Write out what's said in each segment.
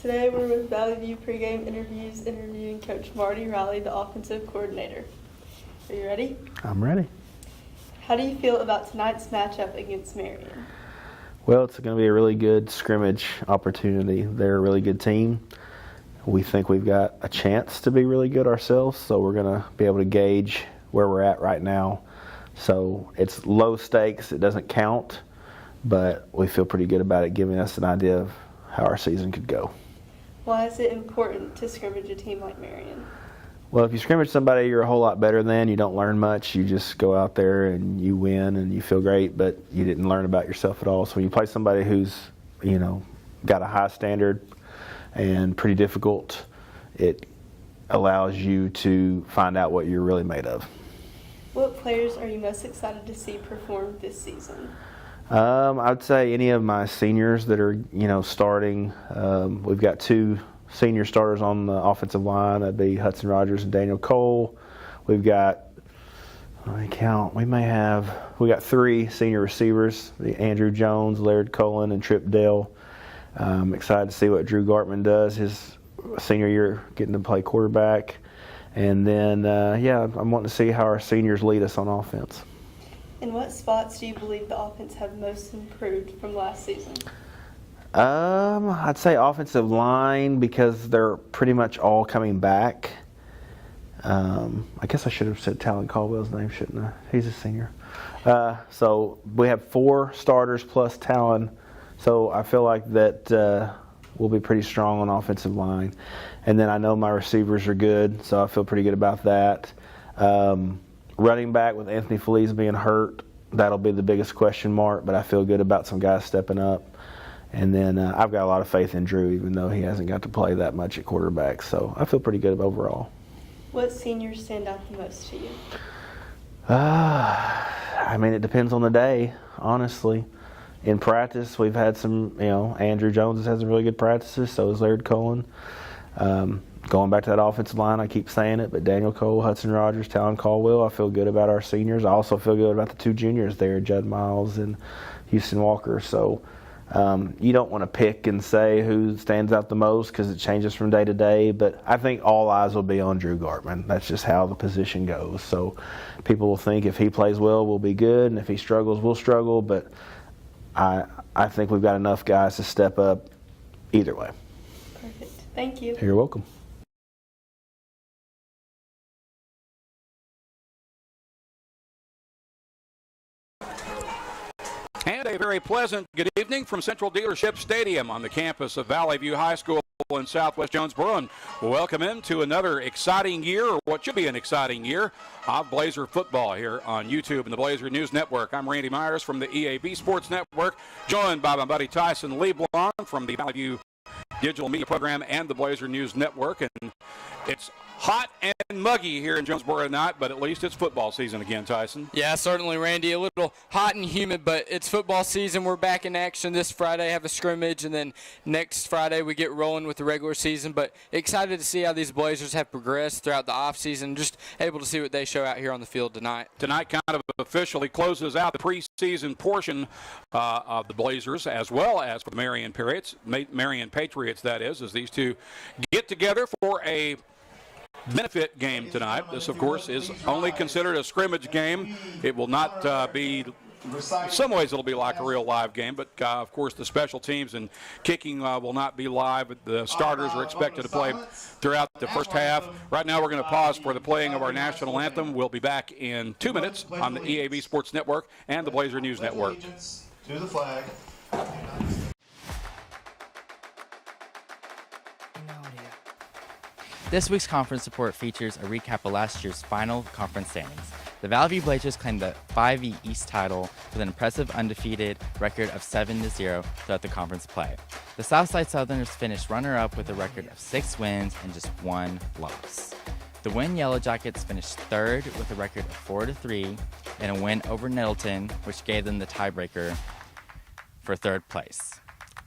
Today we're with Valley View Pregame Interviews interviewing Coach Marty Riley, the offensive coordinator. Are you ready? I'm ready. How do you feel about tonight's matchup against Marion? Well, it's going to be a really good scrimmage opportunity. They're a really good team. We think we've got a chance to be really good ourselves, so we're going to be able to gauge where we're at right now. So it's low stakes. It doesn't count, but we feel pretty good about it, giving us an idea of how our season could go. Why is it important to scrimmage a team like Marion? Well, if you scrimmage somebody you're a whole lot better than, you don't learn much. You just go out there and you win and you feel great, but you didn't learn about yourself at all. So when you play somebody who's, got a high standard and pretty difficult, it allows you to find out what you're really made of. What players are you most excited to see perform this season? I'd say any of my seniors that are, starting. We've got two senior starters on the offensive line. That'd be Hudson Rogers and Daniel Cole. We've got, we got three senior receivers, Andrew Jones, Laird Cullen, and Trip Dale. I'm excited to see what Drew Gartman does his senior year, getting to play quarterback. And then, I'm wanting to see how our seniors lead us on offense. In what spots do you believe the offense have most improved from last season? I'd say offensive line, because they're pretty much all coming back. I guess I should have said Talon Caldwell's name, shouldn't I? He's a senior. So we have 4 starters plus Talon. So I feel like that we'll be pretty strong on offensive line. And then I know my receivers are good, so I feel pretty good about that. Running back with Anthony Feliz being hurt, that'll be the biggest question mark, but I feel good about some guys stepping up. And then I've got a lot of faith in Drew, even though he hasn't got to play that much at quarterback. So I feel pretty good overall. What seniors stand out the most to you? It depends on the day, honestly. In practice, we've had some, Andrew Jones has had some really good practices, so has Laird Cullen. Going back to that offensive line, I keep saying it, but Daniel Cole, Hudson Rogers, Talon Caldwell, I feel good about our seniors. I also feel good about the 2 juniors there, Judd Miles and Houston Walker. So you don't want to pick and say who stands out the most because it changes from day to day, but I think all eyes will be on Drew Gartman. That's just how the position goes. So people will think if he plays well, we'll be good, and if he struggles, we'll struggle, but I think we've got enough guys to step up either way. Perfect. Thank you. You're welcome. And a very pleasant good evening from Central Dealership Stadium on the campus of Valley View High School in Southwest Jonesboro. And welcome into another exciting year, or what should be an exciting year, of Blazer football here on YouTube and the Blazer News Network. I'm Randy Myers from the EAB Sports Network, joined by my buddy Tyson Leblon from the Valley View Digital Media Program and the Blazer News Network. And it's hot and muggy here in Jonesboro tonight, but at least it's football season again, Tyson. Yeah, certainly, Randy. A little hot and humid, but it's football season. We're back in action this Friday, have a scrimmage, and then next Friday we get rolling with the regular season. But excited to see how these Blazers have progressed throughout the offseason, just able to see what they show out here on the field tonight. Tonight kind of officially closes out the preseason portion of the Blazers, as well as for the Marion Patriots, that is, as these two get together for a benefit game tonight. This, of course, is only considered a scrimmage game. It will not be, in some ways it'll be like a real live game, but of course the special teams and kicking will not be live. The starters are expected to play throughout the first half. Right now we're going to pause for the playing of our national anthem. We'll be back in 2 minutes on the EAB Sports Network and the Blazer News Network. To the flag. This week's conference report features a recap of last year's final conference standings. The Valley View Blazers claimed the 5E East title with an impressive undefeated record of 7-0 throughout the conference play. The Southside Southerners finished runner-up with a record of 6 wins and just 1 loss. The Win Yellow Jackets finished third with a record of 4-3 and a win over Nettleton, which gave them the tiebreaker for third place.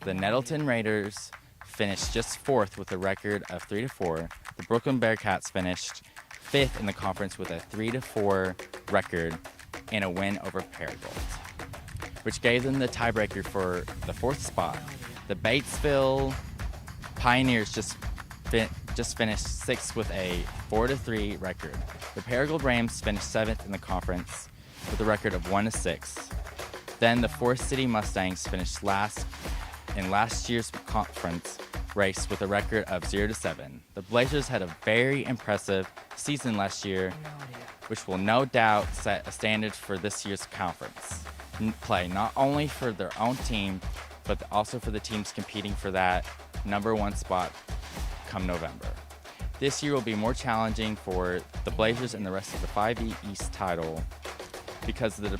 The Nettleton Raiders finished just fourth with a record of 3-4. The Brooklyn Bearcats finished fifth in the conference with a 3-4 record and a win over Paragould, which gave them the tiebreaker for the fourth spot. The Batesville Pioneers just finished 6th with a 4-3 record. The Paragould Rams finished 7th in the conference with a record of 1-6. Then the Forest City Mustangs finished last in last year's conference race with a record of 0-7. The Blazers had a very impressive season last year, which will no doubt set a standard for this year's conference play, not only for their own team, but also for the teams competing for that #1 spot come November. This year will be more challenging for the Blazers and the rest of the 5E East title because of the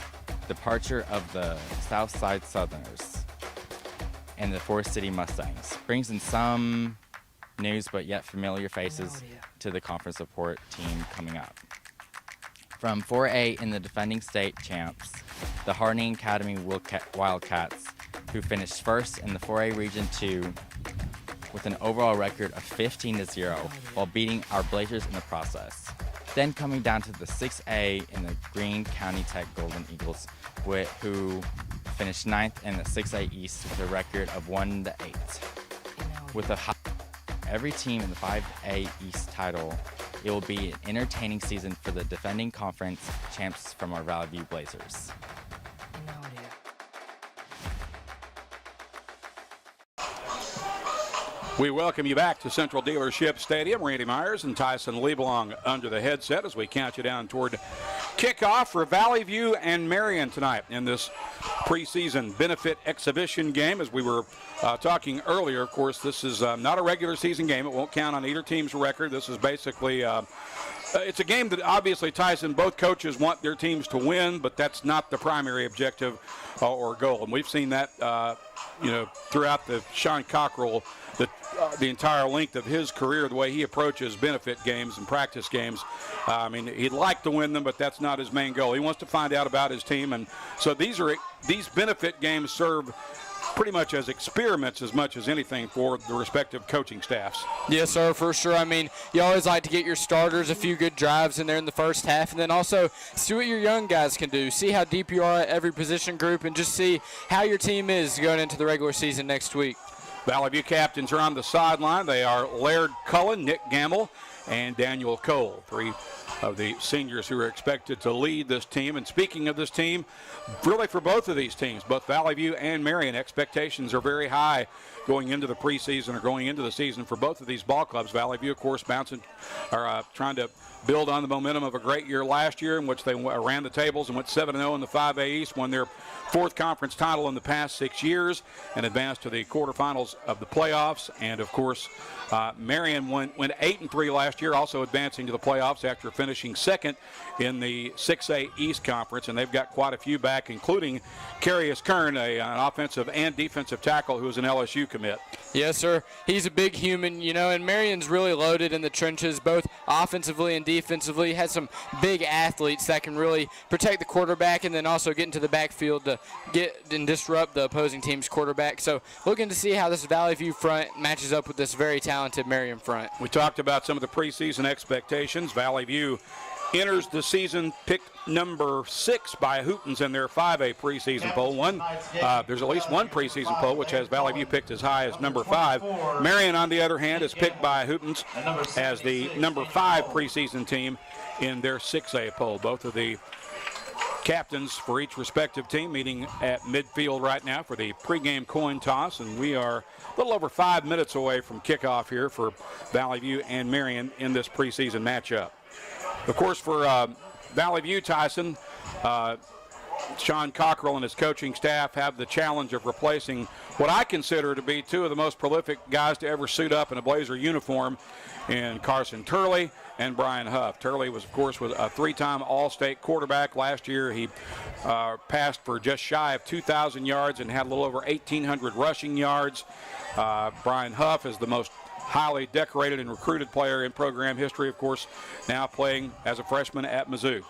departure of the Southside Southerners and the Forest City Mustangs. Brings in some news but yet familiar faces to the conference support team coming up. From 4A in the defending state champs, the Harding Academy Wildcats, who finished first in the 4A Region 2 with an overall record of 15-0 while beating our Blazers in the process. Then coming down to the 6A in the Greene County Tech Golden Eagles, who finished 9th in the 6A East with a record of 1-8. With every team in the 5A East title, it will be an entertaining season for the defending conference champs from our Valley View Blazers. We welcome you back to Central Dealership Stadium. Randy Myers and Tyson Lebelong under the headset as we count you down toward kickoff for Valley View and Marion tonight in this preseason benefit exhibition game. As we were talking earlier, of course, this is not a regular season game. It won't count on either team's record. This is basically it's a game that obviously, Tyson, both coaches want their teams to win, but that's not the primary objective or goal. And we've seen that, throughout the Sean Cockrell, the entire length of his career, the way he approaches benefit games and practice games. He'd like to win them, but that's not his main goal. He wants to find out about his team, and so these benefit games serve pretty much as experiments as much as anything for the respective coaching staffs. Yes, sir, for sure. You always like to get your starters a few good drives in there in the first half, and then also see what your young guys can do, see how deep you are at every position group, and just see how your team is going into the regular season next week. Valley View captains are on the sideline. They are Laird Cullen, Nick Gamble, and Daniel Cole, three of the seniors who are expected to lead this team. And speaking of this team, really for both of these teams, both Valley View and Marion, expectations are very high going into the preseason or going into the season for both of these ball clubs. Valley View, of course, trying to build on the momentum of a great year last year in which they ran the tables and went 7-0 in the 5A East, won their fourth conference title in the past 6 years, and advanced to the quarterfinals of the playoffs. And, of course, Marion went 8-3 last year, also advancing to the playoffs after finishing second in the 6A East Conference. And they've got quite a few back, including Carius Kern, an offensive and defensive tackle who is an LSU commit. Yes, sir. He's a big human, and Marion's really loaded in the trenches, both offensively and defensively. Has some big athletes that can really protect the quarterback and then also get into the backfield to get and disrupt the opposing team's quarterback. So looking to see how this Valley View front matches up with this very talented Marion front. We talked about some of the preseason expectations. Valley View enters the season picked number 6 by Hootens in their 5A preseason poll. There's at least one preseason poll which has Valley View picked as high as number 5. Marion, on the other hand, is picked by Hootens as the number 5 preseason team in their 6A poll. Both of the captains for each respective team meeting at midfield right now for the pregame coin toss, and we are a little over 5 minutes away from kickoff here for Valley View and Marion in this preseason matchup. Of course, for Valley View, Tyson, Sean Cockrell and his coaching staff have the challenge of replacing what I consider to be two of the most prolific guys to ever suit up in a Blazer uniform in Carson Turley and Brian Huff. Turley was, of course, a 3-time All-State quarterback. Last year he passed for just shy of 2,000 yards and had a little over 1,800 rushing yards. Brian Huff is the most highly decorated and recruited player in program history, of course, now playing as a freshman at Mizzou.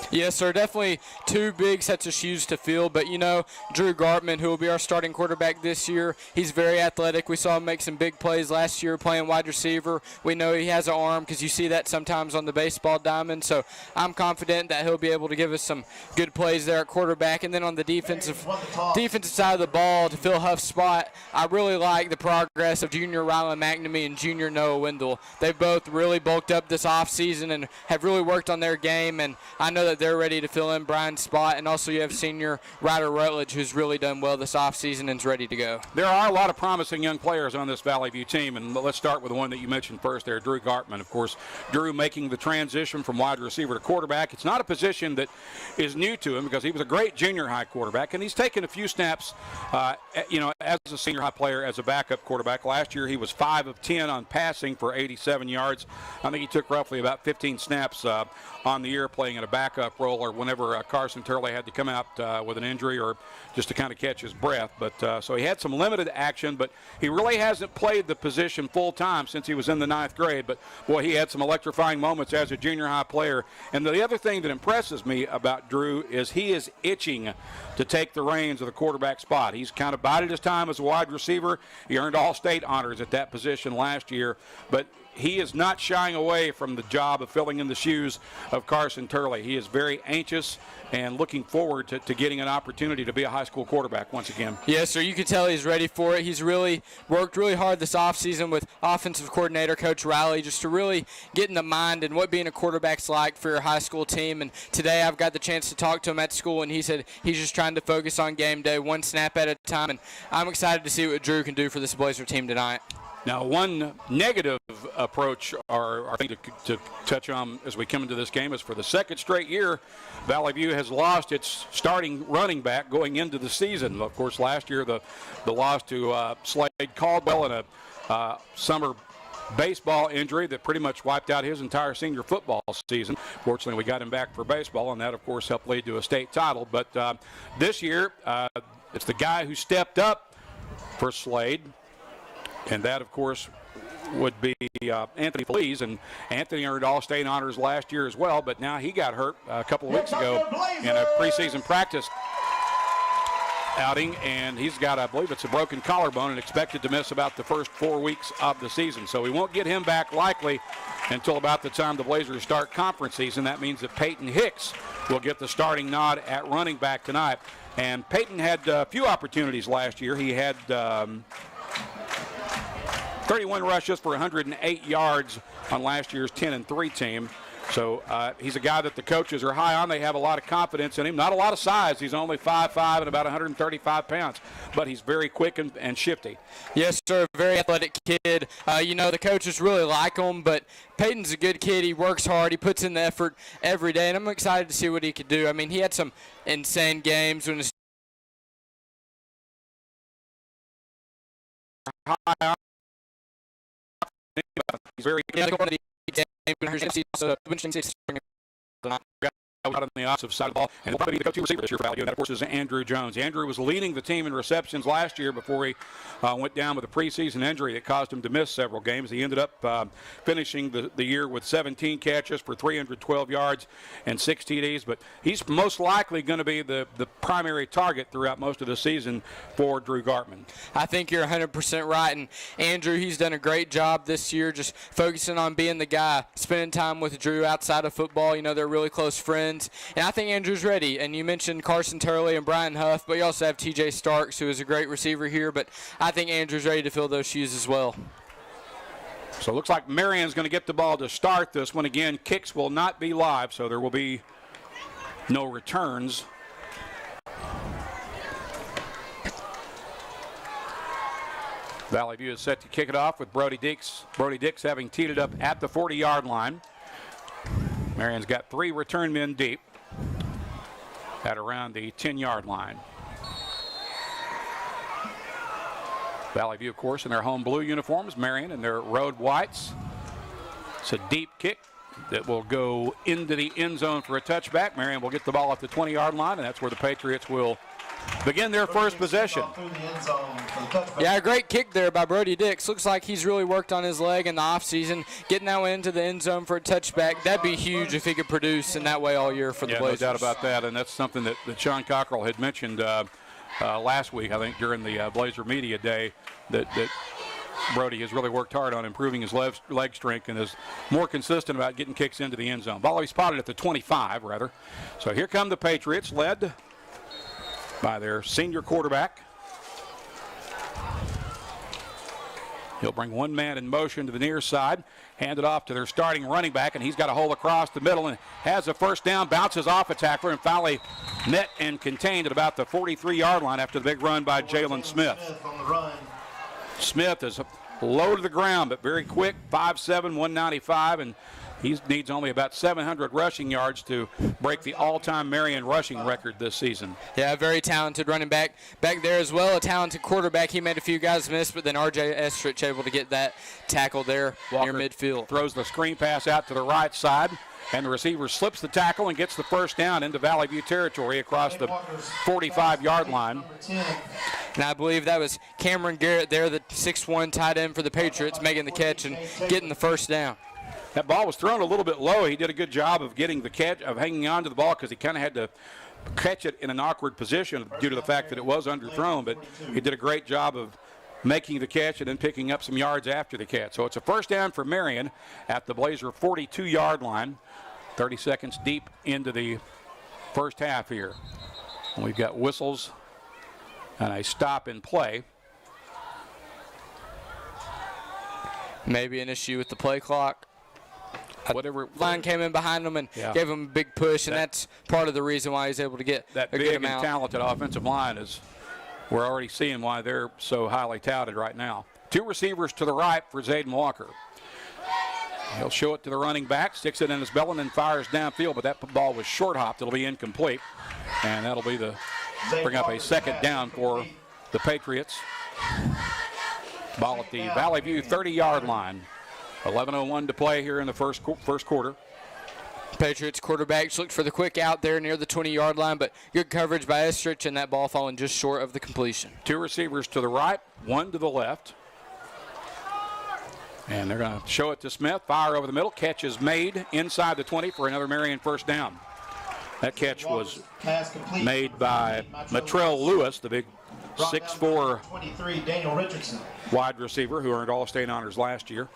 Yes, sir. Definitely two big sets of shoes to fill. But, you know, Drew Gartman, who will be our starting quarterback this year, he's very athletic. We saw him make some big plays last year playing wide receiver. We know he has an arm because you see that sometimes on the baseball diamond. So I'm confident that he'll be able to give us some good plays there at quarterback. And then on the defensive side of the ball, to fill Huff's spot, I really like the progress of junior Rylan McNamee and junior Noah Wendell. They've both really bulked up this offseason and have really worked on their game. And I know that they're ready to fill in Brian's spot. And also you have senior Ryder Rutledge, who's really done well this offseason and is ready to go. There are a lot of promising young players on this Valley View team, and let's start with the one that you mentioned first there, Drew Gartman. Of course, Drew making the transition from wide receiver to quarterback. It's not a position that is new to him because he was a great junior high quarterback, and he's taken a few snaps, as a senior high player as a backup quarterback. Last year he was 5 of 10 on passing for 87 yards. I think he took roughly about 15 snaps on the year playing in a backup role, or whenever Carson Turley had to come out with an injury or just to kind of catch his breath. But so he had some limited action, but he really hasn't played the position full time since he was in the 9th grade. But boy, he had some electrifying moments as a junior high player. And the other thing that impresses me about Drew is he is itching to take the reins of the quarterback spot. He's kind of bided his time as a wide receiver. He earned all-state honors at that position last year, but he is not shying away from the job of filling in the shoes of Carson Turley. He is very anxious and looking forward to getting an opportunity to be a high school quarterback once again. Yes, sir. You can tell he's ready for it. He's really worked really hard this offseason with offensive coordinator Coach Riley just to really get in the mind and what being a quarterback's like for your high school team. And today I've got the chance to talk to him at school, and he said he's just trying to focus on game day, one snap at a time. And I'm excited to see what Drew can do for this Blazer team tonight. Now, one negative approach or thing to touch on as we come into this game is for the second straight year, Valley View has lost its starting running back going into the season. Of course, last year the loss to Slade Caldwell in a summer baseball injury that pretty much wiped out his entire senior football season. Fortunately, we got him back for baseball, and that, of course, helped lead to a state title. But this year, it's the guy who stepped up for Slade, and that, of course, would be Anthony Feliz. And Anthony earned all-state honors last year as well, but now he got hurt a couple of weeks ago in a preseason practice outing, and he's got, I believe it's a broken collarbone, and expected to miss about the first 4 weeks of the season. So we won't get him back likely until about the time the Blazers start conference season. That means that Peyton Hicks will get the starting nod at running back tonight. And Peyton had a few opportunities last year. He had 31 rushes for 108 yards on last year's 10-3 team. So he's a guy that the coaches are high on. They have a lot of confidence in him. Not a lot of size. He's only 5'5" and about 135 pounds. But he's very quick and shifty. Yes, sir. Very athletic kid. The coaches really like him, but Peyton's a good kid. He works hard. He puts in the effort every day, and I'm excited to see what he could do. I mean, he had some insane games when his High. He's very out on the offensive side of the ball, and he'll probably be the go-to receiver this year for Valley View. And that, of course, is Andrew Jones. Andrew was leading the team in receptions last year before he went down with a preseason injury that caused him to miss several games. He ended up finishing the year with 17 catches for 312 yards and 6 TDs, but he's most likely going to be the primary target throughout most of the season for Drew Gartman. I think you're 100% right, and Andrew, he's done a great job this year just focusing on being the guy, spending time with Drew outside of football. You know, they're really close friends. And I think Andrew's ready. And you mentioned Carson Turley and Brian Huff, but you also have TJ Starks, who is a great receiver here. But I think Andrew's ready to fill those shoes as well. So it looks like Marion's going to get the ball to start this one. Again, kicks will not be live, so there will be no returns. Valley View is set to kick it off with Brody Dix. Brody Dix having teed it up at the 40-yard line. Marion's got 3 return men deep at around the 10-yard line. Valley View, of course, in their home blue uniforms. Marion in their road whites. It's a deep kick that will go into the end zone for a touchback. Marion will get the ball off the 20-yard line, and that's where the Patriots will begin their first possession. Yeah, a great kick there by Brody Dix. Looks like he's really worked on his leg in the offseason, getting that one into the end zone for a touchback. That'd be huge if he could produce in that way all year for the Blazers. No doubt about that, and that's something that Sean Cockrell had mentioned last week, I think, during the Blazer Media Day, that Brody has really worked hard on improving his leg strength and is more consistent about getting kicks into the end zone. Ball will be spotted at the 25, rather. So here come the Patriots, led by their senior quarterback. He'll bring one man in motion to the near side, hand it off to their starting running back, and he's got a hole across the middle and has a first down, bounces off a tackler, and finally met and contained at about the 43-yard line after the big run by Jalen Smith. Smith is low to the ground, but very quick, 5'7", 195, and he needs only about 700 rushing yards to break the all-time Marion rushing record this season. Yeah, very talented running back there as well. A talented quarterback. He made a few guys miss, but then R.J. Estrich able to get that tackle there near midfield. Throws the screen pass out to the right side, and the receiver slips the tackle and gets the first down into Valley View territory across the 45-yard line. And I believe that was Cameron Garrett there, the 6'1" tight end for the Patriots, making the catch and getting the first down. That ball was thrown a little bit low. He did a good job of getting the catch, of hanging on to the ball, because he kind of had to catch it in an awkward position due to the fact that it was underthrown. But he did a great job of making the catch and then picking up some yards after the catch. So it's a first down for Marion at the Blazer 42-yard line, 30 seconds deep into the first half here. And we've got whistles and a stop in play. Maybe an issue with the play clock. Whatever line came in behind him and gave him a big push, and that's part of the reason why he's able to get that a big good and amount. talented offensive line is. We're already seeing why they're so highly touted right now. Two receivers to the right for Zayden Walker. He'll show it to the running back, sticks it in his belly, and then fires downfield, but that ball was short hopped. It'll be incomplete, and that'll be bring up a second down for the Patriots. Ball at the Valley View 30-yard line. 11:01 to play here in the first quarter. Patriots quarterback looked for the quick out there near the 20-yard line, but good coverage by Estrich, and that ball falling just short of the completion. Two receivers to the right, one to the left. And they're going to show it to Smith. Fire over the middle. Catch is made inside the 20 for another Marion first down. That catch was made by Matrell Lewis, the big 6'4" wide receiver who earned All-State honors last year.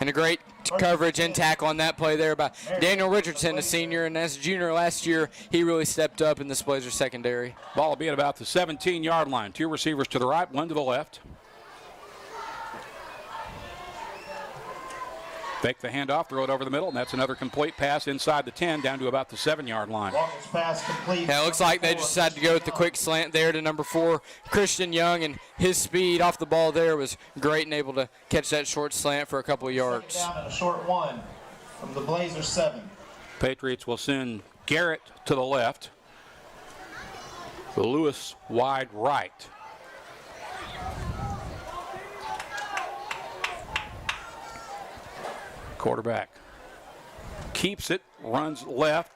And a great coverage and tackle on that play there by Daniel Richardson, a senior, and as a junior last year, he really stepped up in this Blazer secondary. Ball will be at about the 17-yard line. Two receivers to the right, one to the left. Fake the handoff, throw it over the middle, and that's another complete pass inside the 10 down to about the 7-yard line. Yeah, it looks like they just decided to go with the quick slant there to number 4, Christian Young, and his speed off the ball there was great and able to catch that short slant for a couple of yards. Down and a short one from the Blazer 7. Patriots will send Garrett to the left. Lewis wide right. Quarterback keeps it, runs left,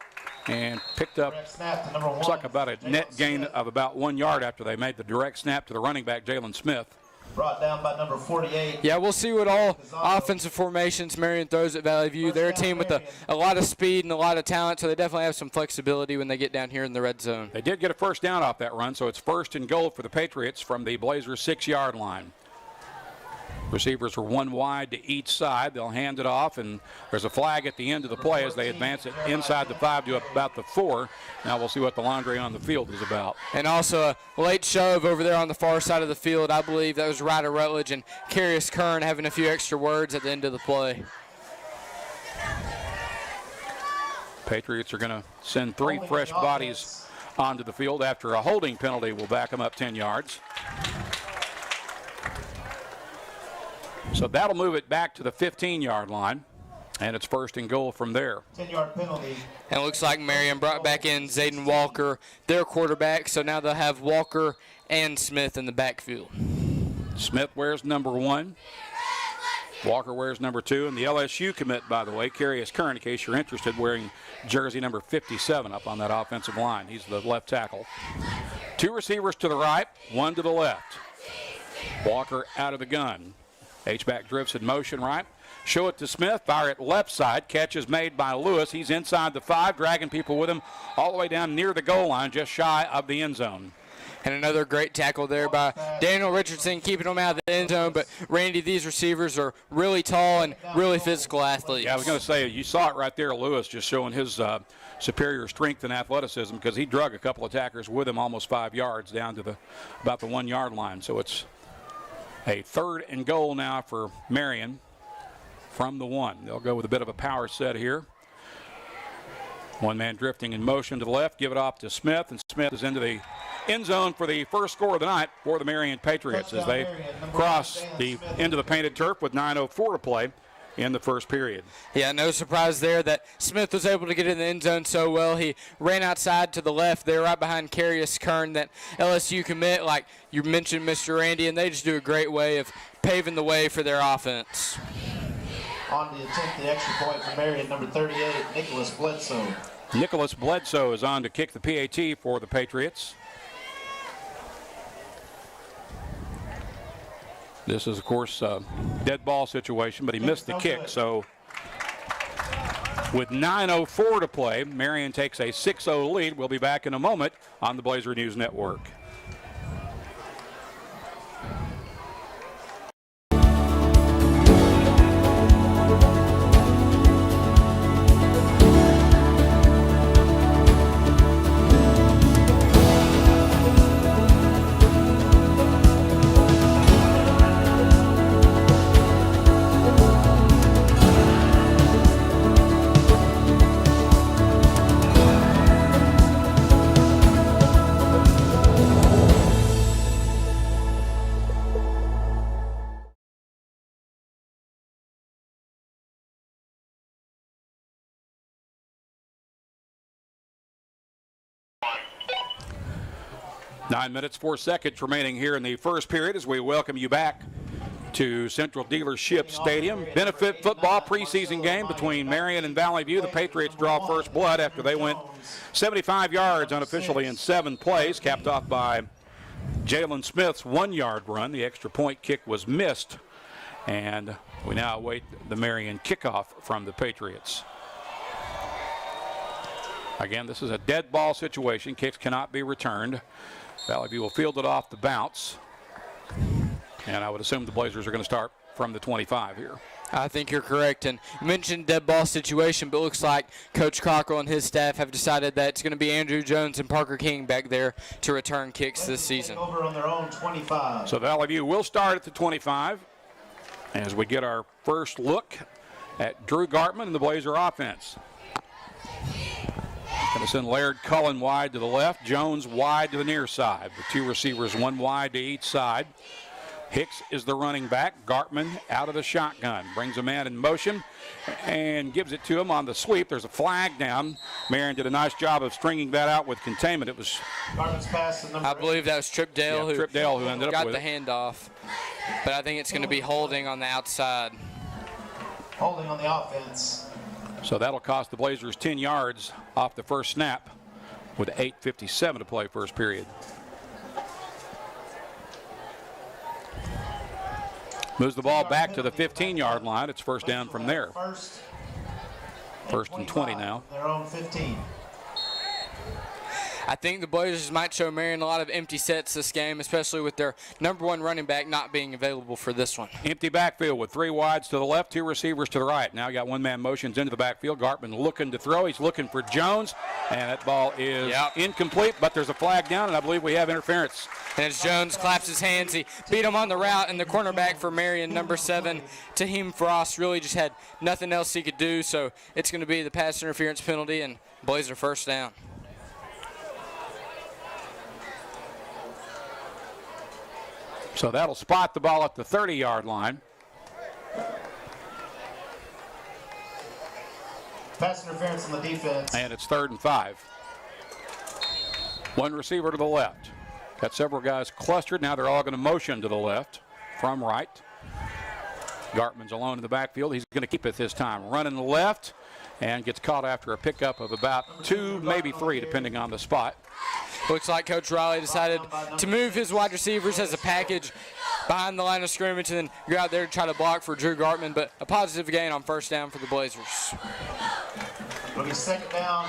and picked up, looks like about a net gain of about 1 yard after they made the direct snap to the running back, Jalen Smith. Brought down by number 48. Yeah, we'll see what all offensive formations Marion throws at Valley View. They're a team with a lot of speed and a lot of talent, so they definitely have some flexibility when they get down here in the red zone. They did get a first down off that run, so it's first and goal for the Patriots from the Blazers 6-yard line. Receivers are one wide to each side. They'll hand it off, and there's a flag at the end of the play as they advance it inside the 5 to about the 4. Now we'll see what the laundry on the field is about. And also a late shove over there on the far side of the field. I believe that was Ryder Rutledge and Carius Kern having a few extra words at the end of the play. Patriots are going to send 3 fresh bodies onto the field after a holding penalty will back them up 10 yards. So that'll move it back to the 15-yard line, and it's first and goal from there. 10-yard penalty. And it looks like Marion brought back in Zayden Walker, their quarterback, so now they'll have Walker and Smith in the backfield. Smith wears number 1. Walker wears number 2, and the LSU commit, by the way, Carius Kern, in case you're interested, wearing jersey number 57 up on that offensive line. He's the left tackle. Two receivers to the right, one to the left. Walker out of the gun. H-back drifts in motion right. Show it to Smith. Fire it left side. Catch is made by Lewis. He's inside the 5, dragging people with him all the way down near the goal line, just shy of the end zone. And another great tackle there by Daniel Richardson, keeping him out of the end zone. But, Randy, these receivers are really tall and really physical athletes. Yeah, I was going to say, you saw it right there, Lewis, just showing his superior strength and athleticism, because he drug a couple of attackers with him almost 5 yards down to about the 1 yard line. So it's a 3rd and goal now for Marion from the 1. They'll go with a bit of a power set here. One man drifting in motion to the left, give it off to Smith, and Smith is into the end zone for the first score of the night for the Marion Patriots as they cross the end of the painted turf with 9:04 to play in the first period. Yeah, no surprise there that Smith was able to get in the end zone so well. He ran outside to the left there right behind Carius Kern, that LSU commit, like you mentioned, Mr. Randy, and they just do a great way of paving the way for their offense. On to attempt the extra point for Marion, number 38, Nicholas Bledsoe. Nicholas Bledsoe is on to kick the PAT for the Patriots. This is, of course, a dead ball situation, but he missed the kick. So with 9:04 to play, Marion takes a 6-0 lead. We'll be back in a moment on the Blazer News Network. Nine minutes, 4 seconds remaining here in the first period as we welcome you back to Central Dealership Stadium. Benefit football preseason game between Marion and Valley View. The Patriots draw first blood after they went 75 yards unofficially in 7 plays, capped off by Jalen Smith's 1-yard run. The extra point kick was missed, and we now await the Marion kickoff from the Patriots. Again, this is a dead ball situation. Kicks cannot be returned. Valley View will field it off the bounce. And I would assume the Blazers are going to start from the 25 here. I think you're correct. And you mentioned dead ball situation, but it looks like Coach Cockrell and his staff have decided that it's going to be Andrew Jones and Parker King back there to return kicks this season. Over on their own 25. So Valley View will start at the 25 as we get our first look at Drew Gartman and the Blazer offense. Going to send Laird Cullen wide to the left, Jones wide to the near side, with 2 receivers, 1 wide to each side. Hicks is the running back. Gartman out of the shotgun, brings a man in motion and gives it to him on the sweep. There's a flag down. Marion did a nice job of stringing that out with containment. It was, Gartman's pass to number I believe that was Trip Dale, who ended up got with the it. handoff. But I think it's going to be holding on the outside. holding on the offense. So that'll cost the Blazers 10 yards off the first snap with 8:57 to play first period. Moves the ball back to the 15-yard line. It's first down from there. First and 20 now. Their own 15. I think the Blazers might show Marion a lot of empty sets this game, especially with their number 1 running back not being available for this one. Empty backfield with 3 wides to the left, 2 receivers to the right. Now got 1-man motions into the backfield. Gartman looking to throw. He's looking for Jones, and that ball is incomplete, but there's a flag down, and I believe we have interference. And as Jones claps his hands, he beat him on the route, and the cornerback for Marion, number 7, Taheem Frost, really just had nothing else he could do, so it's going to be the pass interference penalty, and Blazer first down. So that'll spot the ball at the 30-yard line. Pass interference on the defense. And it's 3rd and 5. 1 receiver to the left. Got several guys clustered. Now they're all going to motion to the left from right. Gartman's alone in the backfield. He's going to keep it this time. Running the left and gets caught after a pickup of about 2, maybe 3, depending on the spot. Looks like Coach Riley decided to move his wide receivers as a package behind the line of scrimmage and then go out there to try to block for Drew Gartman, but a positive gain on first down for the Blazers. It'll be second down.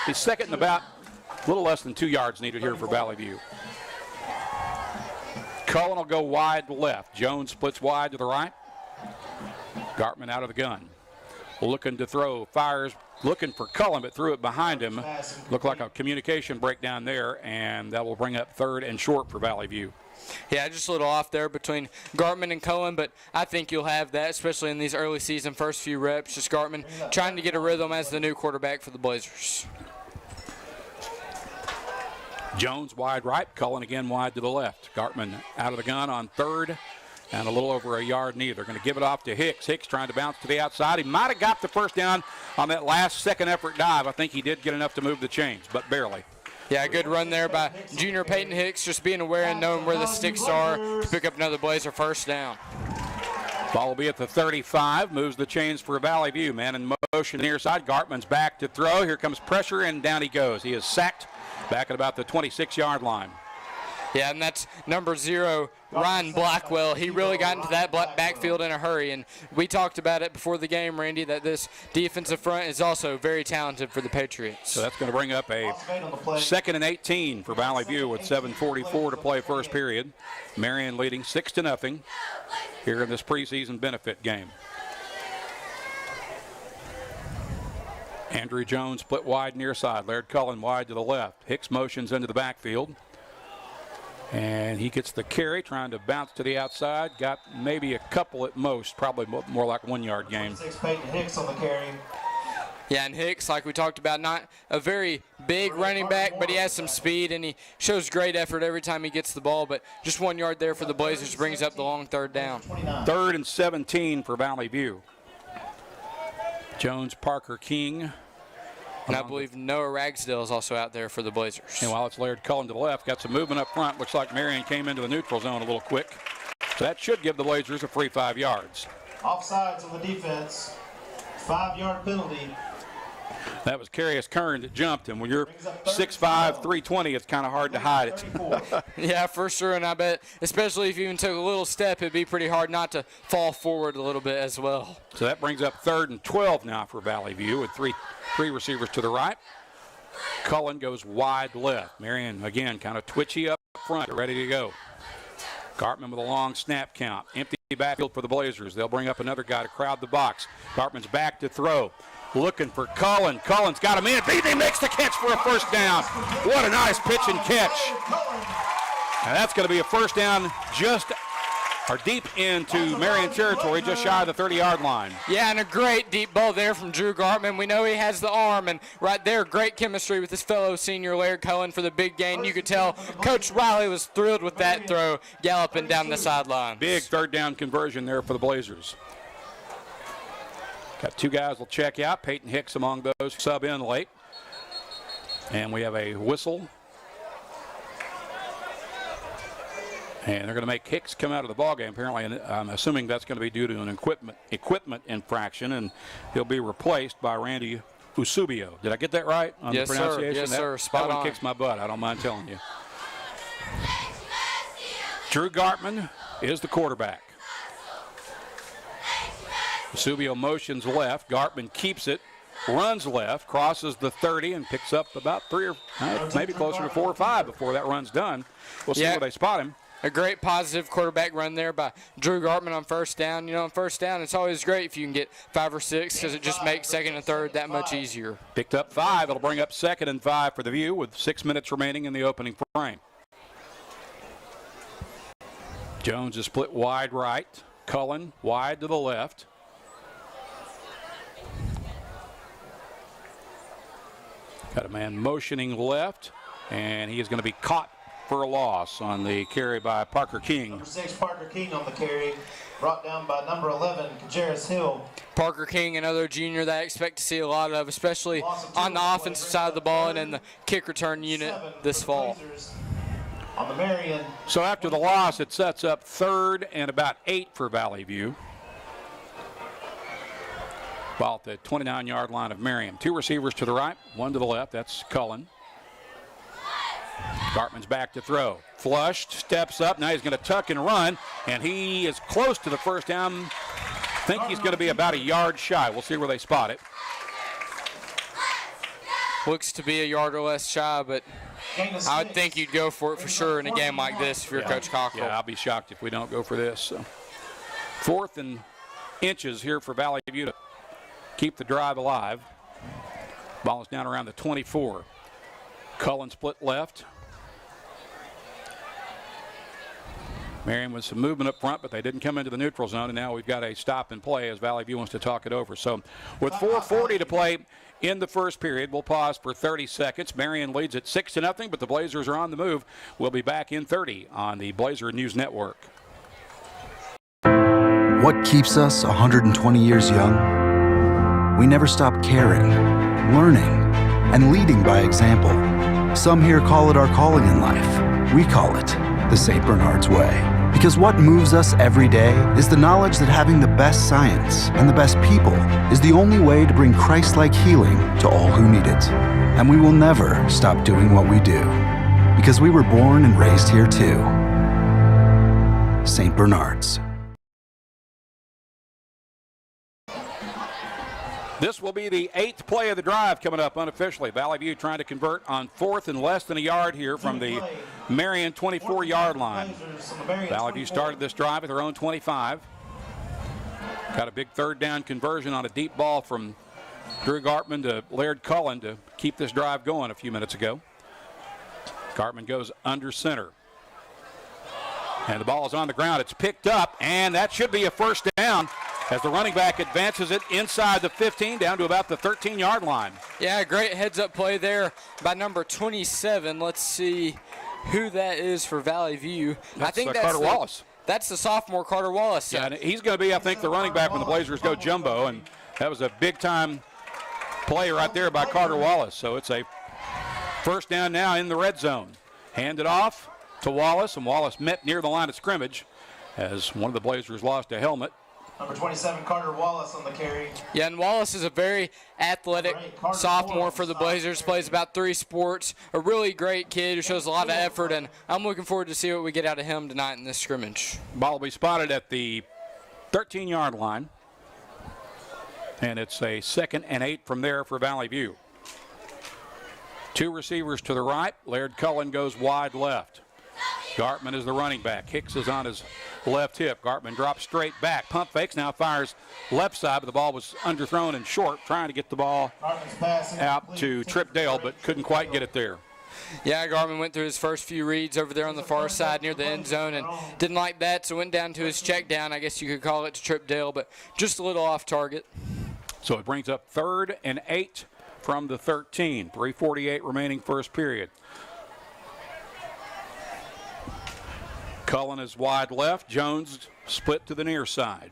He's second and about a little less than 2 yards needed here for Valley View. Cullen will go wide left. Jones splits wide to the right. Gartman out of the gun. Looking to throw, fires, looking for Cullen, but threw it behind him. Looked like a communication breakdown there, and that will bring up third and short for Valley View. Yeah, just a little off there between Gartman and Cullen, but I think you'll have that, especially in these early season first few reps. Just Gartman trying to get a rhythm as the new quarterback for the Blazers. Jones wide right, Cullen again wide to the left. Gartman out of the gun on third and a little over a yard neither. They're going to give it off to Hicks. Hicks trying to bounce to the outside. He might have got the first down on that last second effort dive. I think he did get enough to move the chains, but barely. Yeah, a good run there by junior Peyton Hicks, just being aware and knowing where the sticks are to pick up another Blazer first down. Ball will be at the 35, moves the chains for Valley View. Man in motion near side. Gartman's back to throw. Here comes pressure, and down he goes. He is sacked back at about the 26-yard line. Yeah, and that's number 0, Ryan Blackwell. He really got into that backfield in a hurry, and we talked about it before the game, Randy, that this defensive front is also very talented for the Patriots. So that's going to bring up a second and 18 for Valley View with 7:44 to play first period. Marion leading 6-0 here in this preseason benefit game. Andrew Jones split wide near side. Laird Cullen wide to the left. Hicks motions into the backfield. And he gets the carry, trying to bounce to the outside. Got maybe a couple at most, probably more like 1 yard game. 6 Peyton Hicks on the carry. Yeah, and Hicks, like we talked about, not a very big running back, but he has some speed, and he shows great effort every time he gets the ball. But just 1 yard there for the Blazers brings up the long third down. 3rd and 17 for Valley View. Jones, Parker, King. And I believe Noah Ragsdale is also out there for the Blazers. And while it's Laird Cullen to the left, got some movement up front. Looks like Marion came into the neutral zone a little quick. So that should give the Blazers a free 5 yards. Offsides on the defense. 5-yard penalty. That was Carius Kern that jumped, and when you're 6'5", 320, it's kind of hard to hide it. Yeah, for sure, and I bet, especially if you even took a little step, it'd be pretty hard not to fall forward a little bit as well. So that brings up 3rd and 12 now for Valley View with three receivers to the right. Cullen goes wide left. Marion, again, kind of twitchy up front, ready to go. Gartman with a long snap count. Empty backfield for the Blazers. They'll bring up another guy to crowd the box. Gartman's back to throw. Looking for Cullen. Cullen's got him in. He makes the catch for a first down. What a nice pitch and catch. And that's going to be a first down deep into Marion territory, just shy of the 30-yard line. Yeah, and a great deep ball there from Drew Gartman. We know he has the arm, and right there, great chemistry with his fellow senior Laird Cullen for the big gain. You could tell Coach Riley was thrilled with that throw, galloping down the sideline. Big third down conversion there for the Blazers. Got 2 guys will check out. Peyton Hicks among those sub in late. And we have a whistle. And they're going to make Hicks come out of the ballgame, apparently, and I'm assuming that's going to be due to an equipment infraction, and he'll be replaced by Randy Usubio. Did I get that right on the pronunciation? Yes, sir. Spot that on. one kicks my butt. I don't mind telling you. Drew Gartman is the quarterback. Usubio motions left. Gartman keeps it, runs left, crosses the 30, and picks up about 3 or maybe closer to 4 or 5 before that run's done. We'll see where they spot him. A great positive quarterback run there by Drew Gartman on first down. You know, on first down, it's always great if you can get 5 or 6 because it just makes second and third that much easier. Picked up 5. It'll bring up 2nd and 5 for the View with 6 minutes remaining in the opening frame. Jones is split wide right. Cullen wide to the left. Got a man motioning left, and he is going to be caught for a loss on the carry by Parker King. Number 6, Parker King on the carry. Brought down by number 11, Kajaris Hill. Parker King, another junior that I expect to see a lot of, especially on the offensive side of the ball and in the kick return unit this fall. On the Marion. So after the loss, it sets up 3rd and about 8 for Valley View. About the 29-yard line of Marion. 2 receivers to the right, 1 to the left. That's Cullen. Gartman's back to throw. Flushed, steps up. Now he's going to tuck and run, and he is close to the first down. I think he's going to be about a yard shy. We'll see where they spot it. Looks to be a yard or less shy, but I would think you'd go for it for sure in a game like this if you're Coach Cockrell. Yeah, I'll be shocked if we don't go for this. So. 4th and inches here for Valley View to keep the drive alive. Ball is down around the 24. Cullen split left. Marion with some movement up front, but they didn't come into the neutral zone, and now we've got a stop and play as Valley View wants to talk it over. So with 4:40 to play in the first period, we'll pause for 30 seconds. Marion leads at 6-0, but the Blazers are on the move. We'll be back in 30 on the Blazer News Network. What keeps us 120 years young? We never stop caring, learning, and leading by example. Some here call it our calling in life. We call it the St. Bernard's Way. Because what moves us every day is the knowledge that having the best science and the best people is the only way to bring Christ-like healing to all who need it. And we will never stop doing what we do. Because we were born and raised here too. St. Bernard's. This will be the 8th play of the drive coming up unofficially. Valley View trying to convert on 4th and less than a yard here from the Marion 24-yard line. Valley View started this drive at their own 25. Got a big 3rd down conversion on a deep ball from Drew Gartman to Laird Cullen to keep this drive going a few minutes ago. Gartman goes under center. And the ball is on the ground. It's picked up, and that should be a first down as the running back advances it inside the 15 down to about the 13-yard line. Yeah, great heads-up play there by number 27. Let's see who that is for Valley View. I think that's Carter Wallace. That's the sophomore Carter Wallace. Yeah, and he's going to be, I think, the running back when the Blazers go jumbo, and that was a big-time play right there by Carter Wallace. So it's a first down now in the red zone. Handed off to Wallace, and Wallace met near the line of scrimmage as one of the Blazers lost a helmet. Number 27, Carter Wallace on the carry. Yeah, and Wallace is a very athletic sophomore for the Blazers, plays about 3 sports, a really great kid who shows a lot of effort, and I'm looking forward to see what we get out of him tonight in this scrimmage. Ball will be spotted at the 13-yard line, and it's a 2nd and 8 from there for Valley View. 2 receivers to the right. Laird Cullen goes wide left. Gartman is the running back. Hicks is on his left hip. Gartman drops straight back. Pump fakes, now fires left side, but the ball was underthrown and short, trying to get the ball out to Trip Dale, but couldn't quite get it there. Yeah, Gartman went through his first few reads over there on the far side near the end zone and didn't like that, so went down to his check down, I guess you could call it, to Trip Dale, but just a little off target. So it brings up 3rd and 8 from the 13. 3:48 remaining first period. Cullen is wide left. Jones split to the near side.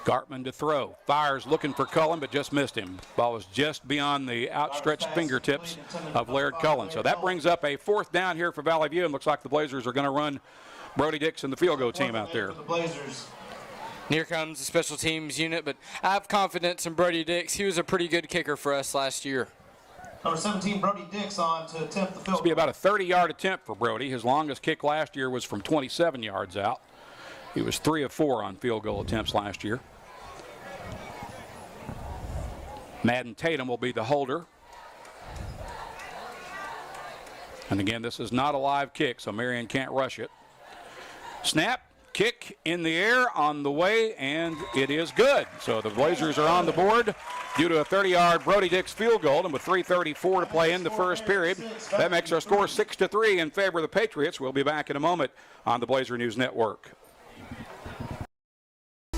Gartman to throw. Fires looking for Cullen, but just missed him. Ball was just beyond the outstretched fingertips of Laird Cullen. So that brings up a 4th down here for Valley View, and looks like the Blazers are going to run Brody Dix and the field goal team out there. Here comes the special teams unit, but I have confidence in Brody Dix. He was a pretty good kicker for us last year. Number 17, Brody Dix on to attempt the field goal. This will be about a 30-yard attempt for Brody. His longest kick last year was from 27 yards out. He was 3 of 4 on field goal attempts last year. Madden Tatum will be the holder. And again, this is not a live kick, so Marion can't rush it. Snap. Kick in the air on the way, and it is good. So the Blazers are on the board due to a 30-yard Brody Dix field goal, and with 3:34 to play in the first period, that makes our score 6-3 in favor of the Patriots. We'll be back in a moment on the Blazer News Network.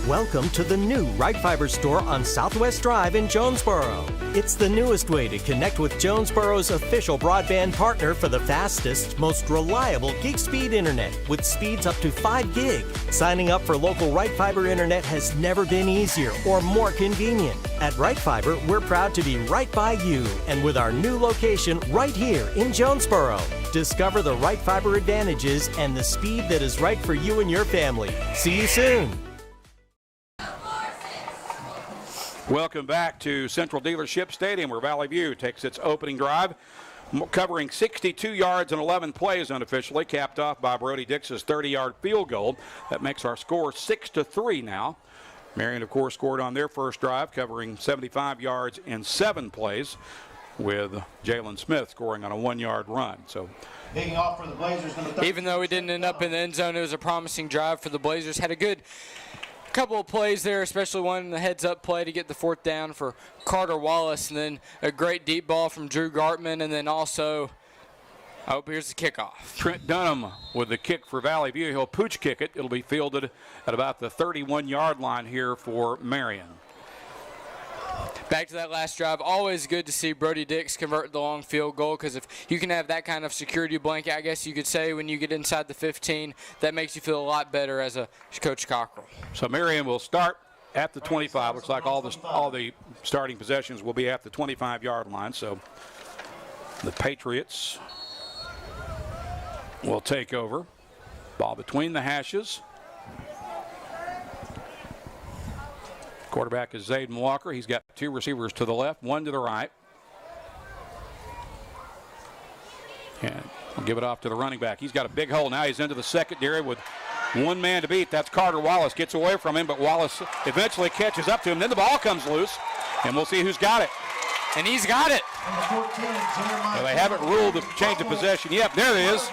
Welcome to the new Right Fiber store on Southwest Drive in Jonesboro. It's the newest way to connect with Jonesboro's official broadband partner for the fastest, most reliable gig speed internet with speeds up to 5 gig. Signing up for local Right Fiber internet has never been easier or more convenient. At Right Fiber, we're proud to be right by you, and with our new location right here in Jonesboro. Discover the Right Fiber advantages and the speed that is right for you and your family. See you soon. Welcome back to Central Dealership Stadium, where Valley View takes its opening drive, covering 62 yards and 11 plays unofficially, capped off by Brody Dix's 30-yard field goal. That makes our score 6-3 now. Marion, of course, scored on their first drive, covering 75 yards in 7 plays, with Jalen Smith scoring on a 1-yard run. So, Digging off for the Blazers, number 30. even though we didn't end up in the end zone, it was a promising drive for the Blazers. Had a good couple of plays there, especially one in the heads-up play to get the 4th down for Carter Wallace, and then a great deep ball from Drew Gartman, and then also, here's the kickoff. Trent Dunham with the kick for Valley View. He'll pooch kick it. It'll be fielded at about the 31-yard line here for Marion. Back to that last drive, always good to see Brody Dix convert the long field goal, because if you can have that kind of security blanket, I guess you could say, when you get inside the 15, that makes you feel a lot better as a Coach Cockrell. So Marion will start at the 25. Looks like all the starting possessions will be at the 25-yard line. So the Patriots will take over. Ball between the hashes. Quarterback is Zayden Walker. He's got 2 receivers to the left, 1 to the right. And we'll give it off to the running back. He's got a big hole. Now he's into the secondary with 1 man to beat. That's Carter Wallace. Gets away from him, but Wallace eventually catches up to him. Then the ball comes loose, and we'll see who's got it. And he's got it. Well, they haven't ruled the change of possession yet. There it is.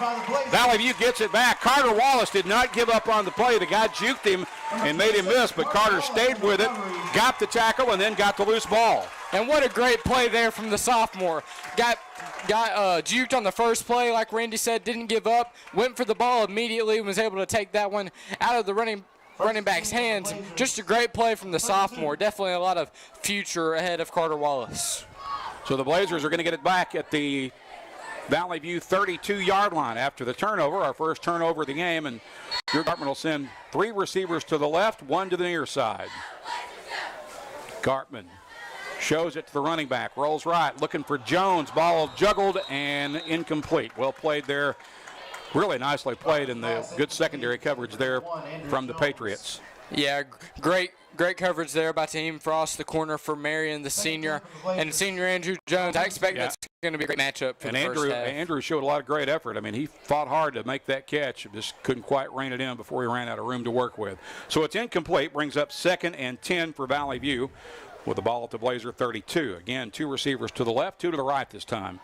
Valley View gets it back. Carter Wallace did not give up on the play. The guy juked him and made him miss, but Carter stayed with it, got the tackle, and then got the loose ball. And what a great play there from the sophomore. Got juked on the first play, like Randy said, didn't give up, went for the ball immediately and was able to take that one out of the running back's hands. Just a great play from the sophomore. Definitely a lot of future ahead of Carter Wallace. So the Blazers are going to get it back at the Valley View 32-yard line after the turnover, our first turnover of the game, and Drew Gartman will send 3 receivers to the left, 1 to the near side. Gartman shows it to the running back, rolls right, looking for Jones. Ball juggled and incomplete. Well played there. Really nicely played, in the good secondary coverage there from the Patriots. Yeah, great coverage there by Team Frost, the corner for Marion, the senior, and senior Andrew Jones. I expect that's going to be a great matchup for the first half. Andrew showed a lot of great effort. I mean, he fought hard to make that catch, just couldn't quite rein it in before he ran out of room to work with. So it's incomplete, brings up 2nd and 10 for Valley View with the ball at the Blazer 32. Again, 2 receivers to the left, 2 to the right this time.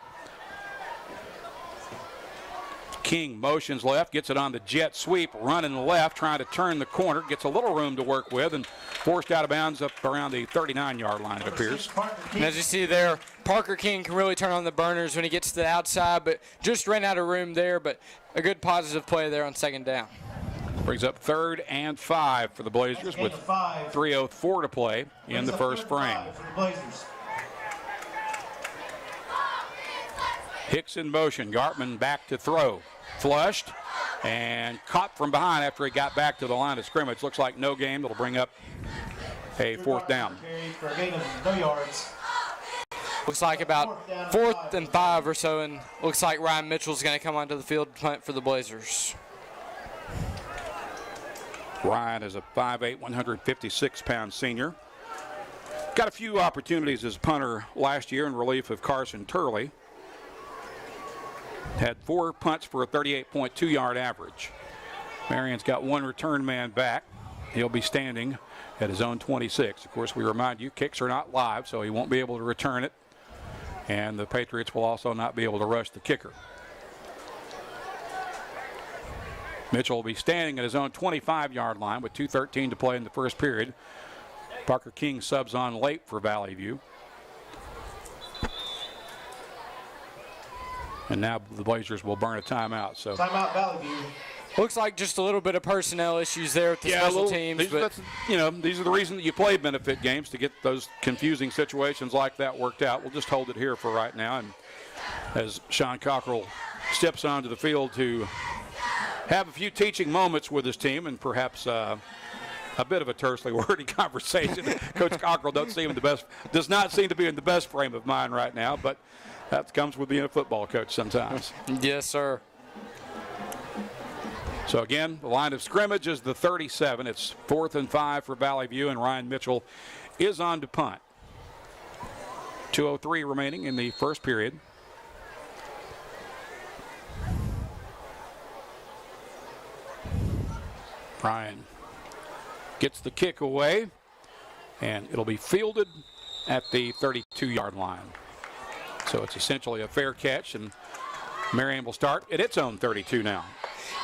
King motions left, gets it on the jet sweep, running left, trying to turn the corner, gets a little room to work with, and forced out of bounds up around the 39-yard line, it appears. And as you see there, Parker King can really turn on the burners when he gets to the outside, but just ran out of room there, but a good positive play there on 2nd down. Brings up 3rd and 5 for the Blazers with 3:04 to play in the first frame. Hicks in motion, Gartman back to throw. Flushed and caught from behind after he got back to the line of scrimmage. Looks like no game. That'll bring up a 4th down. Looks like about 4th and 5 or so, and looks like Ryan Mitchell's going to come onto the field to punt for the Blazers. Ryan is a 5'8", 156-pound senior. Got a few opportunities as punter last year in relief of Carson Turley. Had 4 punts for a 38.2-yard average. Marion's got 1 return man back. He'll be standing at his own 26. Of course, we remind you, kicks are not live, so he won't be able to return it. And the Patriots will also not be able to rush the kicker. Mitchell will be standing at his own 25-yard line with 2:13 to play in the first period. Parker King subs on late for Valley View. And now the Blazers will burn a timeout. So timeout, Valley View. Looks like just a little bit of personnel issues there with the special teams. These are the reason that you play benefit games, to get those confusing situations like that worked out. We'll just hold it here for right now. And as Sean Cockrell steps onto the field to have a few teaching moments with his team, and perhaps a bit of a tersely wordy conversation. Coach Cockrell does not seem to be in the best frame of mind right now, but that comes with being a football coach sometimes. Yes, sir. So again, the line of scrimmage is the 37. It's 4th and 5 for Valley View, and Ryan Mitchell is on to punt. 2:03 remaining in the first period. Ryan gets the kick away, and it'll be fielded at the 32-yard line. So it's essentially a fair catch, and Marion will start at its own 32 now.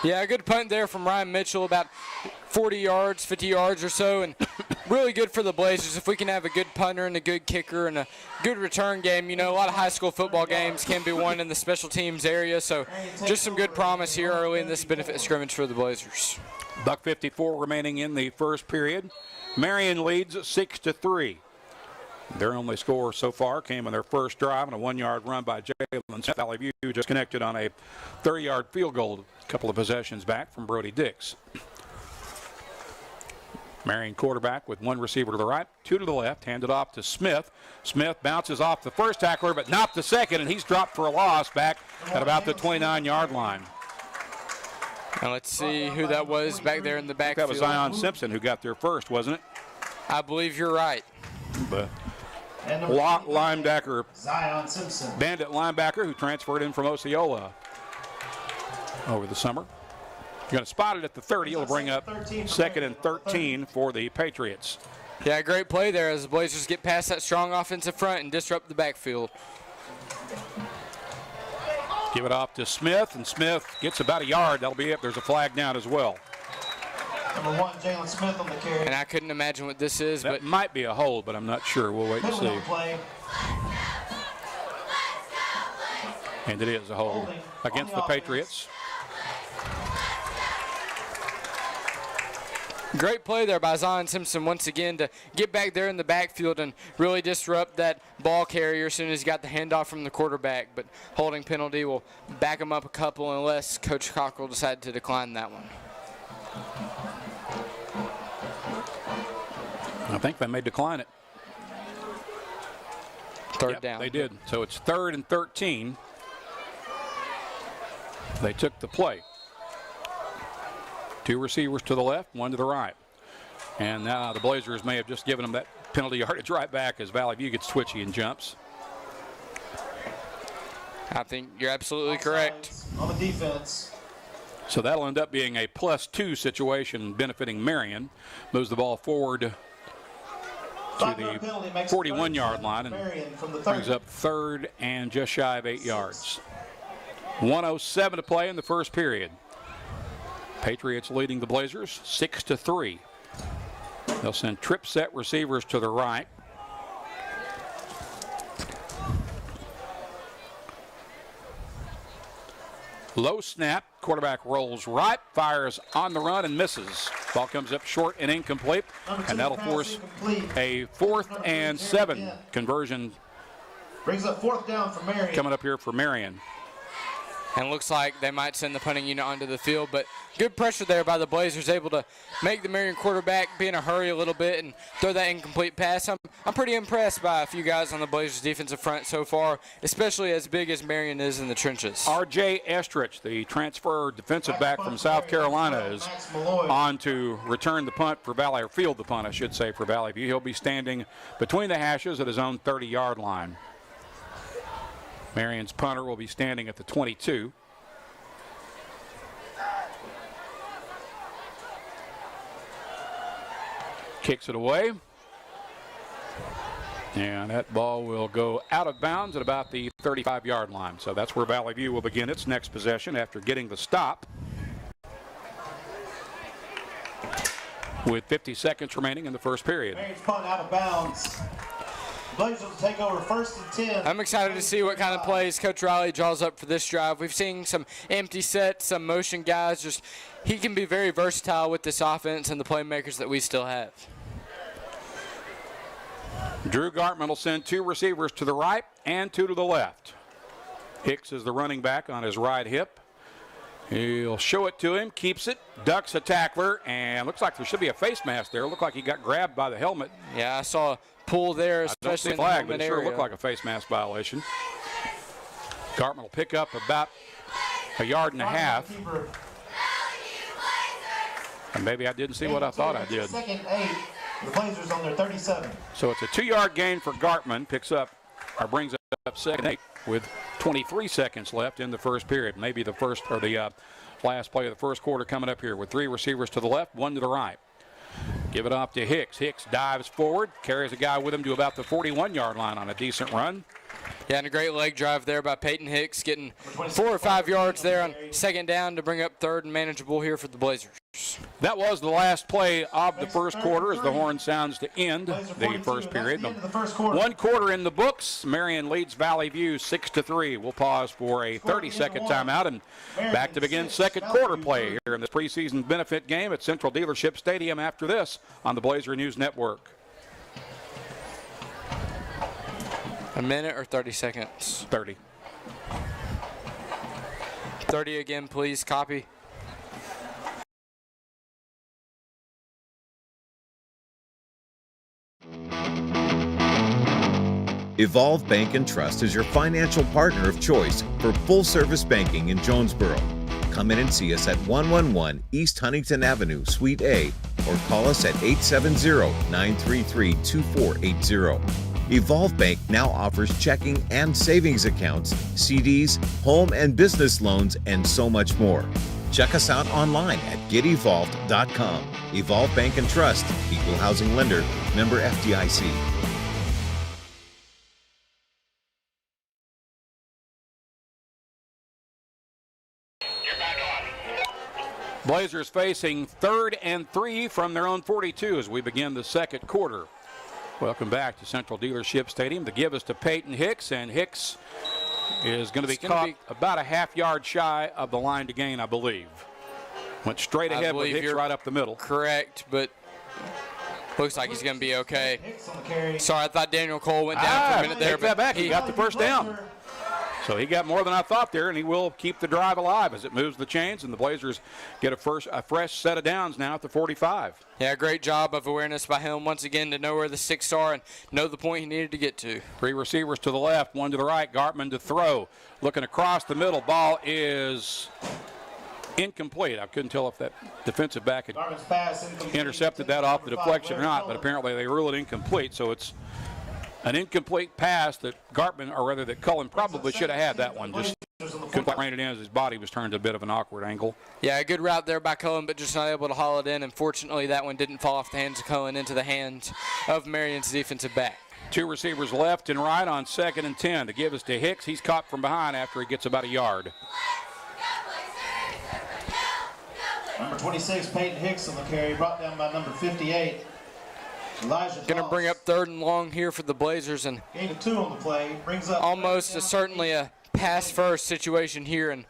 Yeah, a good punt there from Ryan Mitchell, about 40 yards, 50 yards or so, and really good for the Blazers. If we can have a good punter and a good kicker and a good return game, you know, a lot of high school football games can be won in the special teams area, so just some good promise here early in this benefit scrimmage for the Blazers. $1:54 remaining in the first period. Marion leads 6-3. Their only score so far came on their first drive and a 1-yard run by Jalen Smith. Valley View just connected on a 30-yard field goal a couple of possessions back from Brody Dix. Marion quarterback with one receiver to the right, two to the left, handed off to Smith. Smith bounces off the first tackler, but not the second, and he's dropped for a loss back at about the 29-yard line. And let's see who that was back there in the backfield. That was Zion Simpson who got there first, wasn't it? I believe you're right. But linebacker, Zion Simpson. bandit linebacker who transferred in from Osceola over the summer. You're going to spot it at the 30. It'll bring up 2nd and 13 for the Patriots. Yeah, great play there as the Blazers get past that strong offensive front and disrupt the backfield. Give it off to Smith, and Smith gets about a yard. That'll be it. There's a flag down as well. Number 1, Jalen Smith on the carry. And I couldn't imagine what this is, That but might be a hold, but I'm not sure. We'll wait and see. Play. And it is a hold against the Patriots. great play there by Zion Simpson once again to get back there in the backfield and really disrupt that ball carrier as soon as he got the handoff from the quarterback. But holding penalty will back him up a couple unless Coach Cockrell decided to decline that one. I think they may decline it. Third down. They did. So it's 3rd and 13. They took the play. Two receivers to the left, one to the right. And now the Blazers may have just given them that penalty yardage right back as Valley View gets twitchy and jumps. I think you're absolutely correct. On the defense. So that'll end up being a +2 situation benefiting Marion. Moves the ball forward to the 41-yard line and brings up 3rd and just shy of 8 yards. 1:07 to play in the first period. Patriots leading the Blazers 6-3. They'll send trip set receivers to the right. Low snap, quarterback rolls right, fires on the run and misses. Ball comes up short and incomplete, and that'll force a 4th and 7 conversion. Brings up 4th down for Marion. Coming up here for Marion. And looks like they might send the punting unit onto the field, but good pressure there by the Blazers, able to make the Marion quarterback be in a hurry a little bit and throw that incomplete pass. I'm pretty impressed by a few guys on the Blazers defensive front so far, especially as big as Marion is in the trenches. R.J. Estrich, the transfer defensive back from South Carolina, is on to return the punt for Valley, or field the punt, I should say, for Valley View. He'll be standing between the hashes at his own 30-yard line. Marion's punter will be standing at the 22. Kicks it away. And that ball will go out of bounds at about the 35-yard line. So that's where Valley View will begin its next possession after getting the stop. With 50 seconds remaining in the first period. Marion's punt out of bounds. Blazers will take over 1st and 10. I'm excited to see what kind of plays Coach Riley draws up for this drive. We've seen some empty sets, some motion guys. Just he can be very versatile with this offense and the playmakers that we still have. Drew Gartman will send 2 receivers to the right and 2 to the left. Hicks is the running back on his right hip. He'll show it to him, keeps it, ducks a tackler, and looks like there should be a face mask there. Looked like he got grabbed by the helmet. Yeah, I saw a pull there, especially in the flag, but it helmet sure area. looked like a face mask violation. Gartman will pick up about a yard and a half. And maybe I didn't see what I thought I did. 2nd and 8. The Blazers on their 37. So it's a 2-yard gain for Gartman. Brings up second 8 with 23 seconds left in the first period. Maybe the first or the last play of the first quarter coming up here with 3 receivers to the left, 1 to the right. Give it off to Hicks. Hicks dives forward, carries a guy with him to about the 41-yard line on a decent run. Yeah, and a great leg drive there by Peyton Hicks, getting 4 or 5 yards there on second down to bring up third and manageable here for the Blazers. That was the last play of the first quarter as the horn sounds to end the first period. 1 quarter in the books. Marion leads Valley View 6-3. We'll pause for a 30-second timeout and back to begin second quarter play here in this preseason benefit game at Central Dealership Stadium after this on the Blazer News Network. A minute or 30 seconds? 30. 30 again, please. Copy. Evolve Bank and Trust is your financial partner of choice for full-service banking in Jonesboro. Come in and see us at 111 East Huntington Avenue, Suite A, or call us at 870-933-2480. Evolve Bank now offers checking and savings accounts, CDs, home and business loans, and so much more. Check us out online at getevolved.com. Evolve Bank and Trust, Equal Housing Lender, member FDIC. Blazers facing 3rd and 3 from their own 42 as we begin the second quarter. Welcome back to Central Dealership Stadium. The give is to Peyton Hicks, and Hicks is going to be caught about a half-yard shy of the line to gain, I believe. Went straight ahead with Hicks right up the middle. Correct, but looks like he's going to be okay. Sorry, I thought Daniel Cole went down for a minute there. Take that back. He got the first down. So he got more than I thought there, and he will keep the drive alive as it moves the chains, and the Blazers get a fresh set of downs now at the 45. Yeah, great job of awareness by him once again to know where the sticks are and know the point he needed to get to. 3 receivers to the left, 1 to the right. Gartman to throw. Looking across the middle. Ball is incomplete. I couldn't tell if that defensive back had intercepted that off the deflection or not, but apparently they rule it incomplete, so it's an incomplete pass that that Cullen probably should have had that one. Just couldn't quite rein it in as his body was turned to a bit of an awkward angle. Yeah, a good route there by Cullen, but just not able to haul it in. Unfortunately, that one didn't fall off the hands of Cullen into the hands of Marion's defensive back. 2 receivers left and right on 2nd and 10. To give us to Hicks. He's caught from behind after he gets about a yard. Number 26, Peyton Hicks on the carry, brought down by number 58. Going to bring up 3rd and long here for the Blazers, and gain of 2 on the play, brings up almost certainly a pass-first situation here, and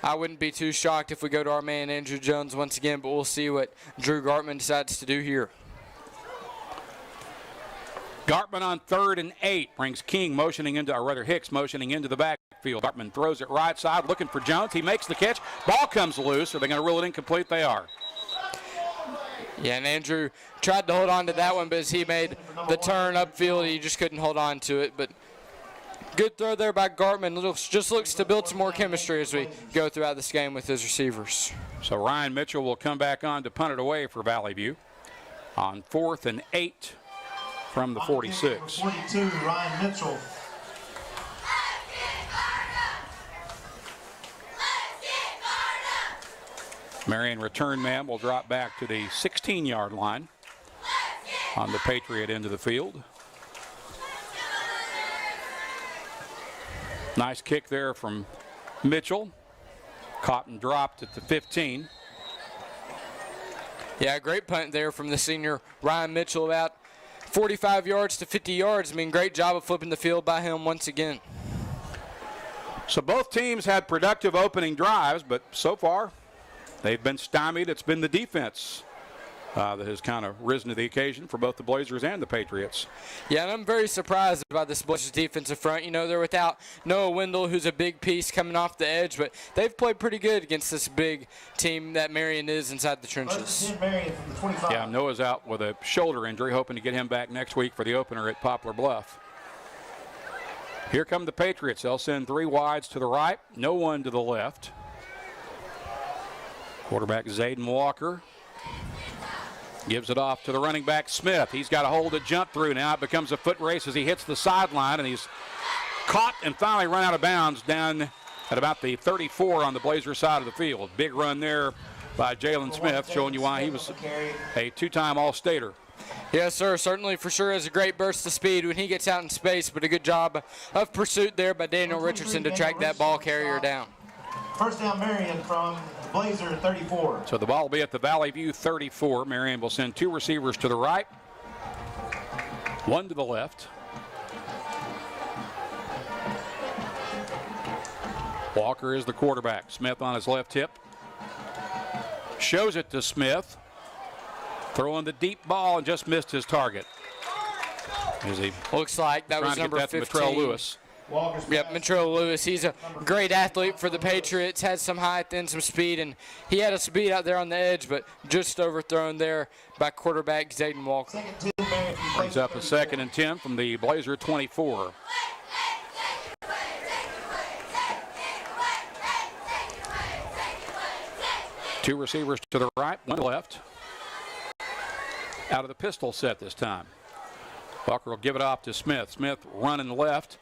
I wouldn't be too shocked if we go to our man Andrew Jones once again, but we'll see what Drew Gartman decides to do here. Gartman on 3rd and 8 brings King motioning into, or rather Hicks motioning into the backfield. Gartman throws it right side, looking for Jones. He makes the catch. Ball comes loose. Are they going to rule it incomplete? They are. Yeah, and Andrew tried to hold on to that one, but as he made the turn upfield, he just couldn't hold on to it. But good throw there by Gartman. Just looks to build some more chemistry as we go throughout this game with his receivers. So Ryan Mitchell will come back on to punt it away for Valley View on 4th and 8 from the 46. 42, Ryan Mitchell. Marion return man will drop back to the 16-yard line on the Patriot end of the field. Nice kick there from Mitchell. Caught and dropped at the 15. Yeah, great punt there from the senior Ryan Mitchell, about 45 yards to 50 yards. I mean, great job of flipping the field by him once again. So both teams had productive opening drives, but so far they've been stymied. It's been the defense that has kind of risen to the occasion for both the Blazers and the Patriots. Yeah, and I'm very surprised about this Blazers defensive front. You know, they're without Noah Wendell, who's a big piece coming off the edge, but they've played pretty good against this big team that Marion is inside the trenches. Yeah, Noah's out with a shoulder injury, hoping to get him back next week for the opener at Poplar Bluff. Here come the Patriots. They'll send 3 wides to the right, no one to the left. Quarterback Zayden Walker Gives it off to the running back, Smith. He's got a hole to jump through now. It becomes a foot race as he hits the sideline, and he's caught and finally run out of bounds down at about the 34 on the Blazer side of the field. Big run there by Jalen Smith, showing you why he was a two-time All-Stater. Yes, sir. Certainly, for sure, has a great burst of speed when he gets out in space, but a good job of pursuit there by Daniel Richardson to track that ball carrier down. First down, Marion from Blazer 34. So the ball will be at the Valley View 34. Marion will send two receivers to the right, one to the left. Walker is the quarterback. Smith on his left hip. Shows it to Smith. Throwing the deep ball and just missed his target. As he looks like that was number 15. Lewis. Yep, Montrell Lewis. He's a great athlete for the Patriots. Has some height and some speed, and he had a speed out there on the edge, but just overthrown there by quarterback Zayden Walker. Brings up a 2nd and 10 from the Blazer 24. Two receivers to the right, one to the left. Out of the pistol set this time. Walker will give it off to Smith. Smith running left.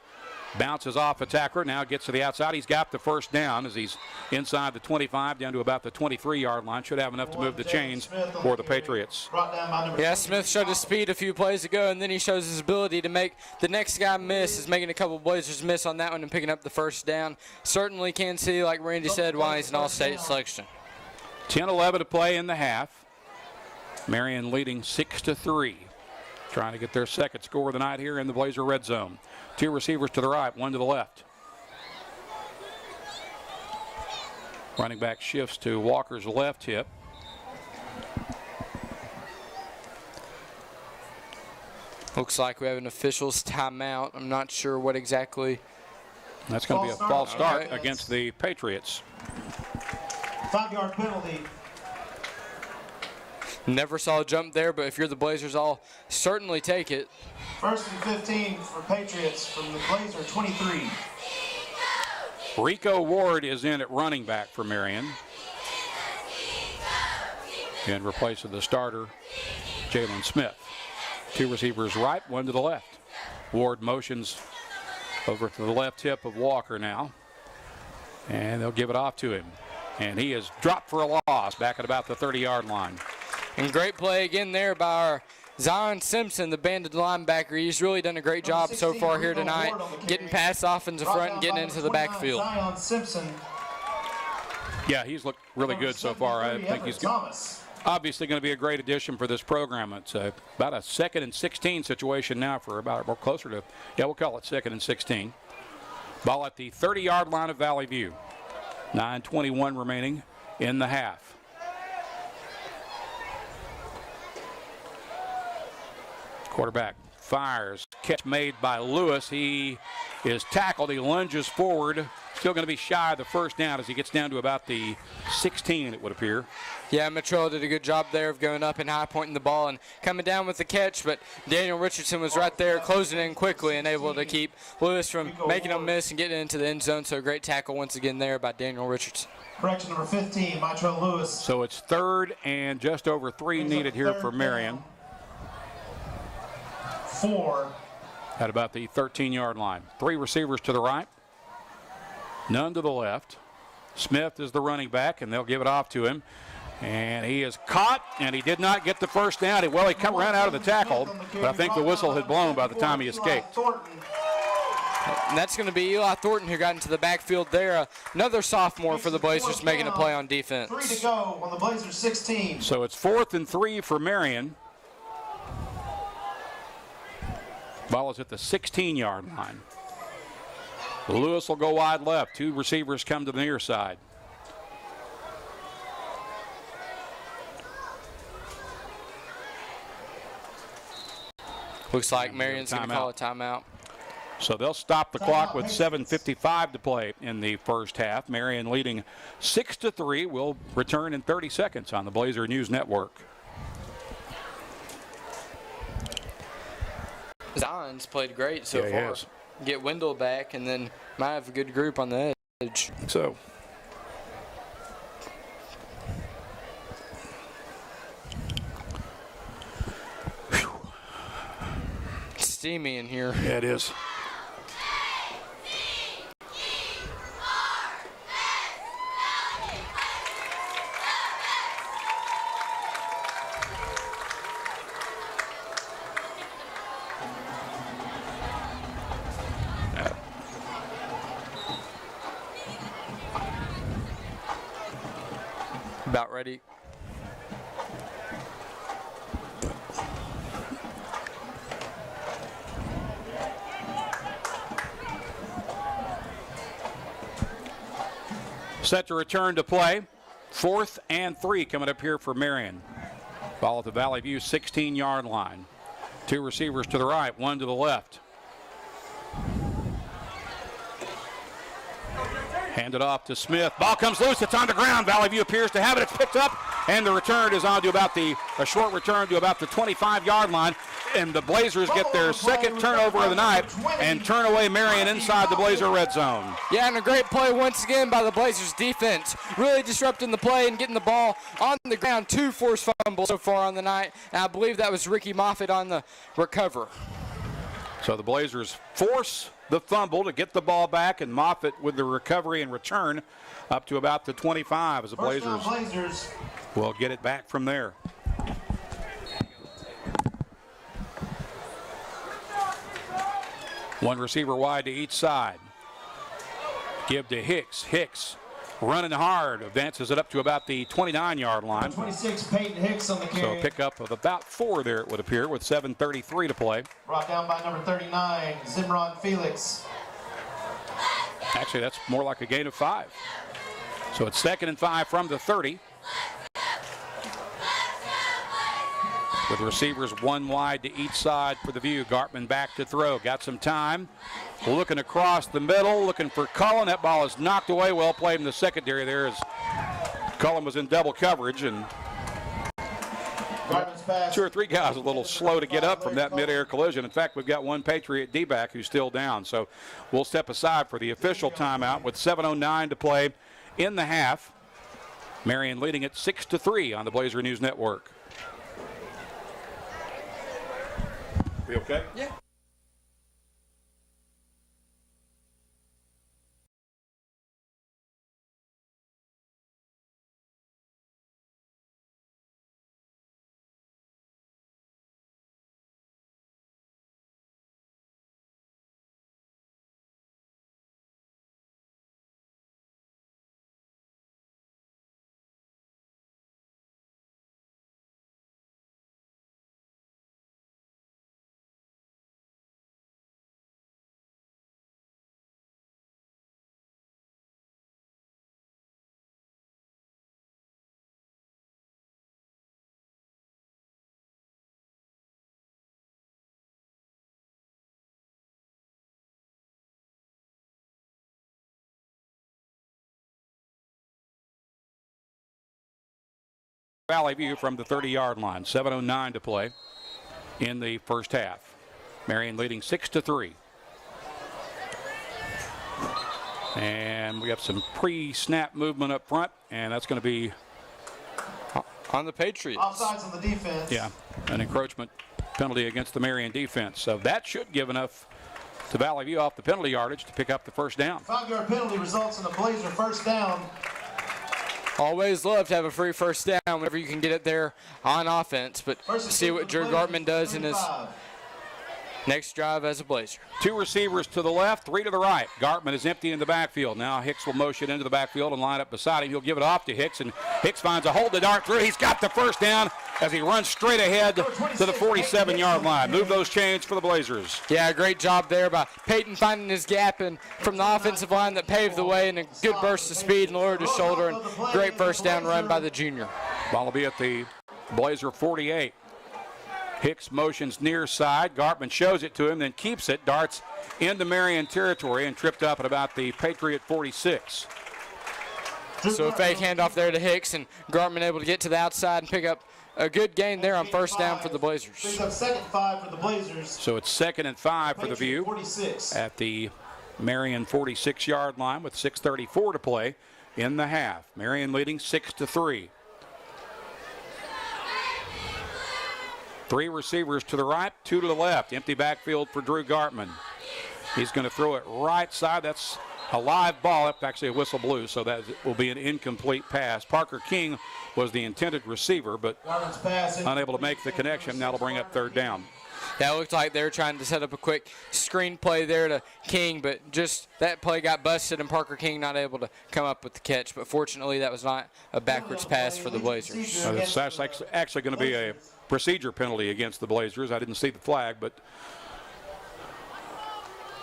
Bounces off a tackler, now gets to the outside. He's got the first down as he's inside the 25 down to about the 23-yard line. Should have enough to move the chains for the Patriots. Yeah, Smith showed his speed a few plays ago, and then he shows his ability to make the next guy miss. Is making a couple Blazers miss on that one and picking up the first down. Certainly can see, like Randy said, why he's an all-state selection. 10-11 to play in the half. Marion leading 6-3. Trying to get their second score of the night here in the Blazer red zone. Two receivers to the right, one to the left. Running back shifts to Walker's left hip. Looks like we have an official's timeout. I'm not sure what exactly. That's going to be a false start against the Patriots. 5-yard penalty. Never saw a jump there, but if you're the Blazers, I'll certainly take it. 1st and 15 for Patriots from the Blazer 23. Rico Ward is in at running back for Marion. And replaces the starter, Jalen Smith. Two receivers right, one to the left. Ward motions over to the left hip of Walker now. And they'll give it off to him. And he is dropped for a loss back at about the 30-yard line. And great play again there by our Zion Simpson, the banded linebacker. He's really done a great job so far here tonight, getting past offensive front and getting into the backfield. Zion Simpson. Yeah, he's looked really good so far. I think he's obviously going to be a great addition for this program. It's about a 2nd and 16 situation now for about, we're closer to, yeah, we'll call it 2nd and 16. Ball at the 30-yard line of Valley View. 9:21 remaining in the half. Quarterback fires. Catch made by Lewis. He is tackled. He lunges forward. Still going to be shy of the first down as he gets down to about the 16, it would appear. Yeah, Metro did a good job there of going up and high pointing the ball and coming down with the catch, but Daniel Richardson was right there closing in quickly and able to keep Lewis from making a miss and getting into the end zone. So great tackle once again there by Daniel Richardson. Correction number 15, Montrell Lewis. So it's 3rd and just over 3 needed here for Marion. 4. At about the 13-yard line. 3 receivers to the right. None to the left. Smith is the running back, and they'll give it off to him. And he is caught, and he did not get the first down. Well, he ran out of the tackle, but I think the whistle had blown by the time he escaped. And that's going to be Eli Thornton who got into the backfield there. Another sophomore for the Blazers making a play on defense. 3 to go on the Blazers 16. So it's 4th and 3 for Marion. Ball is at the 16-yard line. Lewis will go wide left. 2 receivers come to the near side. Looks like Marion's going to call a timeout. So they'll stop the clock with 7:55 to play in the first half. Marion leading 6-3. We'll return in 30 seconds on the Blazer News Network. Zion's played great so far. Has. Get Wendell back, and then might have a good group on the edge. So. steamy in here. Yeah, it is. About ready. Set to return to play. 4th and 3 coming up here for Marion. Ball at the Valley View 16-yard line. 2 receivers to the right, 1 to the left. Handed off to Smith. Ball comes loose. It's on the ground. Valley View appears to have it. It's picked up, and the return is on to a short return to about the 25-yard line. And the Blazers get their second turnover of the night and turn away Marion inside the Blazer red zone. Yeah, and a great play once again by the Blazers defense. Really disrupting the play and getting the ball on the ground. 2 forced fumbles so far on the night. And I believe that was Ricky Moffitt on the recover. So the Blazers force the fumble to get the ball back, and Moffitt with the recovery and return up to about the 25 as the Blazers will get it back from there. One receiver wide to each side. Give to Hicks. Hicks running hard, advances it up to about the 29-yard line. 26, Peyton Hicks on the carry. So a pickup of about 4 there, it would appear, with 7:33 to play. Brought down by number 39, Zimron Felix. Actually, that's more like a gain of 5. So it's 2nd and 5 from the 30. With receivers 1 wide to each side for the View. Gartman back to throw. Got some time. Looking across the middle, looking for Cullen. That ball is knocked away. Well played in the secondary there as Cullen was in double coverage, and 2 or 3 guys a little slow to get up from that midair collision. In fact, we've got one Patriot D-back who's still down. So we'll step aside for the official timeout with 7:09 to play in the half. Marion leading it 6-3 on the Blazer News Network. We okay? Yeah. Valley View from the 30-yard line. 7:09 to play in the first half. Marion leading 6-3. And we have some pre-snap movement up front, and that's going to be on the Patriots. Offsides on the defense. Yeah, an encroachment penalty against the Marion defense. So that should give enough to Valley View off the penalty yardage to pick up the first down. 5-yard penalty results in the Blazer first down. Always love to have a free first down whenever you can get it there on offense, but see what Drew Gartman does in his next drive as a Blazer. 2 receivers to the left, 3 to the right. Gartman is empty in the backfield. Now Hicks will motion into the backfield and line up beside him. He'll give it off to Hicks, and Hicks finds a hole to dart through. He's got the first down as he runs straight ahead to the 47-yard line. Move those chains for the Blazers. Yeah, great job there by Peyton finding his gap and from the offensive line that paved the way, and a good burst of speed and lowered his shoulder, and great first down run by the junior. Ball will be at the Blazer 48. Hicks motions near side. Gartman shows it to him, then keeps it, darts into Marion territory, and tripped up at about the Patriot 46. So a fake handoff there to Hicks, and Gartman able to get to the outside and pick up a good gain there on first down for the Blazers. Picks up 2nd and 5 for the Blazers. So it's 2nd and 5 for the View 46. at the Marion 46-yard line with 6:34 to play in the half. Marion leading 6-3. Three receivers to the right, two to the left. Empty backfield for Drew Gartman. He's going to throw it right side. That's a live ball. That's actually a whistle blew, so that will be an incomplete pass. Parker King was the intended receiver, but unable to make the connection. Now it'll bring up third down. Yeah, it looked like they were trying to set up a quick screen play there to King, but just that play got busted and Parker King not able to come up with the catch. But fortunately, that was not a backwards pass for the Blazers. That's actually going to be a procedure penalty against the Blazers. I didn't see the flag, but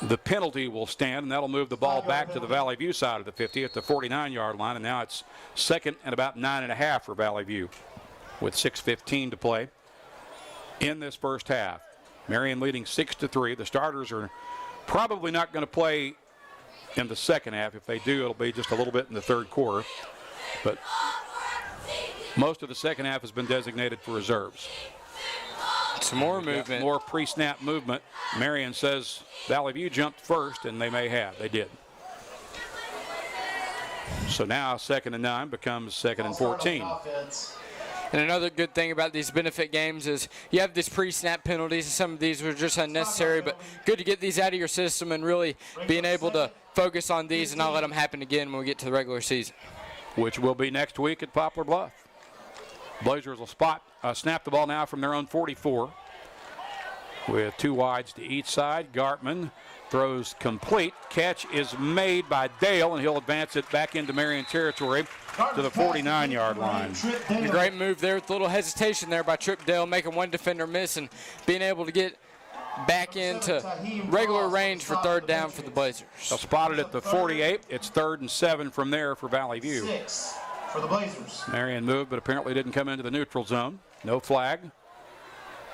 the penalty will stand, and that'll move the ball back to the Valley View side of the 50 at the 49-yard line, and now it's second and about 9.5 for Valley View with 6:15 to play in this first half. Marion leading 6-3. The starters are probably not going to play in the second half. If they do, it'll be just a little bit in the third quarter. But most of the second half has been designated for reserves. Some more movement. More pre-snap movement. Marion says Valley View jumped first, and they may have. They did. So now 2nd and 9 becomes 2nd and 14. And another good thing about these benefit games is you have these pre-snap penalties, and some of these were just unnecessary, but good to get these out of your system and really being able to focus on these and not let them happen again when we get to the regular season. Which will be next week at Poplar Bluff. Blazers will snap the ball now from their own 44 with two wides to each side. Gartman throws complete. Catch is made by Dale, and he'll advance it back into Marion territory to the 49-yard line. And a great move there with a little hesitation there by Trip Dale, making one defender miss and being able to get back into regular range for third down for the Blazers. They'll spot it at the 48. It's 3rd and 7 from there for Valley View. 6 for the Blazers. Marion moved, but apparently didn't come into the neutral zone. No flag.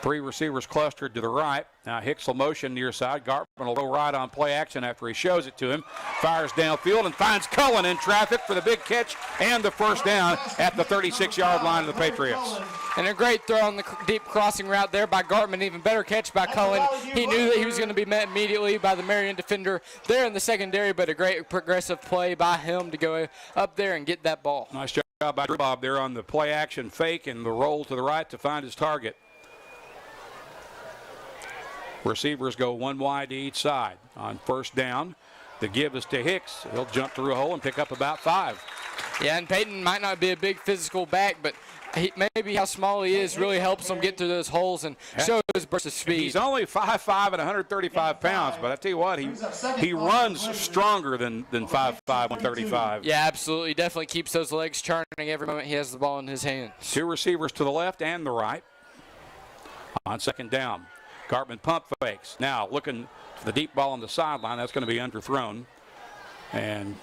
Three receivers clustered to the right. Now Hicks will motion near side. Gartman will go right on play action after he shows it to him. Fires downfield and finds Cullen in traffic for the big catch and the first down at the 36-yard line of the Patriots. And a great throw on the deep crossing route there by Gartman. Even better catch by Cullen. He knew that he was going to be met immediately by the Marion defender there in the secondary, but a great progressive play by him to go up there and get that ball. Nice job by Drew Bob there on the play action fake and the roll to the right to find his target. Receivers go one wide to each side. On first down, the give is to Hicks. He'll jump through a hole and pick up about 5. Yeah, and Peyton might not be a big physical back, but maybe how small he is really helps him get through those holes and show his burst of speed. He's only 5'5" and 135 pounds, but I tell you what, he runs stronger than 5'5", 135. Yeah, absolutely. He definitely keeps those legs turning every moment he has the ball in his hands. Two receivers to the left and the right. On second down, Gartman pump fakes. Now looking for the deep ball on the sideline. That's going to be underthrown. And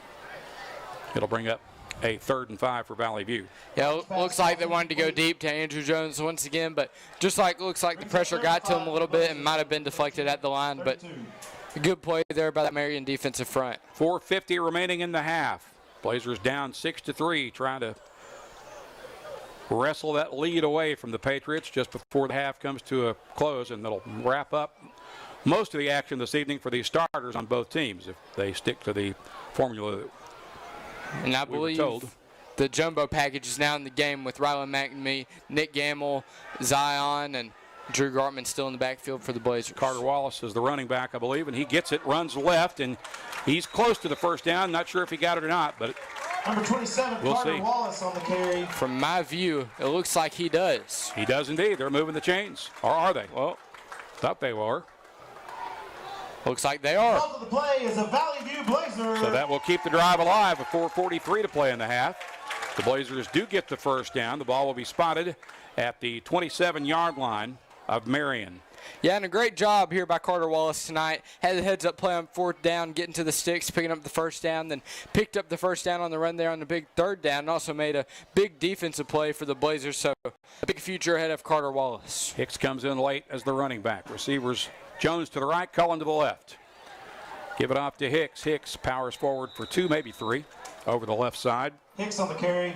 it'll bring up a 3rd and 5 for Valley View. Yeah, looks like they wanted to go deep to Andrew Jones once again, but just like looks like the pressure got to him a little bit and might have been deflected at the line, but a good play there by that Marion defensive front. 4:50 remaining in the half. Blazers down 6-3, trying to wrestle that lead away from the Patriots just before the half comes to a close, and that'll wrap up most of the action this evening for these starters on both teams if they stick to the formula that and I believe the jumbo package is now in the game with Rylan McNamee, Nick Gamble, Zion, and Drew Gartman still in the backfield for the Blazers. Carter Wallace is the running back, I believe, and he gets it, runs left, and he's close to the first down. Not sure if he got it or not, but Number 27, we'll Carter see. Wallace on the carry. From my view, it looks like he does. He does indeed. They're moving the chains. Or are they? Well, thought they were. Looks like they are. The play is a Valley View Blazer. So that will keep the drive alive with 4:43 to play in the half. The Blazers do get the first down. The ball will be spotted at the 27-yard line of Marion. Yeah, and a great job here by Carter Wallace tonight. Had the heads-up play on 4th down, getting to the sticks, picking up the first down, then picked up the first down on the run there on the big 3rd down, and also made a big defensive play for the Blazers. So a big future ahead of Carter Wallace. Hicks comes in late as the running back. Receivers Jones to the right, Cullen to the left. Give it off to Hicks. Hicks powers forward for 2, maybe 3, over the left side. Hicks on the carry.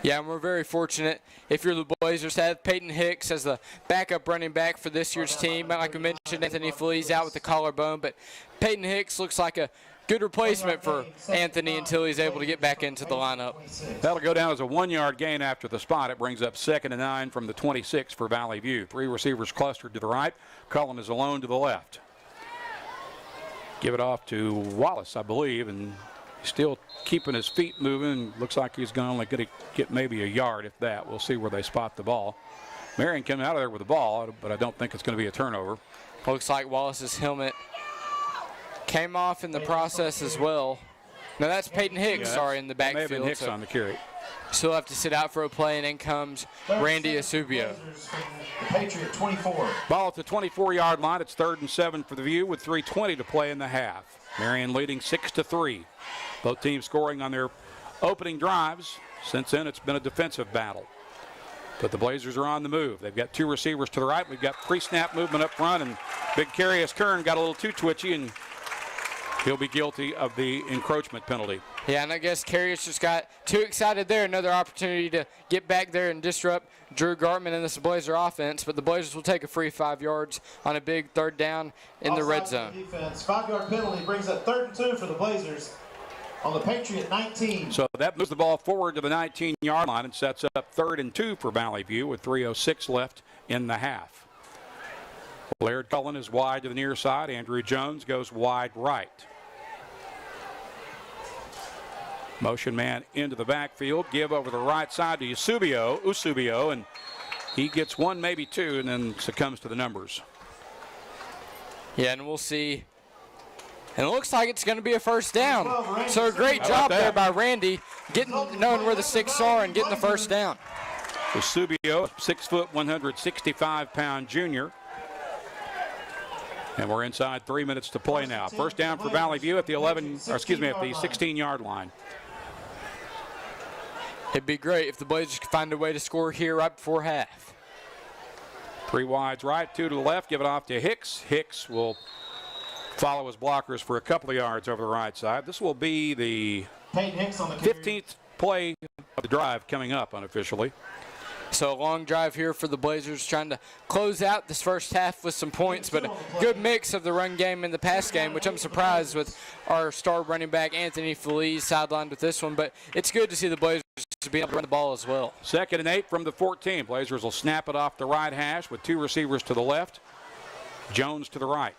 Yeah, and we're very fortunate if you're the Blazers to have Peyton Hicks as the backup running back for this year's team. Like we mentioned, Anthony Flea's out with the collarbone, but Peyton Hicks looks like a good replacement for Anthony until he's able to get back into the lineup. That'll go down as a 1-yard gain after the spot. It brings up 2nd and 9 from the 26 for Valley View. 3 receivers clustered to the right. Cullen is alone to the left. Give it off to Wallace, I believe, and still keeping his feet moving. Looks like he's going to only get maybe a yard, if that. We'll see where they spot the ball. Marion coming out of there with the ball, but I don't think it's going to be a turnover. Looks like Wallace's helmet came off in the process as well. Now that's Peyton Hicks, in the backfield. May have been Hicks on the carry. So he'll have to sit out for a play, and in comes Randy Asubio. The Patriot 24. Ball at the 24-yard line. It's 3rd and 7 for the View with 3:20 to play in the half. Marion leading 6-3. Both teams scoring on their opening drives. Since then, it's been a defensive battle. But the Blazers are on the move. They've got 2 receivers to the right. We've got pre-snap movement up front, and big Carius Kern got a little too twitchy, and he'll be guilty of the encroachment penalty. Yeah, and I guess Carius just got too excited there. Another opportunity to get back there and disrupt Drew Gartman and this Blazer offense, but the Blazers will take a free 5 yards on a big 3rd down in the red zone. Defense. 5-yard penalty brings up 3rd and 2 for the Blazers on the Patriot 19. So that moves the ball forward to the 19-yard line and sets up 3rd and 2 for Valley View with 3:06 left in the half. Laird Cullen is wide to the near side. Andrew Jones goes wide right. Motion man into the backfield. Give over the right side to Usubio, and he gets 1, maybe 2, and then succumbs to the numbers. Yeah, and we'll see. And it looks like it's going to be a 1st down. So a great job there by Randy, knowing where the sticks are and getting the 1st down. Usubio, 6 foot, 165-pound junior. And we're inside 3 minutes to play now. 1st down for Valley View at the 16-yard line. It'd be great if the Blazers could find a way to score here right before half. 3 wides right, 2 to the left. Give it off to Hicks. Hicks will follow his blockers for a couple of yards over the right side. This will be the 15th play of the drive coming up unofficially. So a long drive here for the Blazers, trying to close out this first half with some points, but a good mix of the run game and the pass game, which I'm surprised with our star running back Anthony Feliz sidelined with this one, but it's good to see the Blazers be able to run the ball as well. 2nd and 8 from the 14. Blazers will snap it off the right hash with 2 receivers to the left. Jones to the right.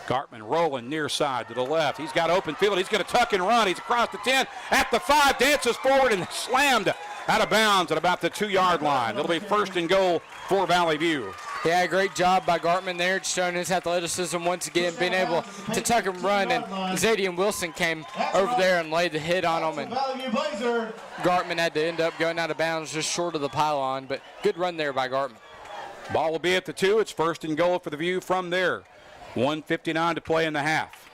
Gartman rolling near side to the left. He's got open field. He's going to tuck and run. He's across the 10, at the 5, dances forward and slammed out of bounds at about the 2-yard line. It'll be 1st and goal for Valley View. Yeah, great job by Gartman there, showing his athleticism once again, being able to tuck and run. And Zadian Wilson came over there and laid the hit on him, and Gartman had to end up going out of bounds just short of the pylon, but good run there by Gartman. Ball will be at the 2. It's 1st and goal for the View from there. 1:59 to play in the half.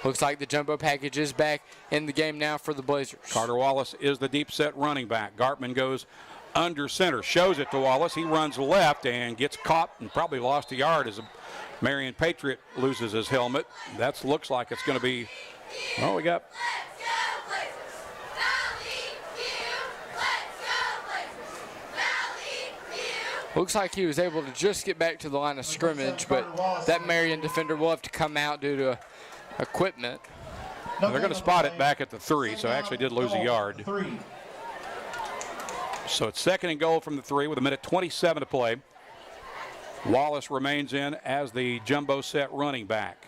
Looks like the jumbo package is back in the game now for the Blazers. Carter Wallace is the deep set running back. Gartman goes under center, shows it to Wallace. He runs left and gets caught and probably lost a yard as a Marion Patriot loses his helmet. That looks like it's going to be, well, we got. Looks like he was able to just get back to the line of scrimmage, but that Marion defender will have to come out due to equipment. They're going to spot it back at the 3, so actually did lose a yard. So it's 2nd and goal from the 3 with 1:27 to play. Wallace remains in as the jumbo set running back.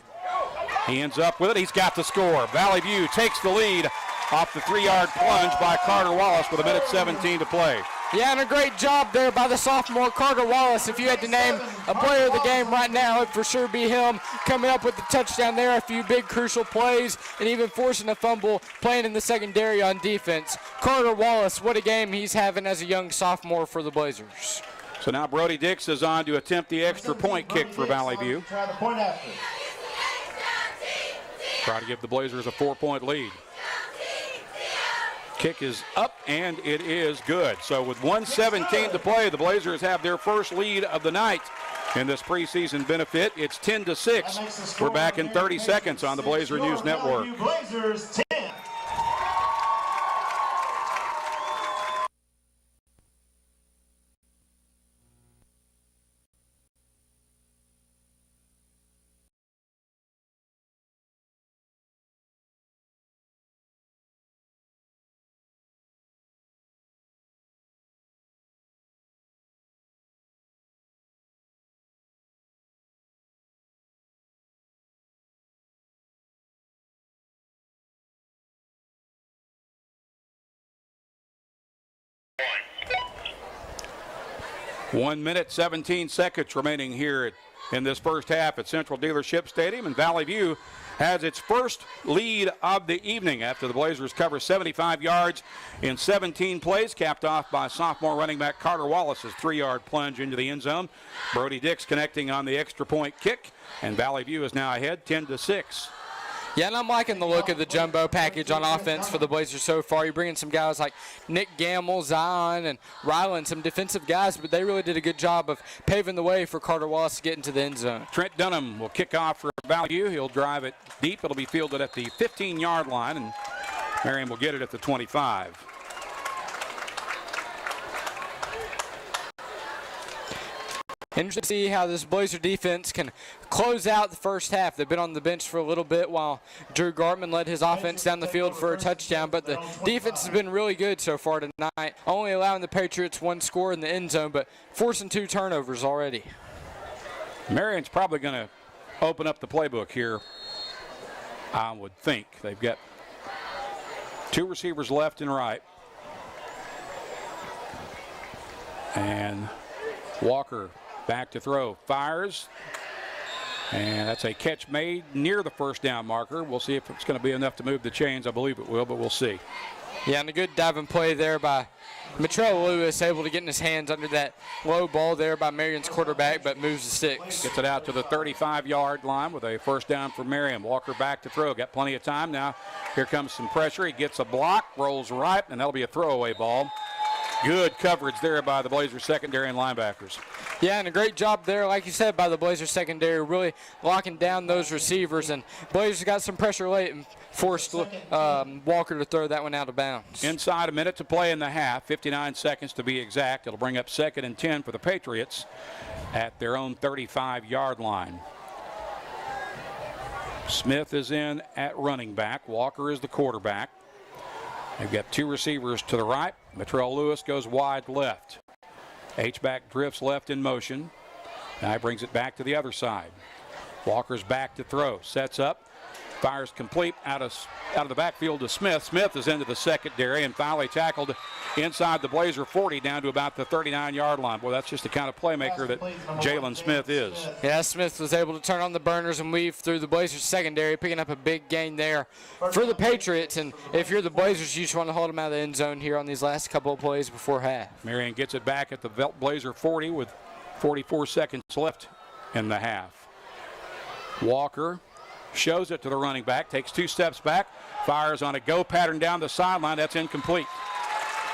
He ends up with it. He's got the score. Valley View takes the lead off the 3-yard plunge by Carter Wallace with 1:17 to play. Yeah, and a great job there by the sophomore Carter Wallace. If you had to name a player of the game right now, it'd for sure be him, coming up with the touchdown there, a few big crucial plays, and even forcing a fumble, playing in the secondary on defense. Carter Wallace, what a game he's having as a young sophomore for the Blazers. So now Brody Dix is on to attempt the extra point kick for Valley View. Try to give the Blazers a 4-point lead. Kick is up, and it is good. So with 1:17 to play, the Blazers have their first lead of the night in this preseason benefit. It's 10-6. We're back in 30 seconds on the Blazer News Network. 1 minute, 17 seconds remaining here in this first half at Central Dealership Stadium, and Valley View has its first lead of the evening after the Blazers cover 75 yards in 17 plays, capped off by sophomore running back Carter Wallace's 3-yard plunge into the end zone. Brody Dix connecting on the extra point kick, and Valley View is now ahead 10-6. Yeah, and I'm liking the look of the jumbo package on offense for the Blazers so far. You're bringing some guys like Nick Gamble, Zion, and Ryland, some defensive guys, but they really did a good job of paving the way for Carter Wallace to get into the end zone. Trent Dunham will kick off for Valley View. He'll drive it deep. It'll be fielded at the 15-yard line, and Marion will get it at the 25. Interesting to see how this Blazer defense can close out the first half. They've been on the bench for a little bit while Drew Gartman led his offense down the field for a touchdown, but the defense has been really good so far tonight, only allowing the Patriots 1 score in the end zone, but forcing 2 turnovers already. Marion's probably going to open up the playbook here, I would think. They've got 2 receivers left and right. And Walker back to throw, fires, and that's a catch made near the first down marker. We'll see if it's going to be enough to move the chains. I believe it will, but we'll see. Yeah, and a good diving play there by Matrell Lewis, able to get in his hands under that low ball there by Marion's quarterback, but moves the sticks. Gets it out to the 35-yard line with a first down for Marion. Walker back to throw. Got plenty of time now. Here comes some pressure. He gets a block, rolls right, and that'll be a throwaway ball. Good coverage there by the Blazers secondary and linebackers. Yeah, and a great job there, like you said, by the Blazers secondary, really locking down those receivers. And Blazers got some pressure late and forced Walker to throw that one out of bounds. Inside a minute to play in the half, 59 seconds to be exact. It'll bring up 2nd and 10 for the Patriots at their own 35-yard line. Smith is in at running back. Walker is the quarterback. They've got 2 receivers to the right. Matrell Lewis goes wide left. H-back drifts left in motion. Now he brings it back to the other side. Walker's back to throw. Sets up. Fires complete out of the backfield to Smith. Smith is into the secondary and finally tackled inside the Blazer 40 down to about the 39-yard line. Boy, that's just the kind of playmaker that Jalen Smith is. Yeah, Smith was able to turn on the burners and weave through the Blazers secondary, picking up a big gain there for the Patriots. And if you're the Blazers, you just want to hold them out of the end zone here on these last couple of plays before half. Marion gets it back at the Blazer 40 with 44 seconds left in the half. Walker shows it to the running back, takes 2 steps back, fires on a go pattern down the sideline. That's incomplete.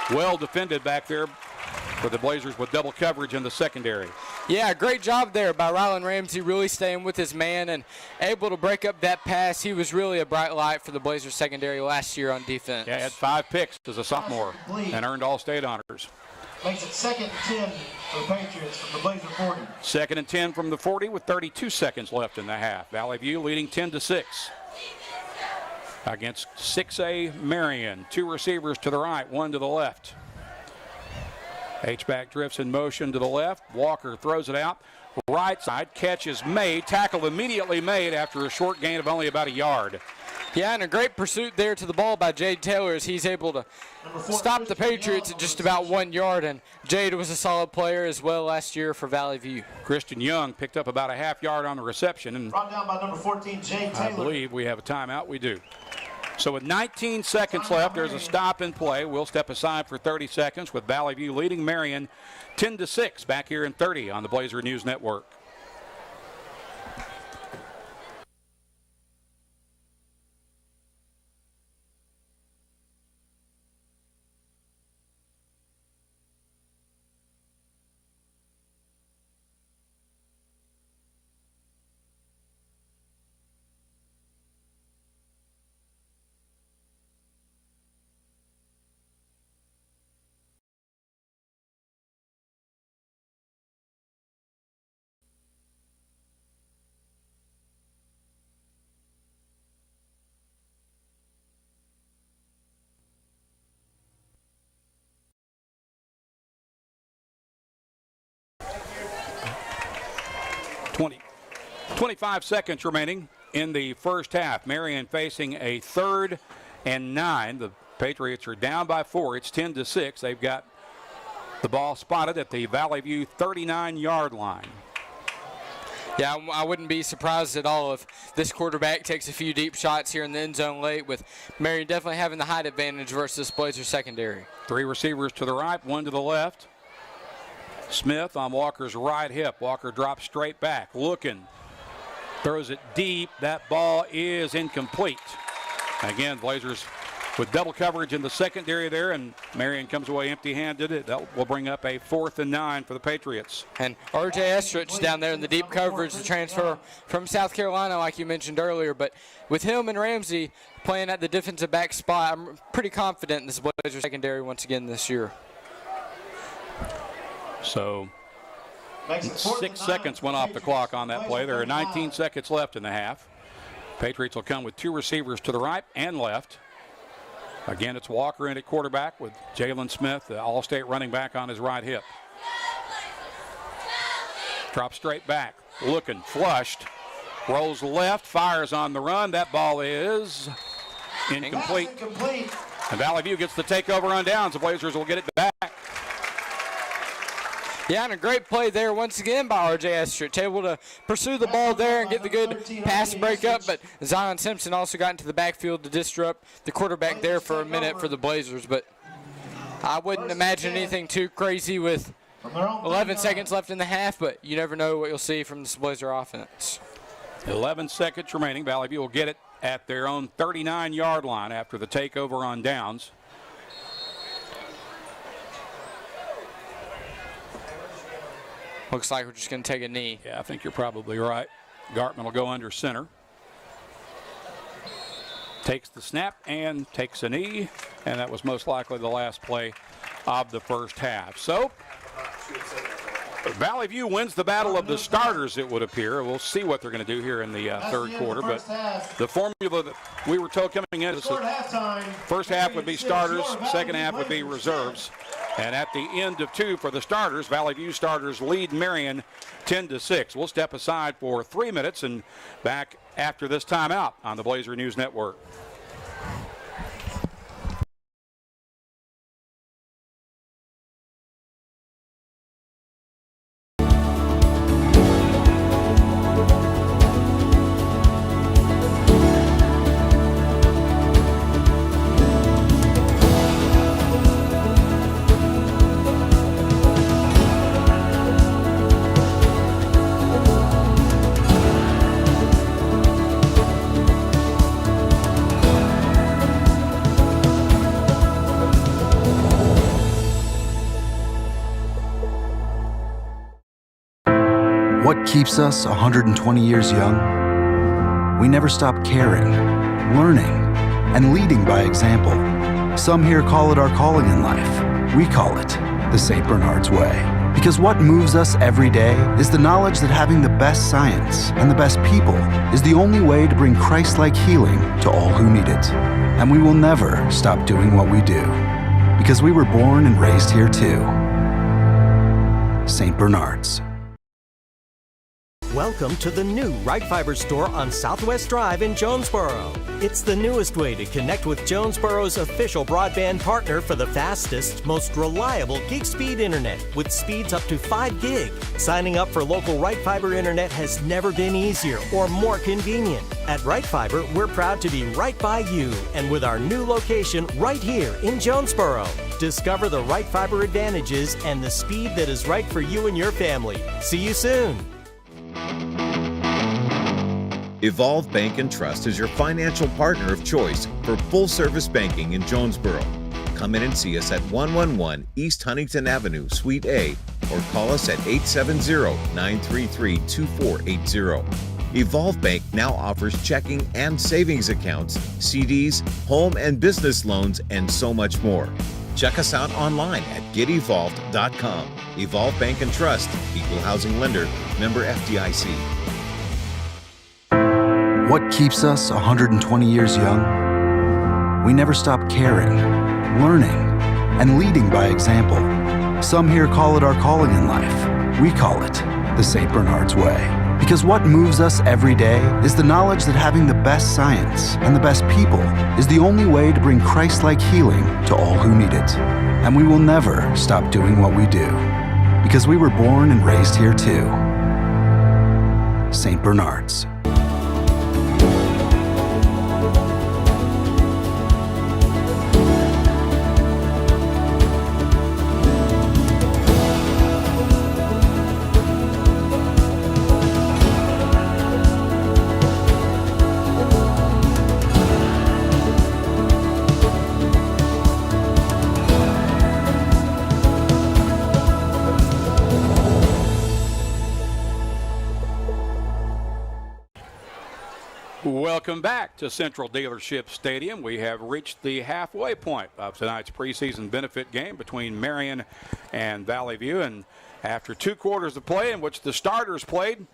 Well defended back there for the Blazers with double coverage in the secondary. Yeah, great job there by Ryland Ramsey, really staying with his man and able to break up that pass. He was really a bright light for the Blazers secondary last year on defense. Yeah, had 5 picks as a sophomore and earned All-State honors. Makes it 2nd and 10 for the Patriots from the Blazer 40. 2nd and 10 from the 40 with 32 seconds left in the half. Valley View leading 10-6 against 6A Marion. 2 receivers to the right, 1 to the left. H-back drifts in motion to the left. Walker throws it out. Right side, catch is made. Tackle immediately made after a short gain of only about a yard. Yeah, and a great pursuit there to the ball by Jade Taylor as he's able to stop the Patriots at just about 1 yard. And Jade was a solid player as well last year for Valley View. Christian Young picked up about a half yard on the reception. And brought down by number 14, Jade Taylor. I believe we have a timeout. We do. So with 19 seconds left, there's a stop and play. We'll step aside for 30 seconds with Valley View leading Marion 10-6 back here in 30 on the Blazer News Network. Twenty 25 seconds remaining in the first half. Marion facing a 3rd and 9. The Patriots are down by 4. It's 10-6. They've got The ball spotted at the Valley View 39-yard line. Yeah, I wouldn't be surprised at all if this quarterback takes a few deep shots here in the end zone late, with Marion definitely having the height advantage versus Blazer secondary. 3 receivers to the right, 1 to the left. Smith on Walker's right hip. Walker drops straight back, looking, throws it deep. That ball is incomplete. Again, Blazers with double coverage in the secondary there, and Marion comes away empty-handed. That will bring up a 4th and 9 for the Patriots. And R.J. Estrich down there in the deep coverage, the transfer from South Carolina, like you mentioned earlier. But with him and Ramsey playing at the defensive back spot, I'm pretty confident in this Blazer secondary once again this year. So 6 seconds went off the clock on that play. There are 19 seconds left in the half. Patriots will come with 2 receivers to the right and left. Again, it's Walker in at quarterback with Jalen Smith, the all-state running back, on his right hip. Drops straight back, looking, flushed, rolls left, fires on the run. That ball is incomplete. And Valley View gets the takeover on downs. The Blazers will get it back. Yeah, and a great play there once again by R.J. Estrich, able to pursue the ball there and get the good pass breakup, but Zion Simpson also got into the backfield to disrupt the quarterback there for a minute for the Blazers. But I wouldn't imagine anything too crazy with 11 seconds left in the half, but you never know what you'll see from this Blazer offense. 11 seconds remaining. Valley View will get it at their own 39-yard line after the takeover on downs. Looks like we're just going to take a knee. Yeah, I think you're probably right. Gartman will go under center. Takes the snap and takes a knee, and that was most likely the last play of the first half. So Valley View wins the battle of the starters, it would appear. We'll see what they're going to do here in the third quarter. But the formula that we were told coming in is that first half would be starters, second half would be reserves. And at the end of 2 for the starters, Valley View starters lead Marion 10-6. We'll step aside for 3 minutes and back after this timeout on the Blazer News Network. What keeps us 120 years young? We never stop caring, learning, and leading by example. Some here call it our calling in life. We call it the St. Bernard's Way. Because what moves us every day is the knowledge that having the best science and the best people is the only way to bring Christ-like healing to all who need it. And we will never stop doing what we do. Because we were born and raised here too. St. Bernard's. Welcome to the new Right Fiber store on Southwest Drive in Jonesboro. It's the newest way to connect with Jonesboro's official broadband partner for the fastest, most reliable gig speed internet with speeds up to 5 gig. Signing up for local Right Fiber internet has never been easier or more convenient. At Right Fiber, we're proud to be right by you, and with our new location right here in Jonesboro. Discover the Right Fiber advantages and the speed that is right for you and your family. See you soon. Evolve Bank and Trust is your financial partner of choice for full-service banking in Jonesboro. Come in and see us at 111 East Huntington Avenue, Suite A, or call us at 870-933-2480. Evolve Bank now offers checking and savings accounts, CDs, home and business loans, and so much more. Check us out online at getevolved.com. Evolve Bank and Trust, Equal Housing Lender, member FDIC. What keeps us 120 years young? We never stop caring, learning, and leading by example. Some here call it our calling in life. We call it the St. Bernard's Way. Because what moves us every day is the knowledge that having the best science and the best people is the only way to bring Christ-like healing to all who need it. And we will never stop doing what we do, because we were born and raised here too. St. Bernard's. Welcome back to Central Dealership Stadium. We have reached the halfway point of tonight's preseason benefit game between Marion and Valley View. And after 2 quarters of play in which the starters played,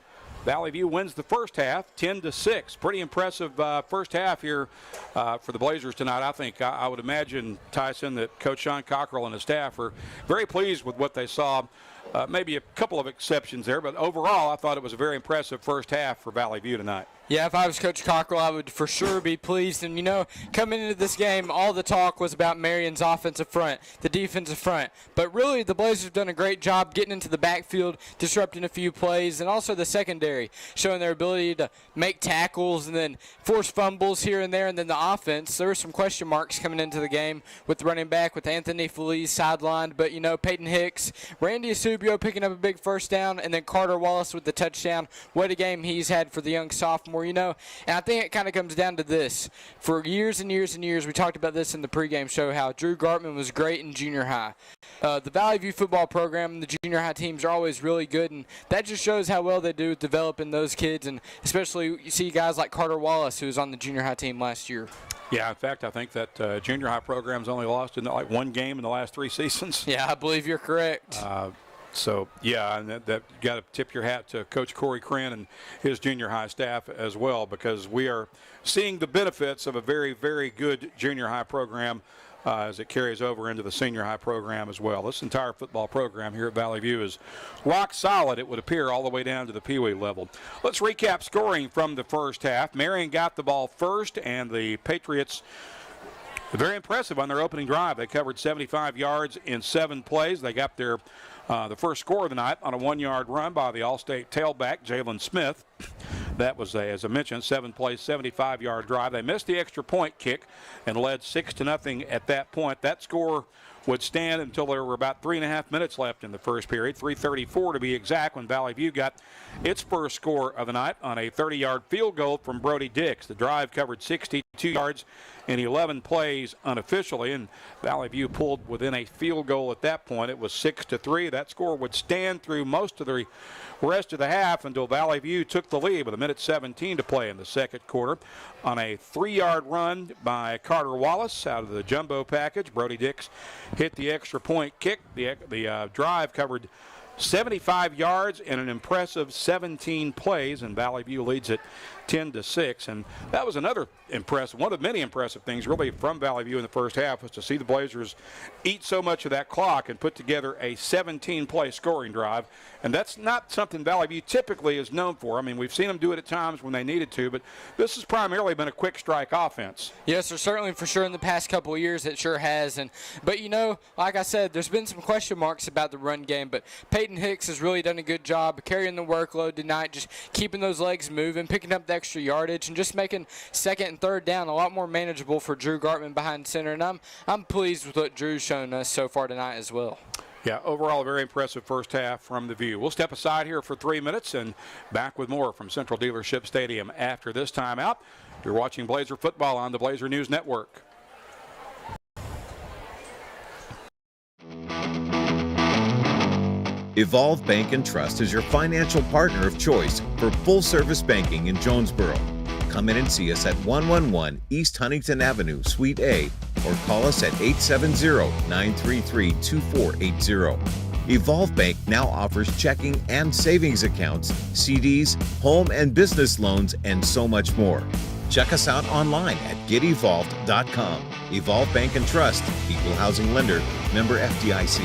Valley View wins the first half 10-6. Pretty impressive first half here for the Blazers tonight. I think I would imagine, Tyson, that Coach Sean Cockrell and his staff are very pleased with what they saw. Maybe a couple of exceptions there, but overall I thought it was a very impressive first half for Valley View tonight. Yeah, if I was Coach Cockrell, I would for sure be pleased. And, you know, coming into this game, all the talk was about Marion's offensive front, the defensive front. But really, the Blazers have done a great job getting into the backfield, disrupting a few plays, and also the secondary, showing their ability to make tackles and then force fumbles here and there. And then the offense, there were some question marks coming into the game with the running back, with Anthony Feliz sidelined. But, you know, Peyton Hicks, Randy Asubio picking up a big first down, and then Carter Wallace with the touchdown. What a game he's had for the young sophomore. You know, and I think it kind of comes down to this. For years and years and years, we talked about this in the pregame show, how Drew Gartman was great in junior high. The Valley View football program and the junior high teams are always really good, and that just shows how well they do with developing those kids, and especially you see guys like Carter Wallace, who was on the junior high team last year. Yeah, in fact, I think that junior high program's only lost in like 1 game in the last 3 seasons. Yeah, I believe you're correct. So, yeah, and that you got to tip your hat to Coach Corey Crenn and his junior high staff as well, because we are seeing the benefits of a very, very good junior high program as it carries over into the senior high program as well. This entire football program here at Valley View is rock solid, it would appear, all the way down to the Pee Wee level. Let's recap scoring from the first half. Marion got the ball first, and the Patriots, very impressive on their opening drive. They covered 75 yards in 7 plays. They got their the first score of the night on a 1-yard run by the All-State tailback, Jalen Smith. That was, as I mentioned, 7-play, 75-yard drive. They missed the extra point kick and led 6-0 at that point. That score would stand until there were about 3.5 minutes left in the first period, 3:34 to be exact, when Valley View got its first score of the night on a 30-yard field goal from Brody Dix. The drive covered 62 yards in 11 plays unofficially, and Valley View pulled within a field goal at that point. It was 6-3. That score would stand through most of the rest of the half until Valley View took the lead with 1:17 to play in the second quarter on a 3-yard run by Carter Wallace out of the jumbo package. Brody Dix hit the extra point kick. The drive covered 75 yards in an impressive 17 plays, and Valley View leads it 10-6. And that was another impressive, one of the many impressive things really from Valley View in the first half, was to see the Blazers eat so much of that clock and put together a 17-play scoring drive. And that's not something Valley View typically is known for. I mean, we've seen them do it at times when they needed to, but this has primarily been a quick strike offense. Yes, sir, certainly for sure in the past couple of years it sure has. But, you know, like I said, there's been some question marks about the run game, but Peyton Hicks has really done a good job carrying the workload tonight, just keeping those legs moving, picking up the extra yardage, and just making second and third down a lot more manageable for Drew Gartman behind center. And I'm pleased with what Drew's shown us so far tonight as well. Yeah, overall a very impressive first half from the View. We'll step aside here for 3 minutes and back with more from Central Dealership Stadium after this timeout. You're watching Blazer football on the Blazer News Network. Evolve Bank and Trust is your financial partner of choice for full-service banking in Jonesboro. Come in and see us at 111 East Huntington Avenue, Suite A, or call us at 870-933-2480. Evolve Bank now offers checking and savings accounts, CDs, home and business loans, and so much more. Check us out online at getevolved.com. Evolve Bank and Trust, Equal Housing Lender, member FDIC.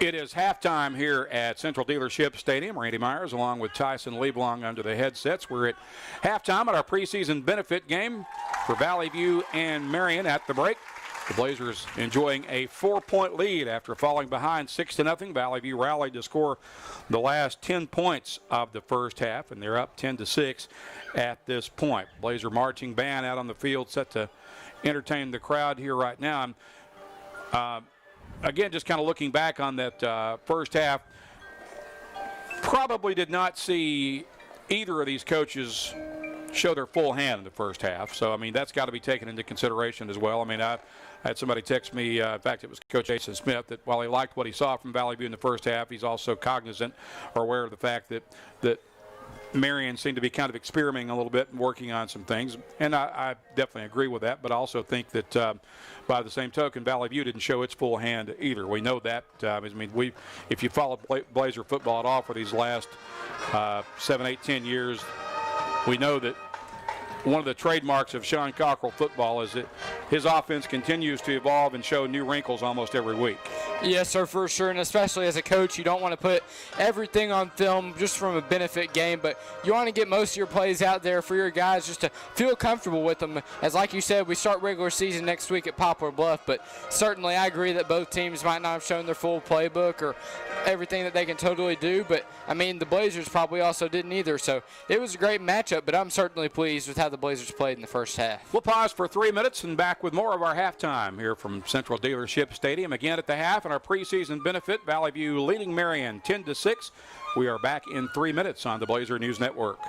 It is halftime here at Central Dealership Stadium. Randy Myers along with Tyson Lieblong under the headsets. We're at halftime at our preseason benefit game for Valley View and Marion at the break. The Blazers enjoying a 4-point lead after falling behind 6-0. Valley View rallied to score the last 10 points of the first half, and they're up 10-6 at this point. Blazer marching band out on the field set to entertain the crowd here right now. Again, just kind of looking back on that first half, probably did not see either of these coaches show their full hand in the first half. So, I mean, that's got to be taken into consideration as well. I mean, I had somebody text me, in fact, it was Coach Jason Smith, that while he liked what he saw from Valley View in the first half, he's also cognizant or aware of the fact that Marion seemed to be kind of experimenting a little bit and working on some things, and I definitely agree with that, but I also think that by the same token, Valley View didn't show its full hand either. We know that. I mean, if you follow Blazer football at all for these last 7, 8, 10 years, we know that one of the trademarks of Sean Cockrell football is that his offense continues to evolve and show new wrinkles almost every week. Yes, sir, for sure, and especially as a coach, you don't want to put everything on film just from a benefit game, but you want to get most of your plays out there for your guys just to feel comfortable with them. As like you said, we start regular season next week at Poplar Bluff, but certainly I agree that both teams might not have shown their full playbook or everything that they can totally do, but, I mean, the Blazers probably also didn't either, so it was a great matchup, but I'm certainly pleased with how the Blazers played in the first half. We'll pause for 3 minutes and back with more of our halftime here from Central Dealership Stadium. Again at the half in our preseason benefit, Valley View leading Marion 10-6. We are back in 3 minutes on the Blazer News Network.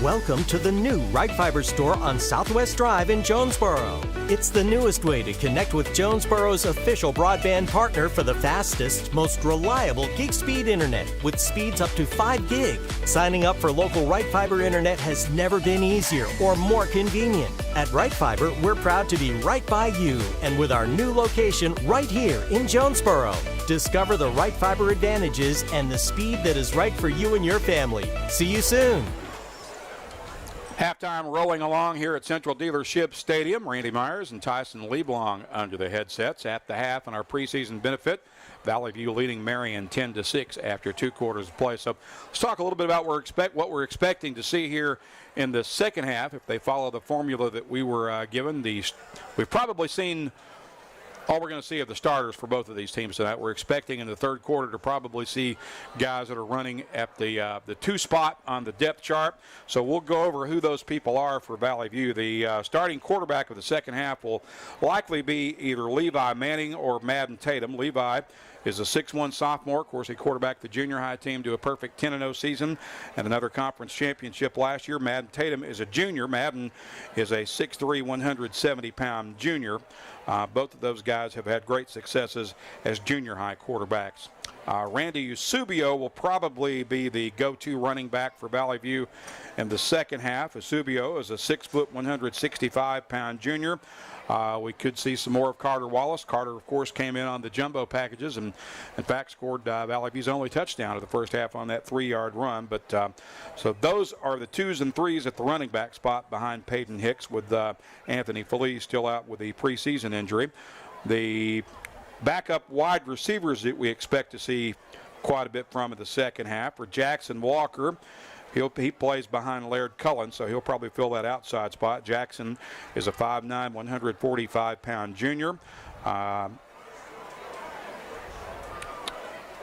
Welcome to the new Right Fiber store on Southwest Drive in Jonesboro. It's the newest way to connect with Jonesboro's official broadband partner for the fastest, most reliable gig speed internet with speeds up to 5 gig. Signing up for local Right Fiber internet has never been easier or more convenient. At Right Fiber, we're proud to be right by you and with our new location right here in Jonesboro. Discover the Right Fiber advantages and the speed that is right for you and your family. See you soon. Halftime rolling along here at Central Dealership Stadium. Randy Myers and Tyson Lieblong under the headsets at the half in our preseason benefit. Valley View leading Marion 10-6 after 2 quarters of play. So let's talk a little bit about what we're expecting to see here in the second half. If they follow the formula that we were given, we've probably seen all we're going to see of the starters for both of these teams tonight. We're expecting in the third quarter to probably see guys that are running at the 2 spot on the depth chart. So we'll go over who those people are for Valley View. The starting quarterback of the second half will likely be either Levi Manning or Madden Tatum. Levi is a 6'1 sophomore. Of course, he quarterbacked the junior high team to a perfect 10-0 season and another conference championship last year. Madden Tatum is a junior. Madden is a 6'3", 170-pound junior. Both of those guys have had great successes as junior high quarterbacks. Randy Eusebio will probably be the go-to running back for Valley View in the second half. Eusebio is a 6', 165-pound junior. We could see some more of Carter Wallace. Carter, of course, came in on the jumbo packages and, in fact, scored Valley View's only touchdown of the first half on that 3-yard run. But so those are the 2s and 3s at the running back spot behind Peyton Hicks, with Anthony Felice still out with the preseason injury. The backup wide receivers that we expect to see quite a bit from in the second half are Jackson Walker. He plays behind Laird Cullen, so he'll probably fill that outside spot. Jackson is a 5'9", 145-pound junior.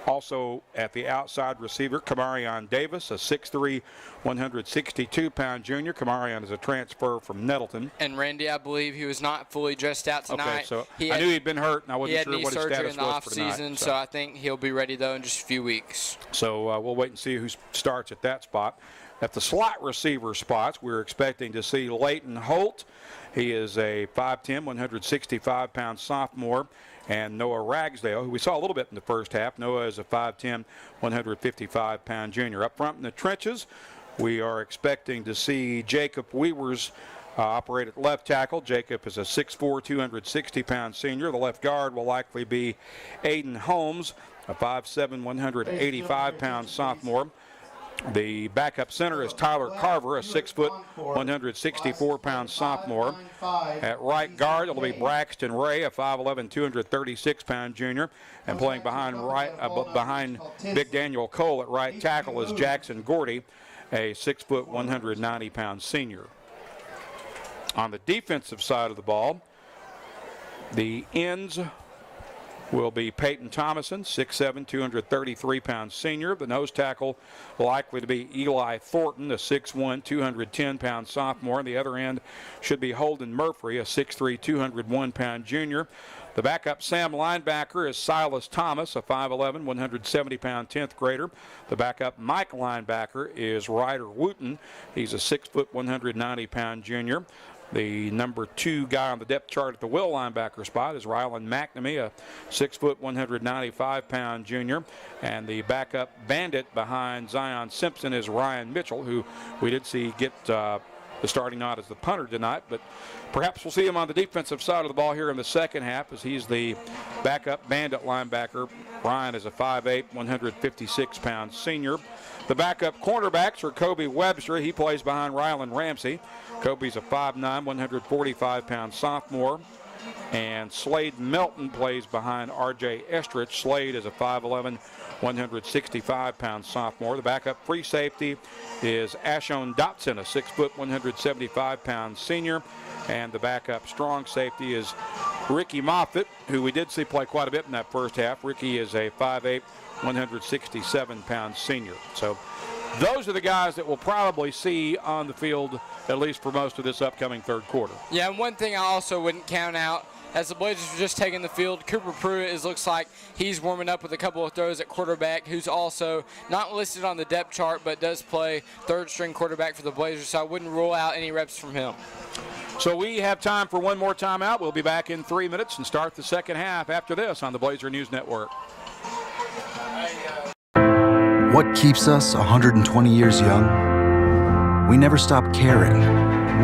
Also at the outside receiver, Kamarion Davis, a 6'3", 162-pound junior. Kamarion is a transfer from Nettleton. And Randy, I believe he was not fully dressed out tonight. Okay, so I knew he'd been hurt, and I wasn't sure what his status was for tonight. He had knee surgery in the off-season, so I think he'll be ready, though, in just a few weeks. So we'll wait and see who starts at that spot. At the slot receiver spots, we're expecting to see Leighton Holt. He is a 5'10", 165-pound sophomore. And Noah Ragsdale, who we saw a little bit in the first half. Noah is a 5'10", 155-pound junior. Up front in the trenches, we are expecting to see Jacob Weavers operate at left tackle. Jacob is a 6'4", 260-pound senior. The left guard will likely be Aiden Holmes, a 5'7", 185-pound sophomore. The backup center is Tyler Carver, a 6', 164-pound sophomore. At right guard, it'll be Braxton Ray, a 5'11", 236-pound junior. And playing behind Big Daniel Cole at right tackle is Jackson Gordy, a 6', 190-pound senior. On the defensive side of the ball, the ends will be Peyton Thomason, 6'7", 233-pound senior. The nose tackle likely to be Eli Thornton, a 6'1", 210-pound sophomore. And the other end should be Holden Murphy, a 6'3", 201-pound junior. The backup Sam linebacker is Silas Thomas, a 5'11", 170-pound 10th grader. The backup Mike linebacker is Ryder Wooten. He's a 6', 190-pound junior. The number 2 guy on the depth chart at the will linebacker spot is Rylan McNamee, a 6', 195-pound junior. And the backup bandit behind Zion Simpson is Ryan Mitchell, who we did see get the starting nod as the punter tonight. But perhaps we'll see him on the defensive side of the ball here in the second half, as he's the backup bandit linebacker. Ryan is a 5'8", 156-pound senior. The backup cornerbacks are Kobe Webster. He plays behind Rylan Ramsey. Kobe's a 5'9", 145-pound sophomore. And Slade Melton plays behind R.J. Estrich. Slade is a 5'11", 165-pound sophomore. The backup free safety is Ashon Dotson, a 6', 175-pound senior. And the backup strong safety is Ricky Moffitt, who we did see play quite a bit in that first half. Ricky is a 5'8", 167-pound senior. So those are the guys that we'll probably see on the field, at least for most of this upcoming third quarter. Yeah, and one thing I also wouldn't count out, as the Blazers are just taking the field, Cooper Pruitt looks like he's warming up with a couple of throws at quarterback, who's also not listed on the depth chart, but does play third-string quarterback for the Blazers, so I wouldn't rule out any reps from him. So we have time for one more timeout. We'll be back in 3 minutes and start the second half after this on the Blazer News Network. What keeps us 120 years young? We never stop caring,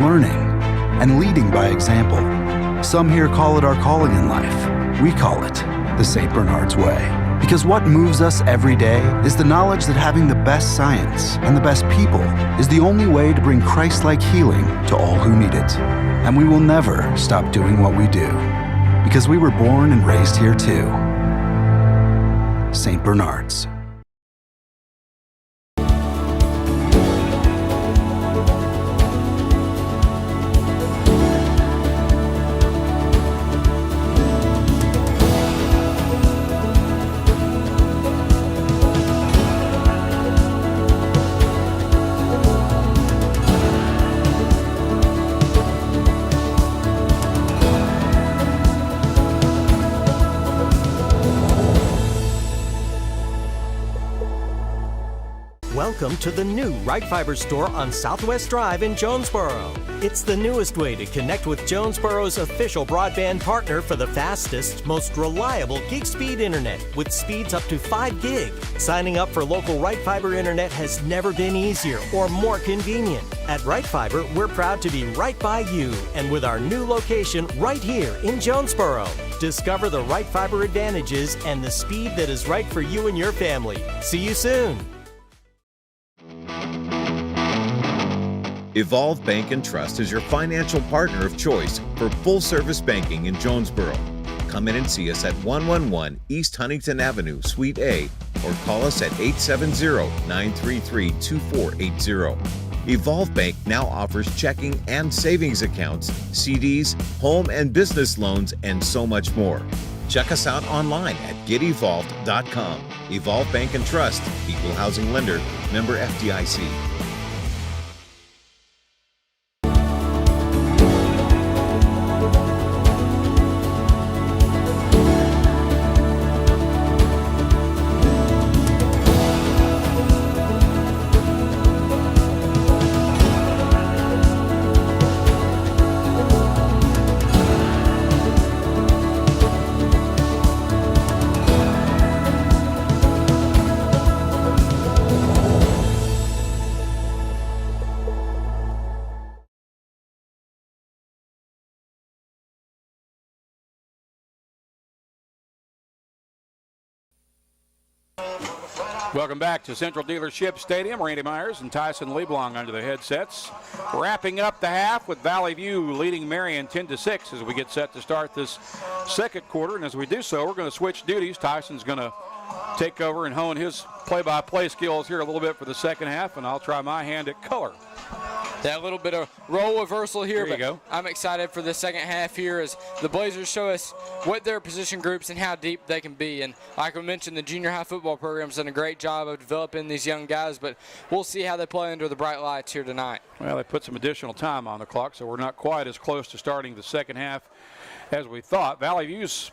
learning, and leading by example. Some here call it our calling in life. We call it the St. Bernard's Way. Because what moves us every day is the knowledge that having the best science and the best people is the only way to bring Christ-like healing to all who need it. And we will never stop doing what we do, because we were born and raised here too. St. Bernard's. Welcome to the new Right Fiber store on Southwest Drive in Jonesboro. It's the newest way to connect with Jonesboro's official broadband partner for the fastest, most reliable gig speed internet with speeds up to 5 gig. Signing up for local Right Fiber internet has never been easier or more convenient. At Right Fiber, we're proud to be right by you and with our new location right here in Jonesboro. Discover the Right Fiber advantages and the speed that is right for you and your family. See you soon. Evolve Bank and Trust is your financial partner of choice for full-service banking in Jonesboro. Come in and see us at 111 East Huntington Avenue, Suite A, or call us at 870-933-2480. Evolve Bank now offers checking and savings accounts, CDs, home and business loans, and so much more. Check us out online at getevolved.com. Evolve Bank and Trust, Equal Housing Lender, member FDIC. Welcome back to Central Dealership Stadium. Randy Myers and Tyson Leblong under the headsets. Wrapping up the half with Valley View leading Marion 10-6 as we get set to start this second quarter. And as we do so, we're going to switch duties. Tyson's going to take over and hone his play-by-play skills here a little bit for the second half, and I'll try my hand at color. That little bit of role reversal here, There you go. I'm excited for the second half here as the Blazers show us what their position groups and how deep they can be. And like we mentioned, the junior high football program's done a great job of developing these young guys, but we'll see how they play under the bright lights here tonight. Well, they put some additional time on the clock, so we're not quite as close to starting the second half as we thought. Valley View's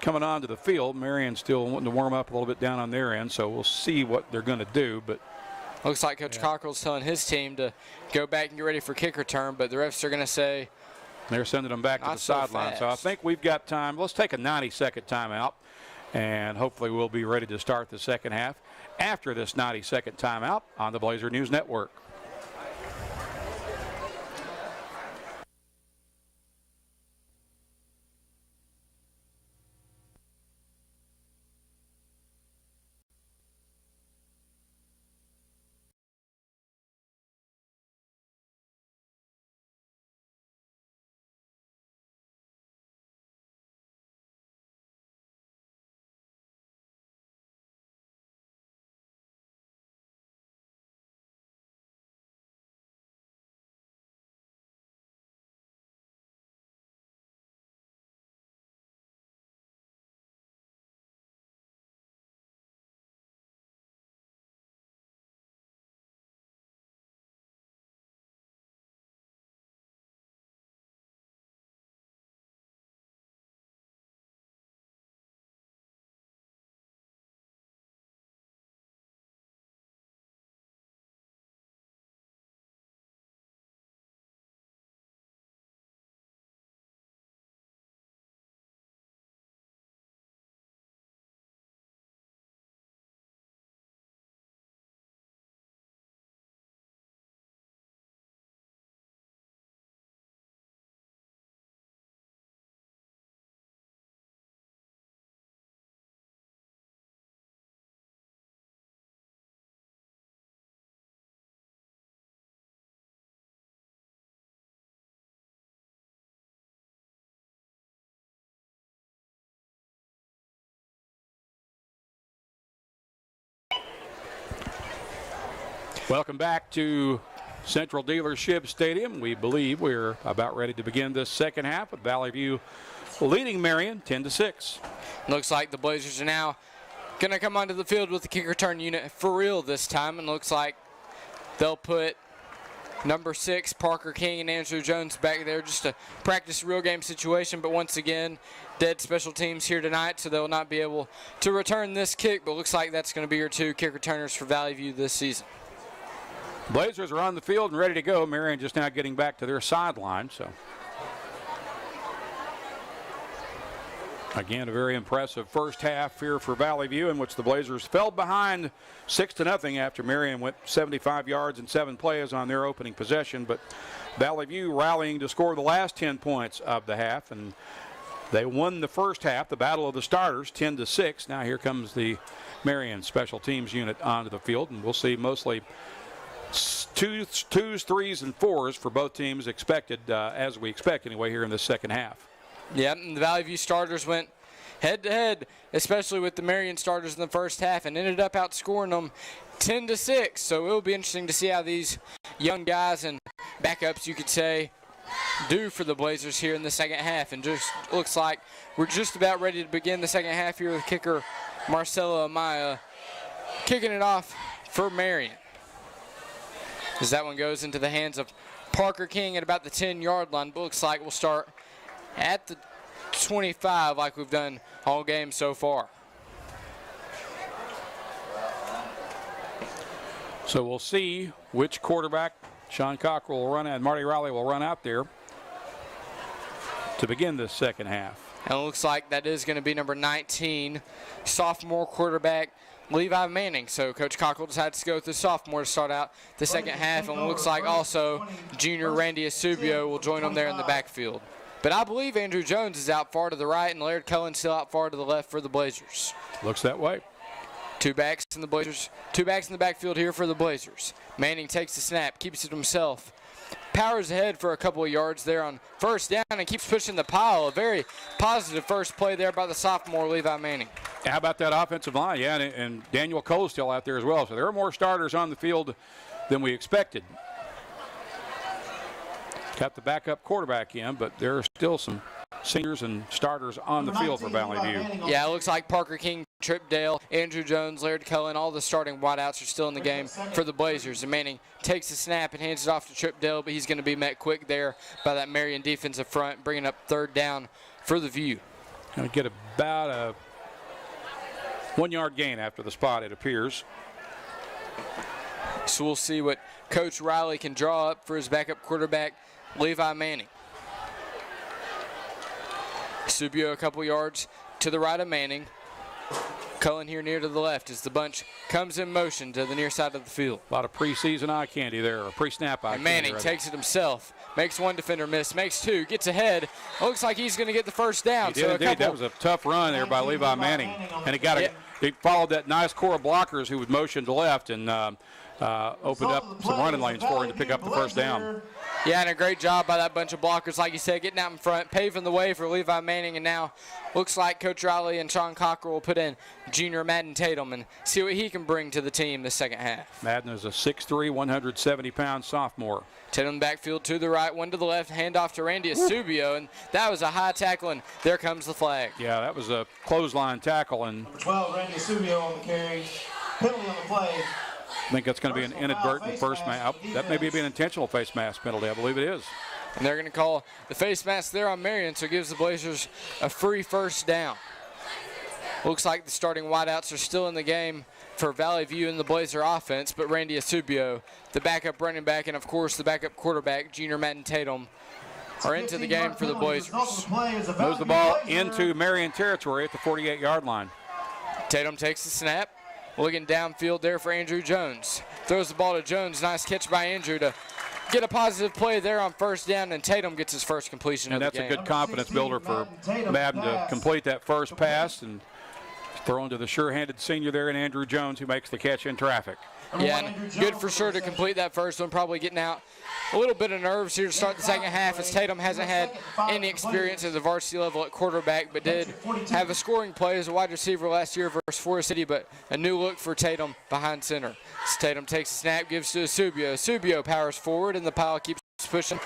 coming onto the field. Marion's still wanting to warm up a little bit down on their end, so we'll see what they're going to do. But looks like Coach Cockrell's telling his team to go back and get ready for kick return, but the refs are going to say they're sending them back to the sideline. So I think we've got time. Let's take a 90-second timeout, and hopefully we'll be ready to start the second half after this 90-second timeout on the Blazer News Network. Welcome back to Central Dealership Stadium. We believe we're about ready to begin this second half with Valley View leading Marion 10-6. Looks like the Blazers are now going to come onto the field with the kick return unit for real this time, and looks like they'll put number 6, Parker King, and Andrew Jones back there just to practice real game situation. But once again, dead special teams here tonight, so they'll not be able to return this kick. But looks like that's going to be your 2 kick returners for Valley View this season. Blazers are on the field and ready to go. Marion just now getting back to their sideline. So, again, a very impressive first half here for Valley View, in which the Blazers fell behind 6-0 after Marion went 75 yards and 7 plays on their opening possession. But Valley View rallying to score the last 10 points of the half, and they won the first half, the battle of the starters, 10-6. Now here comes the Marion special teams unit onto the field, and we'll see mostly twos, threes, and fours for both teams expected, as we expect anyway, here in the second half. Yep, and the Valley View starters went head-to-head, especially with the Marion starters in the first half, and ended up outscoring them 10-6. So it'll be interesting to see how these young guys and backups, you could say, do for the Blazers here in the second half. And just looks like we're just about ready to begin the second half here with kicker Marcelo Amaya kicking it off for Marion. As that one goes into the hands of Parker King at about the 10-yard line. But looks like we'll start at the 25 like we've done all game so far. So we'll see which quarterback Sean Cockrell will run out, and Marty Riley will run out there to begin this second half. And it looks like that is going to be number 19, sophomore quarterback Levi Manning. So Coach Cockrell decides to go with the sophomore to start out the second half, and it looks like also junior Randy Asubio will join him there in the backfield. But I believe Andrew Jones is out far to the right, and Laird Cullen still out far to the left for the Blazers. Looks that way. Two backs in the backfield here for the Blazers. Manning takes the snap, keeps it himself, powers ahead for a couple of yards there on first down, and keeps pushing the pile. A very positive first play there by the sophomore Levi Manning. How about that offensive line? Yeah, and Daniel Cole's still out there as well. So there are more starters on the field than we expected. Got the backup quarterback in, but there are still some seniors and starters on the field for Valley View. Yeah, it looks like Parker King, Trip Dale, Andrew Jones, Laird Cullen, all the starting wideouts are still in the game for the Blazers. And Manning takes the snap and hands it off to Trip Dale, but he's going to be met quick there by that Marion defensive front, bringing up third down for the View. Going to get about a 1-yard gain after the spot, it appears. So we'll see what Coach Riley can draw up for his backup quarterback, Levi Manning. Subio a couple yards to the right of Manning. Cullen here near to the left as the bunch comes in motion to the near side of the field. A lot of preseason eye candy there, or pre-snap eye and candy. Manning takes it himself, makes one defender miss, makes two, gets ahead. Looks like he's going to get the first down. He did indeed. That was a tough run there by Levi Manning. And he followed that nice core of blockers who would motion to left and opened up some running lanes for him to pick up the first down. Yeah, and a great job by that bunch of blockers, like you said, getting out in front, paving the way for Levi Manning, and now looks like Coach Riley and Sean Cockrell will put in junior Madden Tatum and see what he can bring to the team this second half. Madden is a 6'3", 170-pound sophomore. Tatum backfield to the right, one to the left, handoff to Randy Asubio, and that was a high tackle, and there comes the flag. Yeah, that was a clothesline tackle. And Number 12, Randy Asubio on the carry. Penalty on the play. I think that's going to be an inadvertent first mask. That may be an intentional face mask penalty. I believe it is. And they're going to call the face mask there on Marion, so it gives the Blazers a free first down. Looks like the starting wideouts are still in the game for Valley View in the Blazer offense, but Randy Asubio, the backup running back, and of course the backup quarterback, junior Madden Tatum, are into the game for the Blazers. Moves the ball into Marion territory at the 48-yard line. Tatum takes the snap. Looking downfield there for Andrew Jones. Throws the ball to Jones. Nice catch by Andrew to get a positive play there on first down, and Tatum gets his first completion of the game. And that's a good confidence builder for Madden to complete that first pass and thrown to the sure-handed senior there in Andrew Jones, who makes the catch in traffic. Yeah, and good for sure to complete that first one, probably getting out a little bit of nerves here to start the second half, as Tatum hasn't had any experience at the varsity level at quarterback, but did have a scoring play as a wide receiver last year versus Forest City, but a new look for Tatum behind center. As Tatum takes the snap, gives to Asubio. Asubio powers forward, and the pile keeps pushing.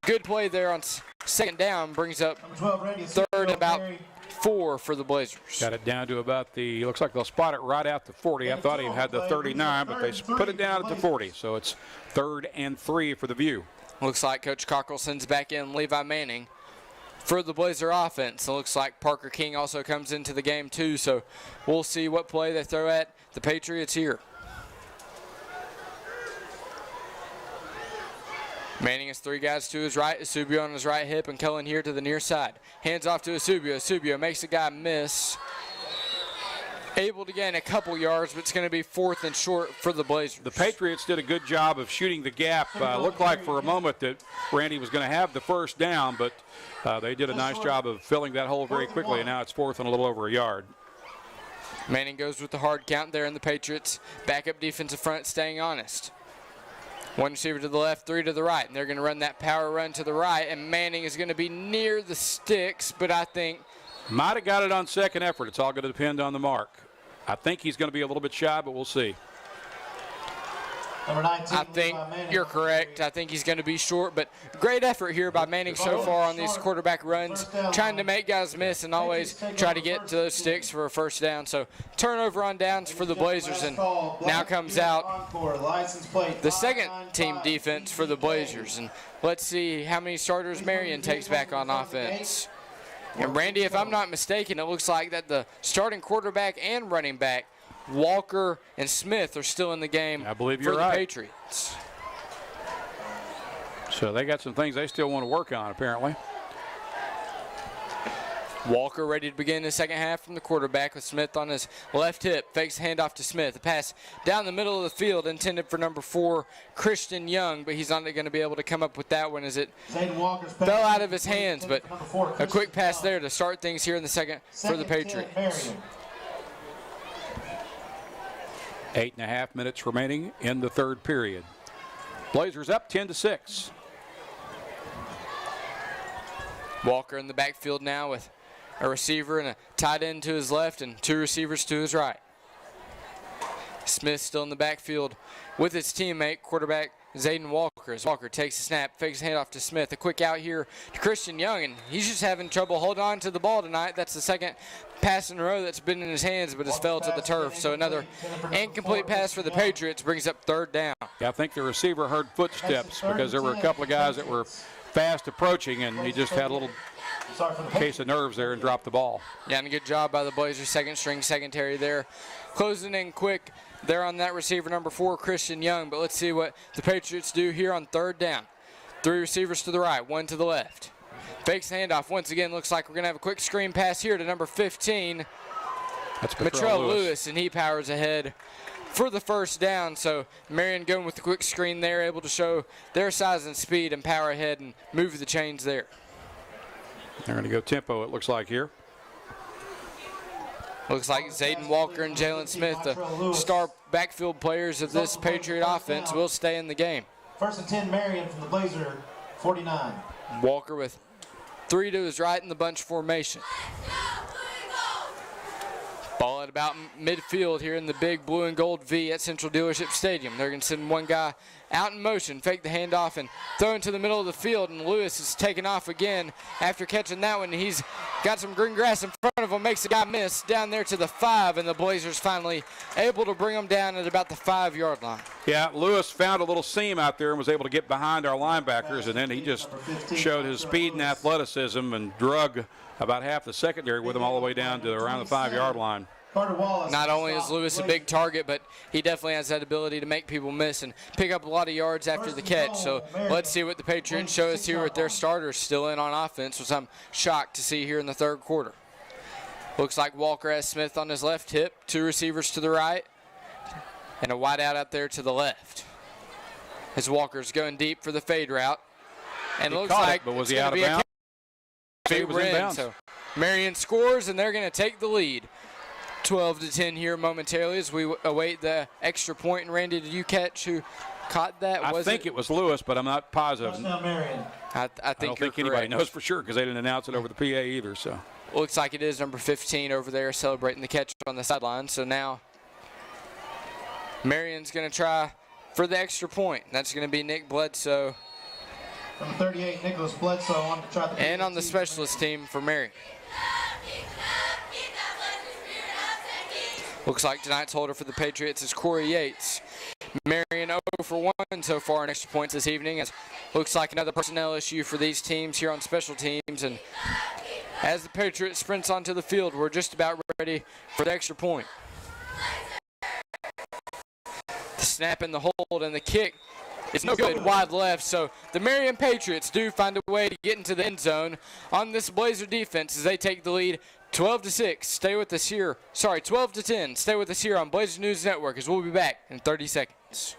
Good play there on second down, brings up third and about 4 for the Blazers. Got it down to about the, looks like they'll spot it right at the 40. I thought he had the 39, but they put it down at the 40. So it's 3rd and 3 for the View. Looks like Coach Cockrell sends back in Levi Manning for the Blazer offense. It looks like Parker King also comes into the game too. So we'll see what play they throw at the Patriots here. Manning has 3 guys to his right, Asubio on his right hip, and Cullen here to the near side. Hands off to Asubio. Asubio makes the guy miss. Able to gain a couple yards, but it's going to be 4th and short for the Blazers. The Patriots did a good job of shooting the gap. Looked like for a moment that Randy was going to have the first down, but they did a nice job of filling that hole very quickly, and now it's 4th and a little over a yard. Manning goes with the hard count there, and the Patriots backup defensive front staying honest. 1 receiver to the left, 3 to the right, and they're going to run that power run to the right, and Manning is going to be near the sticks, but I think might have got it on second effort. It's all going to depend on the mark. I think he's going to be a little bit shy, but we'll see. Number 19, I think you're correct. I think he's going to be short, but great effort here by Manning so far on these quarterback runs, trying to make guys miss and always try to get to those sticks for a first down. So turnover on downs for the Blazers, and now comes out the second team defense for the Blazers. And let's see how many starters Marion takes back on offense. And Randy, if I'm not mistaken, it looks like that the starting quarterback and running back, Walker and Smith, are still in the game. I believe you're for right. the Patriots. So they got some things they still want to work on, apparently. Walker ready to begin the second half from the quarterback with Smith on his left hip. Fakes the handoff to Smith. The pass down the middle of the field intended for number 4, Christian Young, but he's not going to be able to come up with that one as it fell out of his hands. But a quick pass there to start things here in the second for the Patriots. 8.5 minutes remaining in the third period. Blazers up 10-6. Walker in the backfield now with a receiver and a tight end to his left and 2 receivers to his right. Smith still in the backfield with his teammate, quarterback Zayden Walker. As Walker takes the snap, fakes the handoff to Smith. A quick out here to Christian Young, and he's just having trouble holding on to the ball tonight. That's the second pass in a row that's been in his hands, but has fell to the turf. So another incomplete pass for the Patriots brings up 3rd down. Yeah, I think the receiver heard footsteps because there were a couple of guys that were fast approaching, and he just had a little case of nerves there and dropped the ball. Yeah, and a good job by the Blazers second string secondary there. Closing in quick there on that receiver, number 4, Christian Young. But let's see what the Patriots do here on 3rd down. 3 receivers to the right, 1 to the left. Fakes the handoff. Once again, looks like we're going to have a quick screen pass here to number 15, That's Matrell Lewis, and he powers ahead for the first down. So Marion going with the quick screen there, able to show their size and speed and power ahead and move the chains there. They're going to go tempo, it looks like here. Looks like Zayden Walker and Jalen Smith, the star backfield players of this Patriot offense, will stay in the game. 1st and 10, Marion from the Blazer 49. Walker with 3 to his right in the bunch formation. Ball at about midfield here in the big blue and gold V at Central Dealership Stadium. They're going to send one guy out in motion, fake the handoff, and throw into the middle of the field. And Lewis is taken off again after catching that one. He's got some green grass in front of him, makes the guy miss down there to the 5, and the Blazers finally able to bring him down at about the 5-yard line. Yeah, Lewis found a little seam out there and was able to get behind our linebackers, and then he just showed his speed and athleticism and drug about half the secondary with him all the way down to around the 5-yard line. Not only is Lewis a big target, but he definitely has that ability to make people miss and pick up a lot of yards after the catch. So let's see what the Patriots show us here with their starters still in on offense, which I'm shocked to see here in the 3rd quarter. Looks like Walker has Smith on his left hip, 2 receivers to the right, and a wide out there to the left. As Walker's going deep for the fade route. And it looks like but was he out of bounds? He was in bounds. So Marion scores, and they're going to take the lead. 12-10 here momentarily as we await the extra point. And Randy, did you catch who caught that? I think it was Lewis, but I'm not positive. I don't think anybody knows for sure because they didn't announce it over the PA either. So looks like it is number 15 over there celebrating the catch on the sideline. So now Marion's going to try for the extra point. That's going to be Nick Bledsoe. Number 38, Nicholas Bledsoe on to try the and on the specialist team for Marion. Looks like tonight's holder for the Patriots is Corey Yates. Marion 0 for 1 so far in extra points this evening. It looks like another personnel issue for these teams here on special teams. And as the Patriots sprints onto the field, we're just about ready for the extra point. The snap and the hold and the kick It's no good, wide left. So the Marion Patriots do find a way to get into the end zone on this Blazer defense as they take the lead 12-6. Stay with us here. Sorry, 12-10. Stay with us here on Blazer News Network as we'll be back in 30 seconds.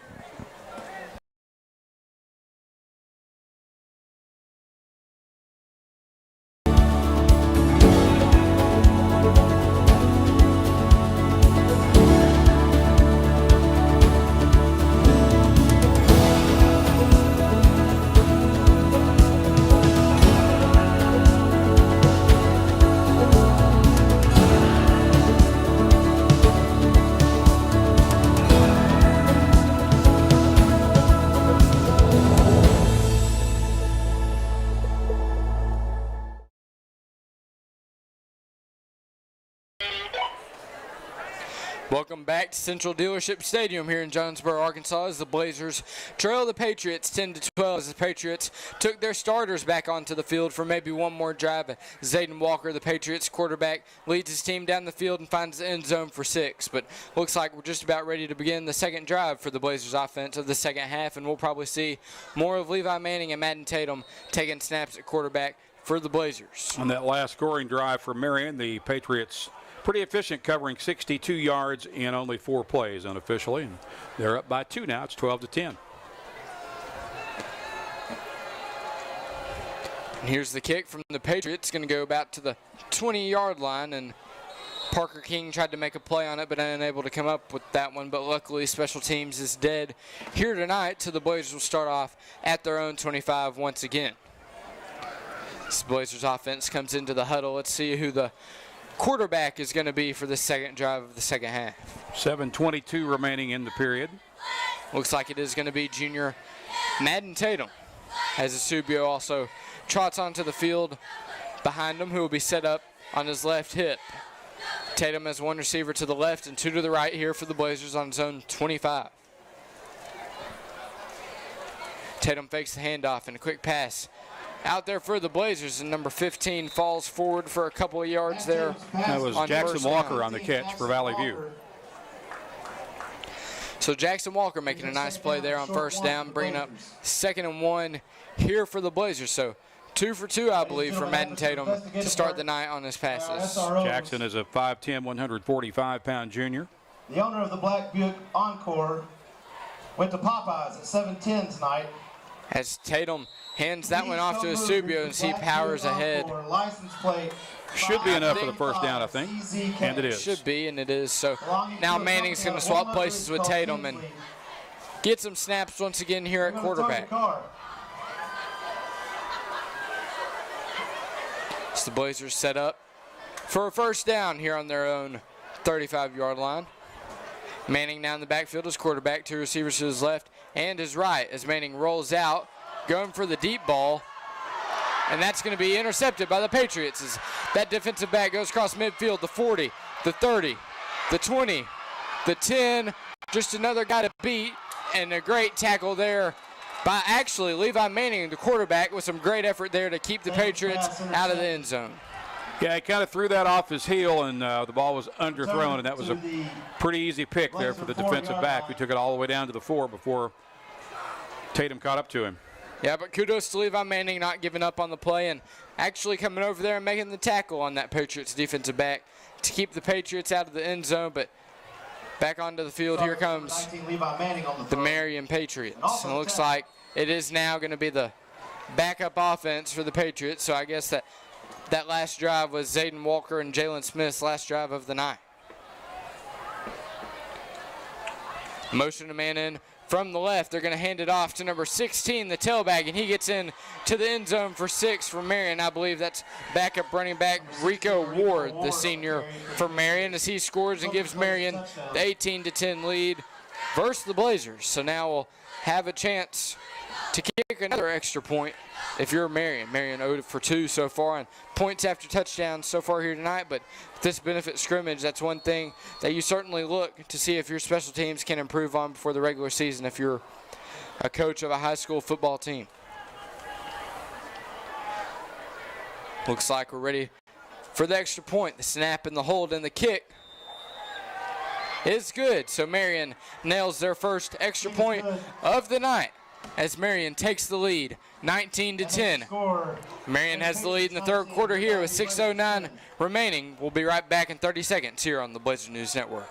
Welcome back to Central Dealership Stadium here in Jonesboro, Arkansas, as the Blazers trail the Patriots 10-12 as the Patriots took their starters back onto the field for maybe one more drive. Zayden Walker, the Patriots quarterback, leads his team down the field and finds the end zone for 6. But looks like we're just about ready to begin the second drive for the Blazers offense of the second half, and we'll probably see more of Levi Manning and Madden Tatum taking snaps at quarterback for the Blazers. On that last scoring drive for Marion, the Patriots pretty efficient, covering 62 yards in only 4 plays unofficially. And they're up by 2 now. It's 12-10. And here's the kick from the Patriots. Going to go about to the 20-yard line, and Parker King tried to make a play on it but unable to come up with that one. But luckily special teams is dead here tonight, so the Blazers will start off at their own 25 once again. This Blazers offense comes into the huddle. Let's see who the quarterback is going to be for the second drive of the second half. 7:22 remaining in the period. Looks like it is going to be junior Madden Tatum, as Asubio also trots onto the field behind him, who will be set up on his left hip. Tatum has 1 receiver to the left and 2 to the right here for the Blazers on zone 25. Tatum fakes the handoff and a quick pass out there for the Blazers, and number 15 falls forward for a couple of yards there. That was Jackson Walker on the catch for Valley View. So Jackson Walker making a nice play there on first down, bringing up 2nd and 1 here for the Blazers. So 2 for 2, I believe, for Madden Tatum to start the night on his passes. Jackson is a 5'10", 145-pound junior. The owner of the Black Buick Encore went to Popeyes at 7:10 tonight. As Tatum hands that one off to Asubio as he powers ahead. Should be enough for the first down, I think, and it is. Should be, and it is. So now Manning's going to swap places with Tatum and get some snaps once again here at quarterback. So the Blazers set up for a first down here on their own 35-yard line. Manning now in the backfield as quarterback, 2 receivers to his left and his right as Manning rolls out, going for the deep ball. And that's going to be intercepted by the Patriots as that defensive back goes across midfield, the 40, the 30, the 20, the 10. Just another guy to beat, and a great tackle there by actually Levi Manning, the quarterback, with some great effort there to keep the Patriots out of the end zone. Yeah, he kind of threw that off his heel, and the ball was underthrown, and that was a pretty easy pick there for the defensive back. We took it all the way down to the 4 before Tatum caught up to him. Yeah, but kudos to Levi Manning not giving up on the play and actually coming over there and making the tackle on that Patriots defensive back to keep the Patriots out of the end zone. But back onto the field, here comes the Marion Patriots. And it looks like it is now going to be the backup offense for the Patriots. So I guess that last drive was Zayden Walker and Jalen Smith's last drive of the night. Motion to man in from the left. They're going to hand it off to number 16, the tailback, and he gets in to the end zone for 6 for Marion. I believe that's backup running back Rico Ward, the senior for Marion, as he scores and gives Marion the 18-10 lead versus the Blazers. So now we'll have a chance to kick another extra point if you're Marion. Marion 0 for 2 so far on points after touchdowns so far here tonight, but this benefit scrimmage, that's one thing that you certainly look to see if your special teams can improve on before the regular season if you're a coach of a high school football team. Looks like we're ready for the extra point. The snap and the hold and the kick is good. So Marion nails their first extra point of the night. as Marion takes the lead, 19-10. Score. Marion has the lead in the third quarter here with 6:09 remaining. We'll be right back in 30 seconds here on the Blazer News Network.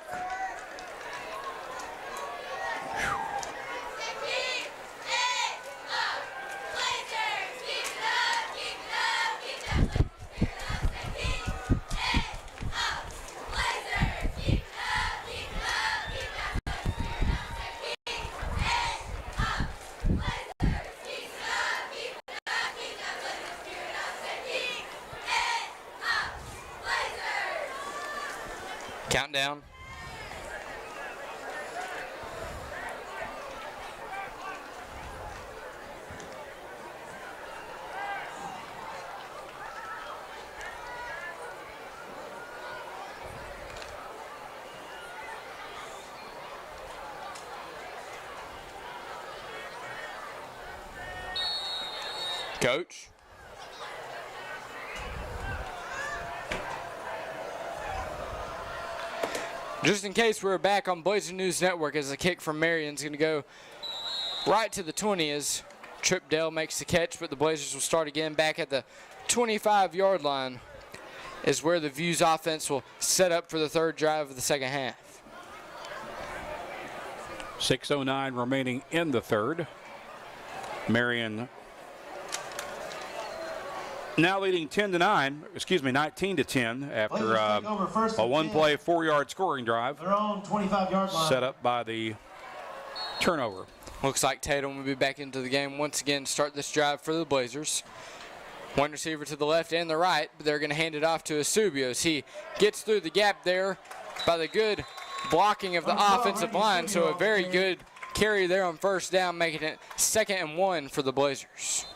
Countdown. Coach. Just in case we're back on Blazer News Network, as a kick from Marion's going to go right to the 20 as Trip Dell makes the catch, but the Blazers will start again back at the 25-yard line is where the Views offense will set up for the third drive of the second half. 6:09 remaining in the third. Marion now leading 19-10 after a one-play, 4-yard scoring drive. Their own 25-yard line. Set up by the turnover. Looks like Tatum will be back into the game once again, start this drive for the Blazers. One receiver to the left and the right, but they're going to hand it off to Asubios. He gets through the gap there by the good blocking of the offensive line, so a very good carry there on first down, making it 2nd and 1 for the Blazers.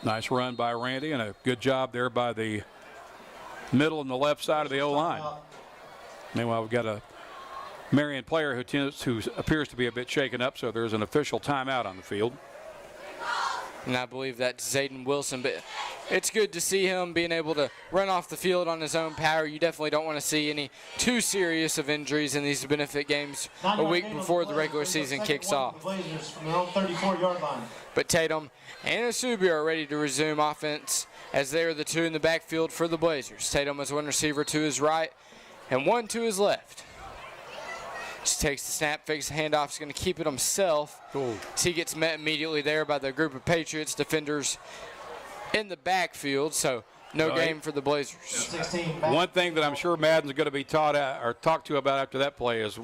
Nice run by Randy and a good job there by the middle and the left side of the O-line. Meanwhile, we've got a Marion player who appears to be a bit shaken up, so there's an official timeout on the field. And I believe that's Zayden Wilson, but it's good to see him being able to run off the field on his own power. You definitely don't want to see any too serious of injuries in these benefit games a week before the regular season kicks off. But Tatum and Asubio are ready to resume offense as they are the two in the backfield for the Blazers. Tatum has one receiver to his right and one to his left. Just takes the snap, fakes the handoff, is going to keep it himself. Cool. So he gets met immediately there by the group of Patriots defenders in the backfield, so no game for the Blazers. One thing that I'm sure Madden's going to be taught or talked to about after that play is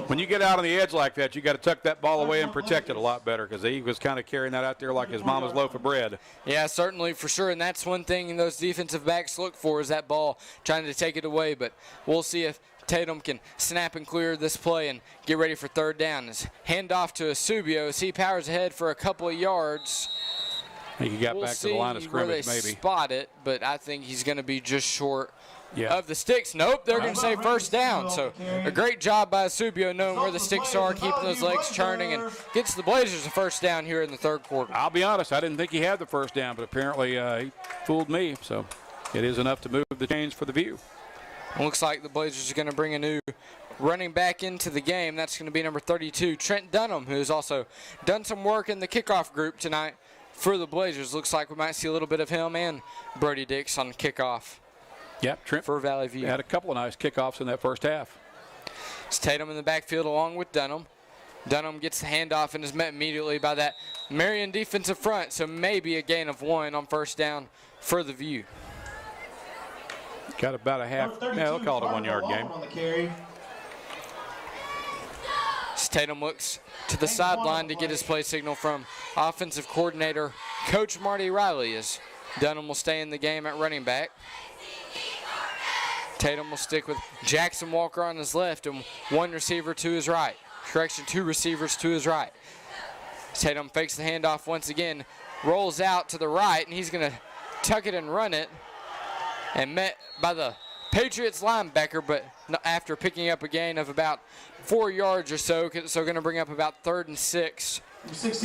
when you get out on the edge like that, you got to tuck that ball away and protect it a lot better, because he was kind of carrying that out there like his mama's loaf of bread. Yeah, certainly, for sure, and that's one thing those defensive backs look for, is that ball trying to take it away. But we'll see if Tatum can snap and clear this play and get ready for third down. His handoff to Asubio as he powers ahead for a couple of yards. I think he got back to the line of scrimmage, maybe. maybe. Spot it, but I think he's going to be just short of the sticks. Nope, they're going to say first down. So a great job by Asubio knowing where the sticks are, keeping those legs churning, and gets the Blazers a first down here in the third quarter. I'll be honest, I didn't think he had the first down, but apparently he fooled me. So it is enough to move the chains for the View. Looks like the Blazers are going to bring a new running back into the game. That's going to be number 32, Trent Dunham, who's also done some work in the kickoff group tonight for the Blazers. Looks like we might see a little bit of him and Brody Dix on kickoff. Yep, Trent for Valley View. Had a couple of nice kickoffs in that first half. It's Tatum in the backfield along with Dunham. Dunham gets the handoff and is met immediately by that Marion defensive front, so maybe a gain of 1 on first down for the View. Got about a half. Yeah, they'll call it a 1-yard game. Tatum looks to the sideline to get his play signal from offensive coordinator Coach Marty Riley, as Dunham will stay in the game at running back. Tatum will stick with Jackson Walker on his left and one receiver to his right. Correction, 2 receivers to his right. Tatum fakes the handoff once again, rolls out to the right, and he's going to tuck it and run it, and met by the Patriots linebacker, but after picking up a gain of about 4 yards or so going to bring up about 3rd and 6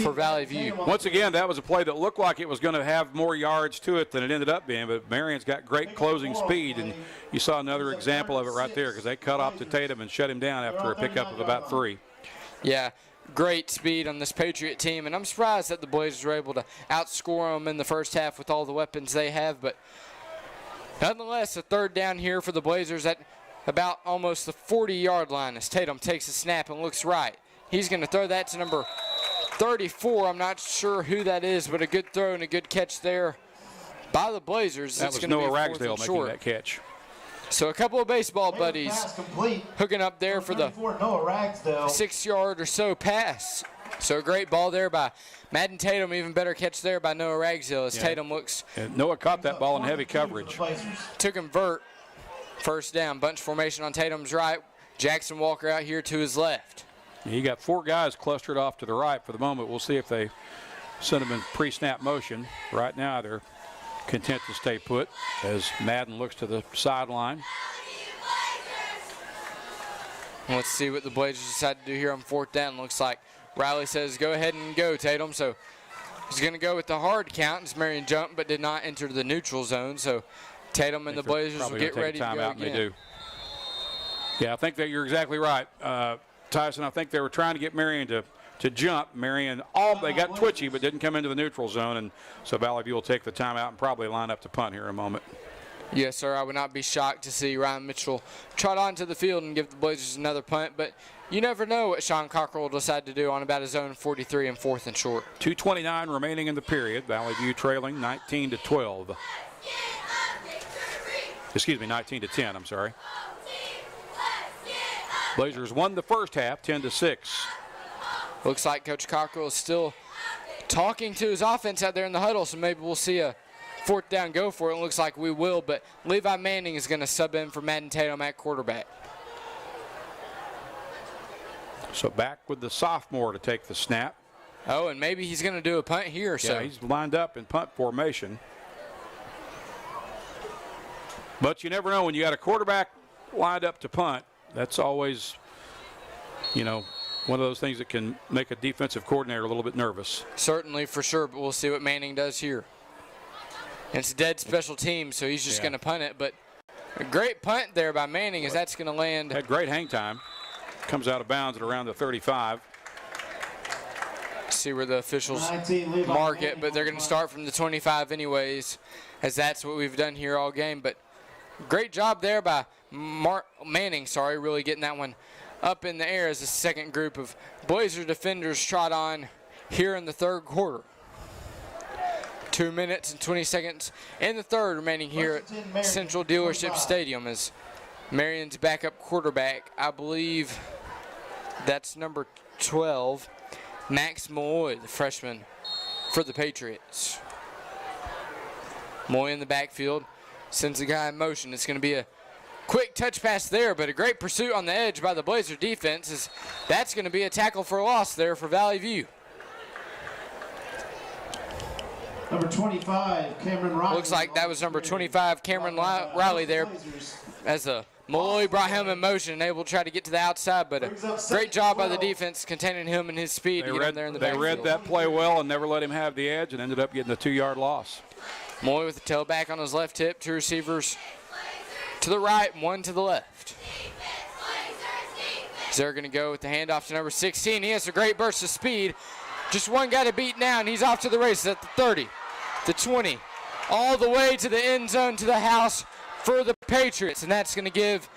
for Valley View. Once again, that was a play that looked like it was going to have more yards to it than it ended up being, but Marion's got great closing speed, and you saw another example of it right there, because they cut off to Tatum and shut him down after a pickup of about 3. Yeah, great speed on this Patriot team, and I'm surprised that the Blazers were able to outscore them in the first half with all the weapons they have. But nonetheless, a third down here for the Blazers at about almost the 40-yard line as Tatum takes a snap and looks right. He's going to throw that to number 34. I'm not sure who that is, but a good throw and a good catch there by the Blazers. That was Noah Ragsdale making that catch. So a couple of baseball buddies hooking up there for the 6-yard or so pass. So a great ball there by Madden Tatum, even better catch there by Noah Ragsdale as Tatum looks. And Noah caught that ball in heavy coverage. To convert, first down, bunch formation on Tatum's right. Jackson Walker out here to his left. You got 4 guys clustered off to the right for the moment. We'll see if they send them in pre-snap motion. Right now they're content to stay put as Madden looks to the sideline. Let's see what the Blazers decide to do here on 4th down. Looks like Riley says go ahead and go, Tatum. So he's going to go with the hard count as Marion jumped but did not enter the neutral zone. So Tatum and the Blazers will get ready to go again. They do. Yeah, I think that you're exactly right, Tyson. I think they were trying to get Marion to jump. Marion, they got twitchy but didn't come into the neutral zone, and so Valley View will take the timeout and probably line up to punt here in a moment. Yes, sir. I would not be shocked to see Ryan Mitchell trot onto the field and give the Blazers another punt, but you never know what Sean Cockrell will decide to do on about his own 43 and 4th and short. 2:29 remaining in the period. Valley View trailing 19-12. Excuse me, 19-10. I'm sorry. Blazers won the first half, 10-6. Looks like Coach Cockrell is still talking to his offense out there in the huddle, so maybe we'll see a 4th down go for it. It looks like we will, but Levi Manning is going to sub in for Madden Tatum at quarterback. So back with the sophomore to take the snap. Oh, and maybe he's going to do a punt here. Yeah, he's lined up in punt formation. But you never know when you got a quarterback lined up to punt. That's always, one of those things that can make a defensive coordinator a little bit nervous. Certainly, for sure, but we'll see what Manning does here. It's a dead special team, so he's just going to punt it. But a great punt there by Manning as that's going to land. Had great hang time. Comes out of bounds at around the 35. See where the officials mark it, but they're going to start from the 25 anyways, as that's what we've done here all game. But great job there by Manning, really getting that one up in the air as the second group of Blazer defenders trot on here in the third quarter. 2 minutes and 20 seconds in the third remaining here at Central Dealership Stadium as Marion's backup quarterback, I believe that's number 12, Max Malloy, the freshman for the Patriots. Malloy in the backfield, sends the guy in motion. It's going to be a quick touch pass there, but a great pursuit on the edge by the Blazer defense. As that's going to be a tackle for a loss there for Valley View. Number 25, Cameron Riley. Looks like that was number 25, Cameron Riley there, as Malloy brought him in motion and able to try to get to the outside, but a great job by the defense containing him and his speed to get him there in the backfield. They read that play well and never let him have the edge and ended up getting a 2-yard loss. Malloy with the tailback on his left hip, 2 receivers to the right and 1 to the left. They're going to go with the handoff to number 16. He has a great burst of speed. Just one guy to beat now, and he's off to the races at the 30, the 20, all the way to the end zone, to the house for the Patriots. And that's going to give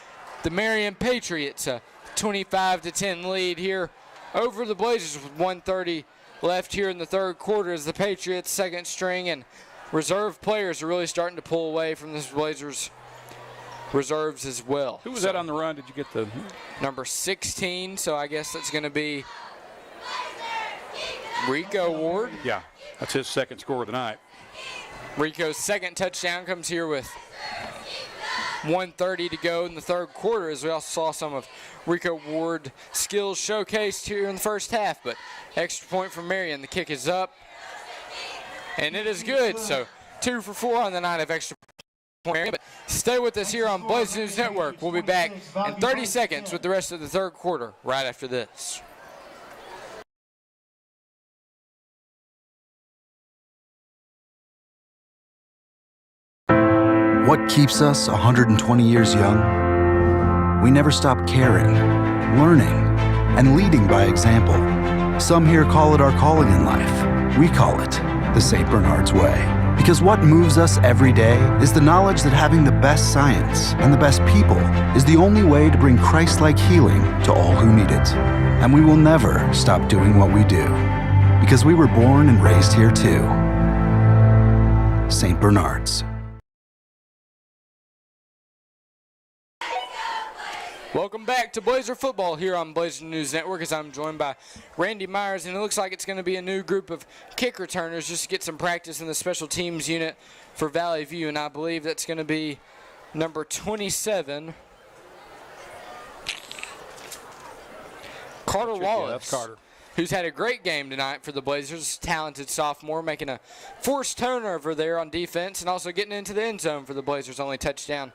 the Marion Patriots a 25-10 lead here over the Blazers with 1:30 left here in the third quarter as the Patriots' second string and reserve players are really starting to pull away from this Blazers reserves as well. Who was that on the run? Did you get the number 16? So I guess that's going to be Rico Ward. Yeah, that's his second score of the night. Rico's second touchdown comes here with 1:30 to go in the third quarter, as we also saw some of Rico Ward's skills showcased here in the first half. But extra point for Marion. The kick is up, and it is good. So 2 for 4 on the night of extra point. But stay with us here on Blaze News Network. We'll be back in 30 seconds with the rest of the third quarter right after this. What keeps us 120 years young? We never stop caring, learning, and leading by example. Some here call it our calling in life. We call it the St. Bernard's Way. Because what moves us every day is the knowledge that having the best science and the best people is the only way to bring Christ-like healing to all who need it. And we will never stop doing what we do. Because we were born and raised here too. St. Bernard's. Welcome back to Blazer Football here on Blazer News Network, as I'm joined by Randy Myers, and it looks like it's going to be a new group of kick returners just to get some practice in the special teams unit for Valley View, and I believe that's going to be number 27, Carter Wallace. Yeah, that's Carter. Who's had a great game tonight for the Blazers. Talented sophomore, making a forced turnover there on defense and also getting into the end zone for the Blazers. Only touchdown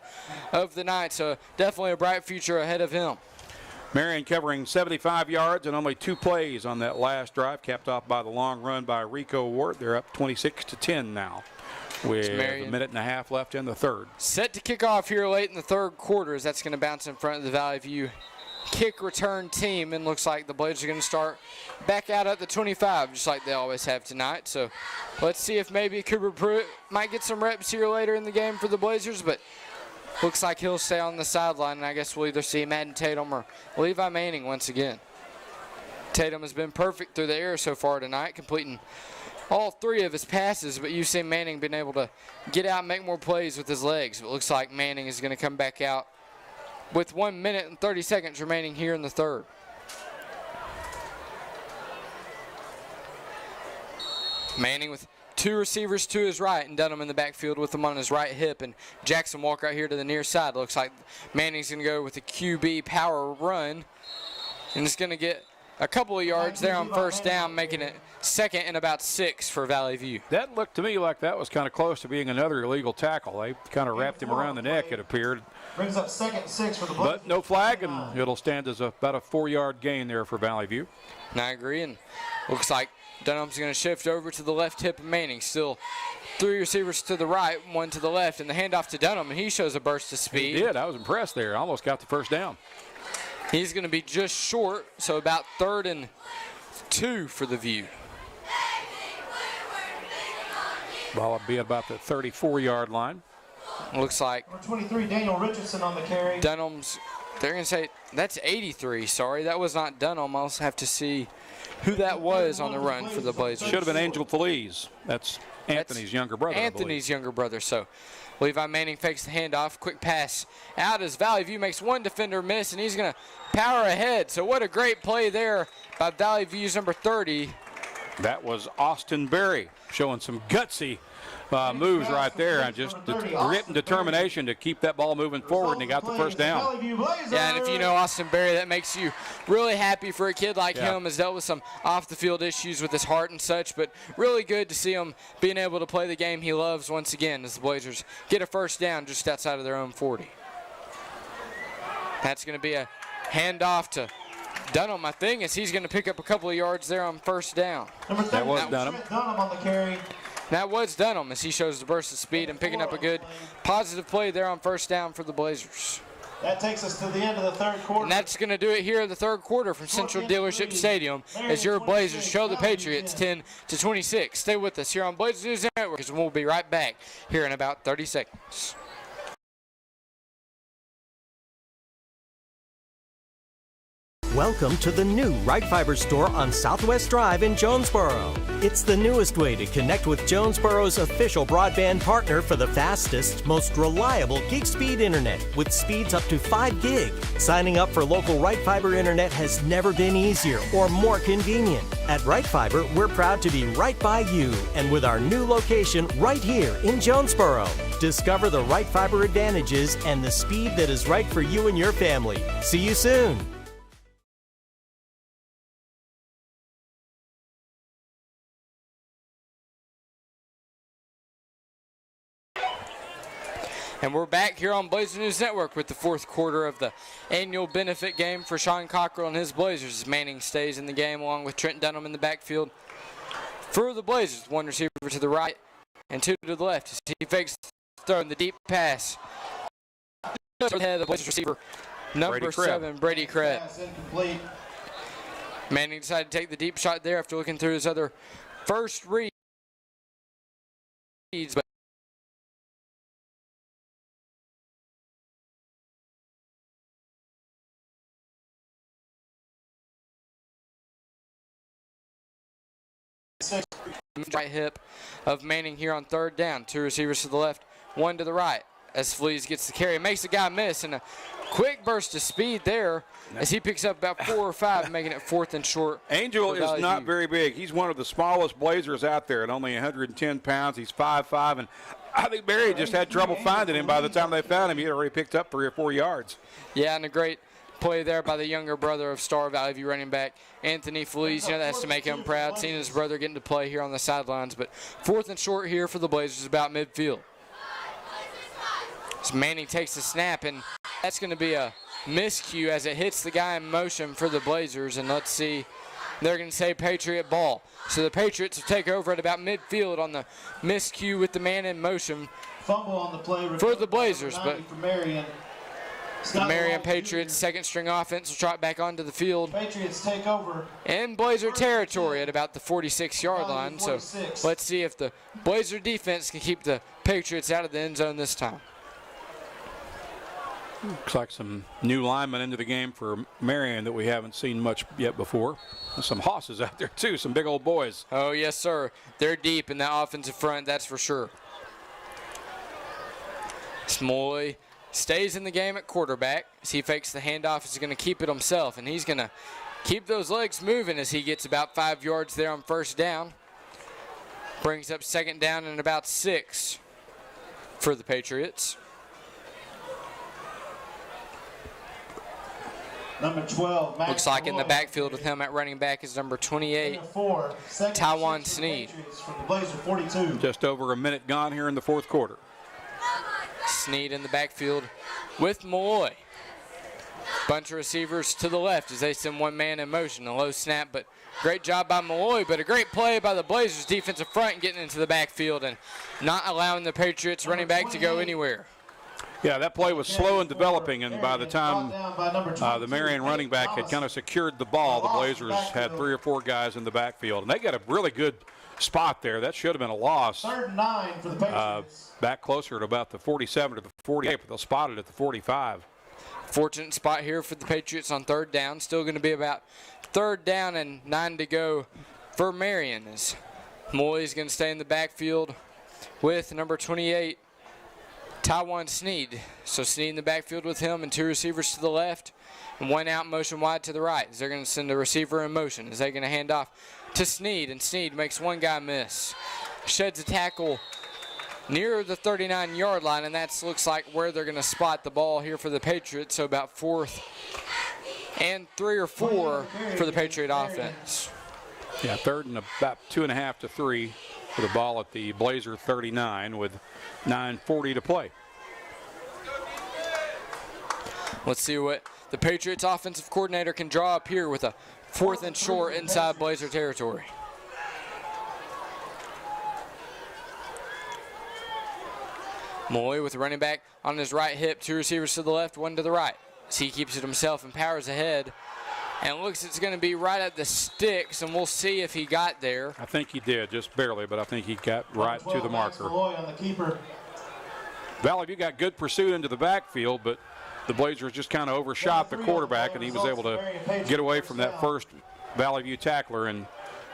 of the night, so definitely a bright future ahead of him. Marion covering 75 yards and only 2 plays on that last drive, capped off by the long run by Rico Ward. They're up 26-10 now with a minute and a half left in the third. Set to kick off here late in the third quarter, as that's going to bounce in front of the Valley View kick return team, and looks like the Blazers are going to start back out at the 25 just like they always have tonight. So let's see if maybe Cooper Pruitt might get some reps here later in the game for the Blazers, but looks like he'll stay on the sideline, and I guess we'll either see Madden Tatum or Levi Manning once again. Tatum has been perfect through the air so far tonight, completing all 3 of his passes, but you've seen Manning being able to get out and make more plays with his legs. It looks like Manning is going to come back out with 1 minute and 30 seconds remaining here in the third. Manning with 2 receivers to his right, and Dunham in the backfield with him on his right hip, and Jackson Walker out here to the near side. Looks like Manning's going to go with a QB power run, and it's going to get a couple of yards there on first down, making it second and about 6 for Valley View. That looked to me like that was kind of close to being another illegal tackle. They kind of wrapped him around the neck, it appeared. Brings up 2nd and 6 for the Blazers. But no flag, and it'll stand as about a 4-yard gain there for Valley View. And I agree, and looks like Dunham's going to shift over to the left hip of Manning. Still 3 receivers to the right, 1 to the left, and the handoff to Dunham, and he shows a burst of speed. He did. I was impressed there. Almost got the first down. He's going to be just short, so about 3rd and 2 for the View. Ball will be at about the 34-yard line. Looks like Number 23, Daniel Richardson on the carry. Dunham's, they're going to say, that's 83, sorry. That was not Dunham. I'll have to see who that was on the run for the Blazers. Should have been Angel Feliz. That's Anthony's younger brother. Anthony's younger brother, so Levi Manning fakes the handoff. Quick pass out as Valley View makes 1 defender miss, and he's going to power ahead. So what a great play there by Valley View's number 30. That was Austin Berry showing some gutsy moves right there, and just the grit and determination to keep that ball moving forward, and he got the first down. Yeah, and if you know Austin Berry, that makes you really happy for a kid like him. Has dealt with some off-the-field issues with his heart and such, but really good to see him being able to play the game he loves once again as the Blazers get a first down just outside of their own 40. That's going to be a handoff to Dunham. My thing is he's going to pick up a couple of yards there on first down. That was Dunham. Dunham on the carry. That was Dunham as he shows the burst of speed and picking up a good positive play there on first down for the Blazers. That takes us to the end of the third quarter. And that's going to do it here in the third quarter from Central Dealership Stadium as your Blazers show the Patriots 10-26. Stay with us here on Blazers News Network, because we'll be right back here in about 30 seconds. Welcome to the new Right Fiber store on Southwest Drive in Jonesboro. It's the newest way to connect with Jonesboro's official broadband partner for the fastest, most reliable gig speed internet with speeds up to 5 gig. Signing up for local Right Fiber internet has never been easier or more convenient. At Right Fiber, we're proud to be right by you, and with our new location right here in Jonesboro. Discover the Right Fiber advantages and the speed that is right for you and your family. See you soon. And we're back here on Blazer News Network with the fourth quarter of the annual benefit game for Sean Cockrell and his Blazers. Manning stays in the game along with Trent Dunham in the backfield for the Blazers. 1 receiver to the right and 2 to the left. He fakes throwing the deep pass. The Blazers receiver, number 7, Brady Krett. Manning decided to take the deep shot there after looking through his other first reads. But right hip of Manning here on third down. 2 receivers to the left, 1 to the right. As Fleas gets the carry, makes the guy miss, and a quick burst of speed there as he picks up about 4 or 5, making it 4th and short. Angel is not very big. He's one of the smallest Blazers out there at only 110 pounds. He's 5'5", and I think Marion just had trouble finding him. By the time they found him, he had already picked up 3 or 4 yards. Yeah, and a great play there by the younger brother of Star Valley View running back Anthony Feliz. You know, that has to make him proud, seeing his brother getting to play here on the sidelines. But 4th and short here for the Blazers, about midfield. So Manning takes the snap, and that's going to be a miscue as it hits the guy in motion for the Blazers. And let's see, they're going to say Patriot ball. So the Patriots will take over at about midfield on the miscue with the man in motion. Fumble on the play for the Blazers, but for Marion. The Marion Patriots second string offense will trot back onto the field. Patriots take over in Blazer territory at about the 46-yard line. So let's see if the Blazer defense can keep the Patriots out of the end zone this time. Looks like some new linemen into the game for Marion that we haven't seen much yet before. There's some hosses out there too, some big old boys. Oh yes, sir. They're deep in that offensive front, that's for sure. Smolley stays in the game at quarterback as he fakes the handoff. He's going to keep it himself, and he's going to keep those legs moving as he gets about 5 yards there on first down. Brings up second down and about 6 for the Patriots. Number 12, looks like in the backfield with him at running back is number 28, Taiwan Sneed. Just over a minute gone here in the fourth quarter. Sneed in the backfield with Malloy. Bunch of receivers to the left as they send one man in motion. A low snap, but great job by Malloy, but a great play by the Blazers defensive front getting into the backfield and not allowing the Patriots running back to go anywhere. Yeah, that play was slow and developing, and by the time the Marion running back had kind of secured the ball, the Blazers had 3 or 4 guys in the backfield. And they got a really good spot there. That should have been a loss. 3rd and 9 for the Patriots. Back closer to about the 47 to the 48, but they'll spot it at the 45. Fortunate spot here for the Patriots on 3rd down. Still going to be about 3rd down and 9 to go for Marion. As Moy's going to stay in the backfield with number 28, Taiwan Sneed. So Sneed in the backfield with him and 2 receivers to the left and 1 out motion wide to the right. As they're going to send a receiver in motion. As they're going to hand off to Sneed, and Sneed makes 1 guy miss. Sheds a tackle near the 39-yard line, and that looks like where they're going to spot the ball here for the Patriots. So about 4th and 3 or 4 for the Patriot offense. Yeah, 3rd and about 2.5 to 3 for the ball at the Blazer 39 with 9:40 to play. Let's see what the Patriots offensive coordinator can draw up here with a 4th and short inside Blazer territory. Moy with the running back on his right hip, 2 receivers to the left, 1 to the right. As he keeps it himself and powers ahead. And it looks it's going to be right at the sticks, and we'll see if he got there. I think he did, just barely, but I think he got right to the marker. Valley View got good pursuit into the backfield, but the Blazers just kind of overshot the quarterback, and he was able to get away from that first Valley View tackler, and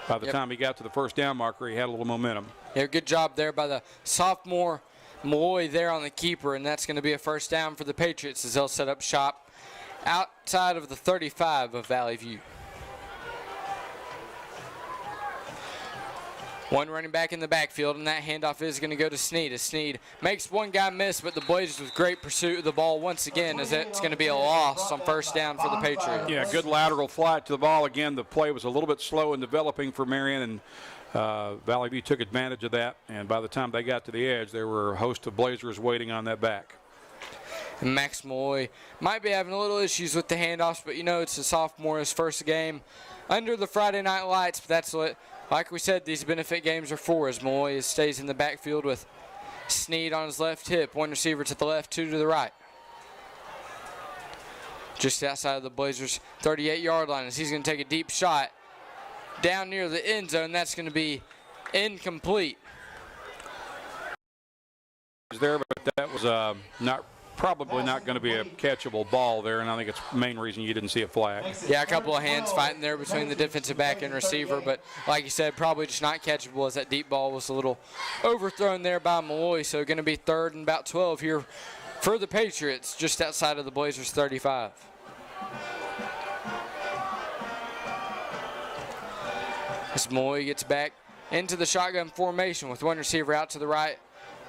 by the time he got to the first down marker, he had a little momentum. Yeah, good job there by the sophomore Malloy there on the keeper, and that's going to be a first down for the Patriots as they'll set up shop outside of the 35 of Valley View. 1 running back in the backfield, and that handoff is going to go to Sneed. As Sneed makes 1 guy miss, but the Blazers with great pursuit of the ball once again, as it's going to be a loss on first down for the Patriots. Yeah, good lateral flight to the ball. Again, the play was a little bit slow in developing for Marion, and Valley View took advantage of that. And by the time they got to the edge, there were a host of Blazers waiting on that back. And Max Malloy might be having a little issues with the handoffs, but you know it's a sophomore, his first game under the Friday night lights. But that's what, like we said, these benefit games are for, as Malloy stays in the backfield with Sneed on his left hip, 1 receiver to the left, 2 to the right. just outside of the Blazers' 38-yard line as he's going to take a deep shot down near the end zone. That's going to be incomplete. There, but that was probably not going to be a catchable ball there, and I think it's the main reason you didn't see a flag. Yeah, a couple of hands fighting there between the defensive back and receiver, but like you said, probably just not catchable as that deep ball was a little overthrown there by Malloy. So going to be 3rd and about 12 here for the Patriots, just outside of the Blazers' 35. As Malloy gets back into the shotgun formation with one receiver out to the right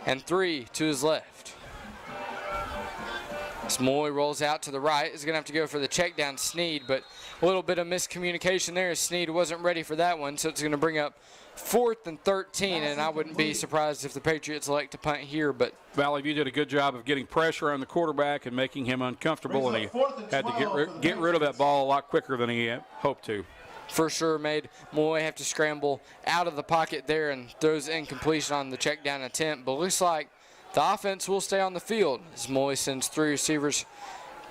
and 3 to his left. Malloy rolls out to the right. Is going to have to go for the check down Sneed, but a little bit of miscommunication there as Sneed wasn't ready for that one, so it's going to bring up 4th and 13, and I wouldn't be surprised if the Patriots elect to punt here. But Valley View did a good job of getting pressure on the quarterback and making him uncomfortable, and he had to get rid of that ball a lot quicker than he hoped to. For sure made Malloy have to scramble out of the pocket there and throws incompletion on the check down attempt, but looks like the offense will stay on the field as Malloy sends 3 receivers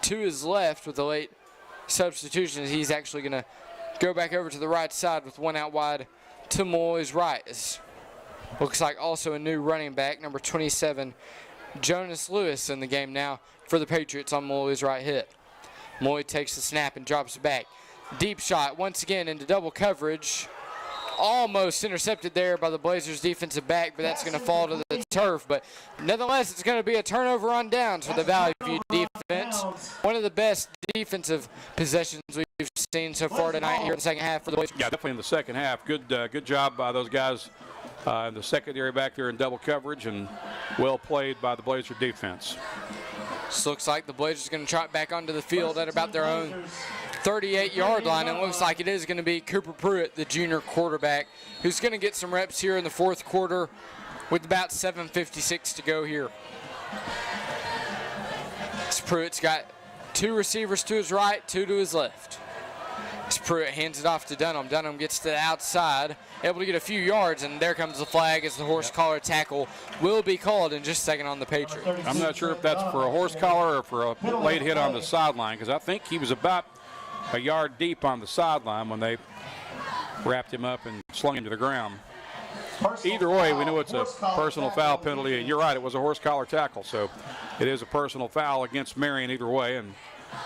to his left with a late substitution. He's actually going to go back over to the right side with 1 out wide to Malloy's right. Looks like also a new running back, number 27, Jonas Lewis, in the game now for the Patriots on Malloy's right hip. Malloy takes the snap and drops it back. Deep shot once again into double coverage. Almost intercepted there by the Blazers defensive back, but that's going to fall to the turf. But nonetheless, it's going to be a turnover on downs for the Valley View defense. One of the best defensive possessions we've seen so far tonight here in the second half for the Blazers. Yeah, definitely in the second half. Good job by those guys in the secondary back there in double coverage, and well played by the Blazer defense. This looks like the Blazers are going to trot back onto the field at about their own 38-yard line, and it looks like it is going to be Cooper Pruitt, the junior quarterback, who's going to get some reps here in the 4th quarter with about 7:56 to go here. This Pruitt's got 2 receivers to his right, 2 to his left. This Pruitt hands it off to Dunham. Dunham gets to the outside, able to get a few yards, and there comes the flag as the horse collar tackle will be called in just a second on the Patriots. I'm not sure if that's for a horse collar or for a late hit on the sideline, because I think he was about a yard deep on the sideline when they wrapped him up and slung him to the ground. Either way, we know it's a personal foul penalty. You're right, it was a horse collar tackle, so it is a personal foul against Marion either way, and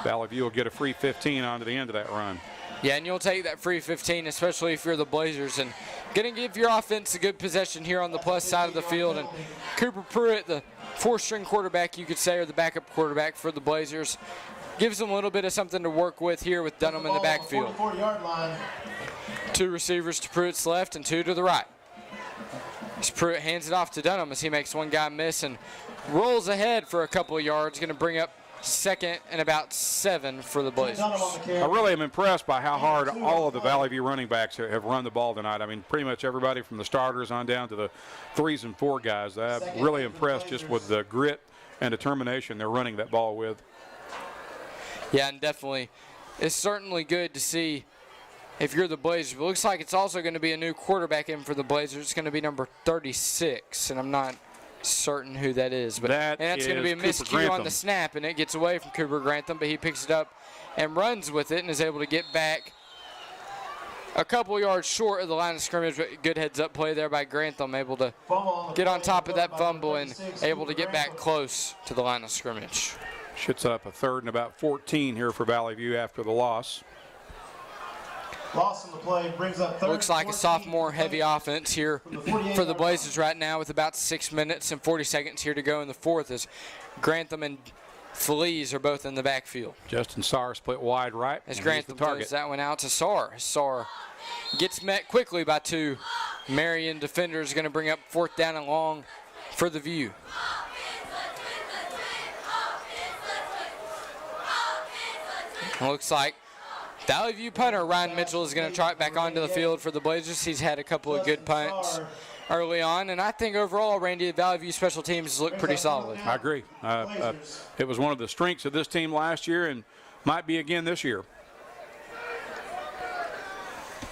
Valley View will get a free 15 on to the end of that run. Yeah, and you'll take that free 15, especially if you're the Blazers, and going to give your offense a good possession here on the plus side of the field. And Cooper Pruitt, the 4th-string quarterback, you could say, or the backup quarterback for the Blazers, gives them a little bit of something to work with here with Dunham in the backfield. 2 receivers to Pruitt's left and 2 to the right. As Pruitt hands it off to Dunham as he makes one guy miss and rolls ahead for a couple of yards, going to bring up 2nd and about 7 for the Blazers. I really am impressed by how hard all of the Valley View running backs have run the ball tonight. I mean, pretty much everybody from the starters on down to the 3s and 4 guys. I'm really impressed just with the grit and determination they're running that ball with. Yeah, and definitely, it's certainly good to see if you're the Blazers. But it looks like it's also going to be a new quarterback in for the Blazers. It's going to be number 36, and I'm not certain who that is. But that's going to be a miscue on the snap, and it gets away from Cooper Grantham, but he picks it up and runs with it and is able to get back a couple yards short of the line of scrimmage. But good heads-up play there by Grantham, able to get on top of that fumble and able to get back close to the line of scrimmage. Should set up a 3rd and about 14 here for Valley View after the loss. Loss on the play brings up 3rd. Looks like a sophomore-heavy offense here for the Blazers right now with about 6 minutes and 40 seconds here to go in the 4th as Grantham and Feliz are both in the backfield. Justin Saar split wide right. As Grantham throws that one out to Saar. Saar gets met quickly by 2 Marion defenders, going to bring up 4th down and long for the View. It looks like Valley View punter Ryan Mitchell is going to trot back onto the field for the Blazers. He's had a couple of good punts early on, and I think overall, Randy, Valley View special teams look pretty solid. I agree. It was one of the strengths of this team last year and might be again this year.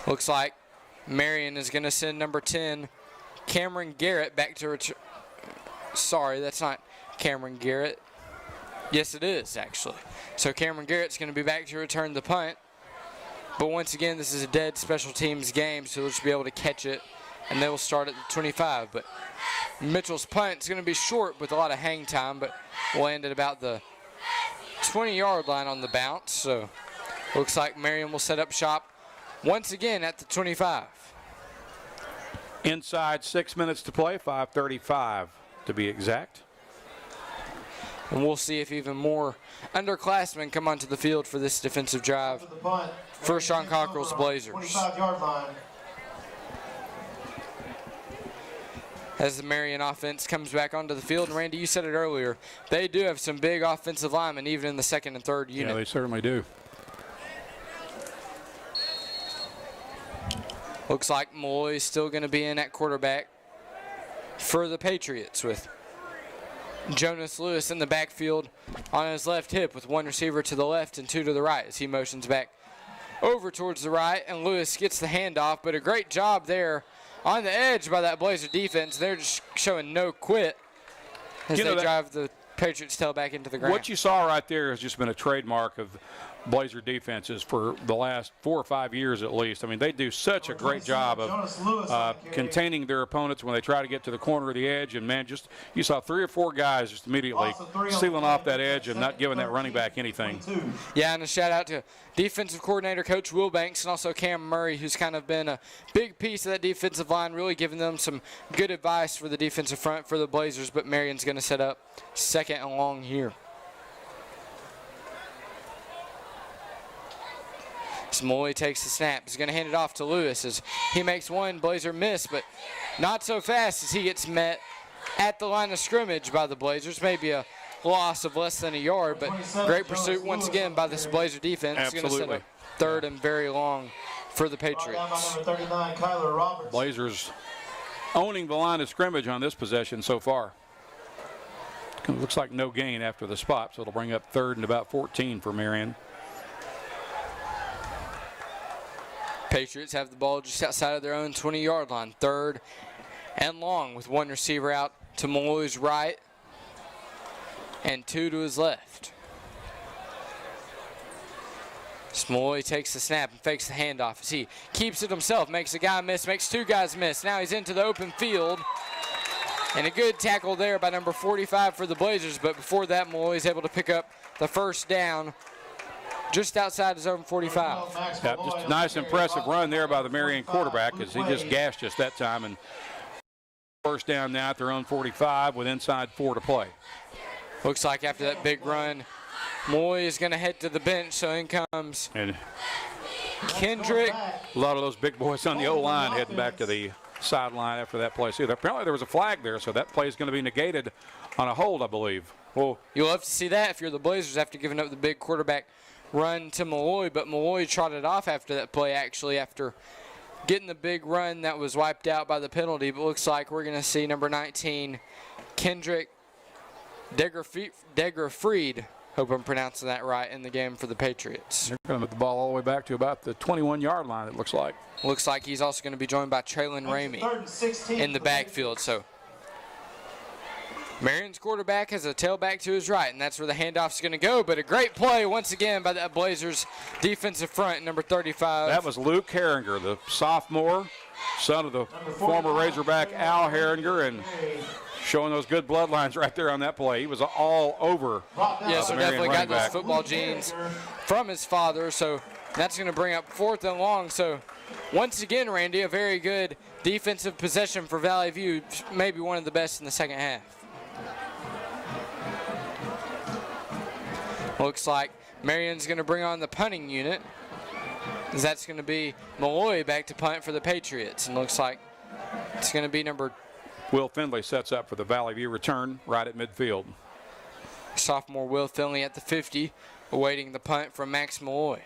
Looks like Marion is going to send number 10, Cameron Garrett, back to sorry, that's not Cameron Garrett. Yes, it is, actually. So Cameron Garrett's going to be back to return the punt. But once again, this is a dead special teams game, so they'll just be able to catch it, and they will start at the 25. But Mitchell's punt is going to be short with a lot of hang time, but will end at about the 20-yard line on the bounce. So looks like Marion will set up shop once again at the 25. Inside 6 minutes to play, 5:35 to be exact. And we'll see if even more underclassmen come onto the field for this defensive drive for Sean Cockrell's Blazers. 25-yard line. As the Marion offense comes back onto the field, and Randy, you said it earlier, they do have some big offensive linemen even in the second and third unit. Yeah, they certainly do. Looks like Malloy's still going to be in at quarterback for the Patriots with Jonas Lewis in the backfield on his left hip with one receiver to the left and two to the right as he motions back over towards the right, and Lewis gets the handoff, but a great job there on the edge by that Blazer defense. They're just showing no quit as they drive the Patriots tailback into the ground. What you saw right there has just been a trademark of Blazer defenses for the last 4 or 5 years at least. I mean, they do such a great job of containing their opponents when they try to get to the corner of the edge. And, man, just you saw 3 or 4 guys just immediately sealing off that edge and not giving that running back anything. Yeah, and a shout-out to defensive coordinator Coach Will Banks and also Cam Murray, who's kind of been a big piece of that defensive line, really giving them some good advice for the defensive front for the Blazers. But Marion's going to set up second and long here. Smalley takes the snap. He's going to hand it off to Lewis as he makes one Blazer miss, but not so fast as he gets met at the line of scrimmage by the Blazers. Maybe a loss of less than a yard, but great pursuit once again by this Blazer defense. Absolutely. It's going to set up third and very long for the Patriots. Blazers owning the line of scrimmage on this possession so far. It looks like no gain after the spot, so it'll bring up third and about 14 for Marion. Patriots have the ball just outside of their own 20-yard line, third and long with one receiver out to Malloy's right and two to his left. Malloy takes the snap and fakes the handoff as he keeps it himself, makes a guy miss, makes two guys miss. Now he's into the open field. And a good tackle there by number 45 for the Blazers, but before that, Malloy's able to pick up the first down just outside his own 45. Yeah, just a nice, impressive run there by the Marion quarterback as he just gashed us that time. And first down now at their own 45 with inside 4 to play. Looks like after that big run, Moy is going to head to the bench, so in comes Kendrick. A lot of those big boys on the O-line heading back to the sideline after that play. See, apparently there was a flag there, so that play is going to be negated on a hold, I believe. Well, you'll have to see that if you're the Blazers after giving up the big quarterback run to Malloy, but Malloy trotted off after that play, actually, after getting the big run that was wiped out by the penalty. But looks like we're going to see number 19, Kendrick Degerfried, hope I'm pronouncing that right, in the game for the Patriots. They're going to move the ball all the way back to about the 21-yard line, it looks like. Looks like he's also going to be joined by Traylon Ramey in the backfield. So Marion's quarterback has a tailback to his right, and that's where the handoff's going to go. But a great play once again by that Blazers defensive front, number 35. That was Luke Herringer, the sophomore, son of the former Razorback Al Herringer, and showing those good bloodlines right there on that play. He was all over. Yes, so definitely got those football genes from his father. So that's going to bring up fourth and long. So once again, Randy, a very good defensive possession for Valley View, maybe one of the best in the second half. Looks like Marion's going to bring on the punting unit. That's going to be Malloy back to punt for the Patriots. And looks like it's going to be number Will Finley sets up for the Valley View return right at midfield. sophomore Will Finley at the 50, awaiting the punt from Max Malloy.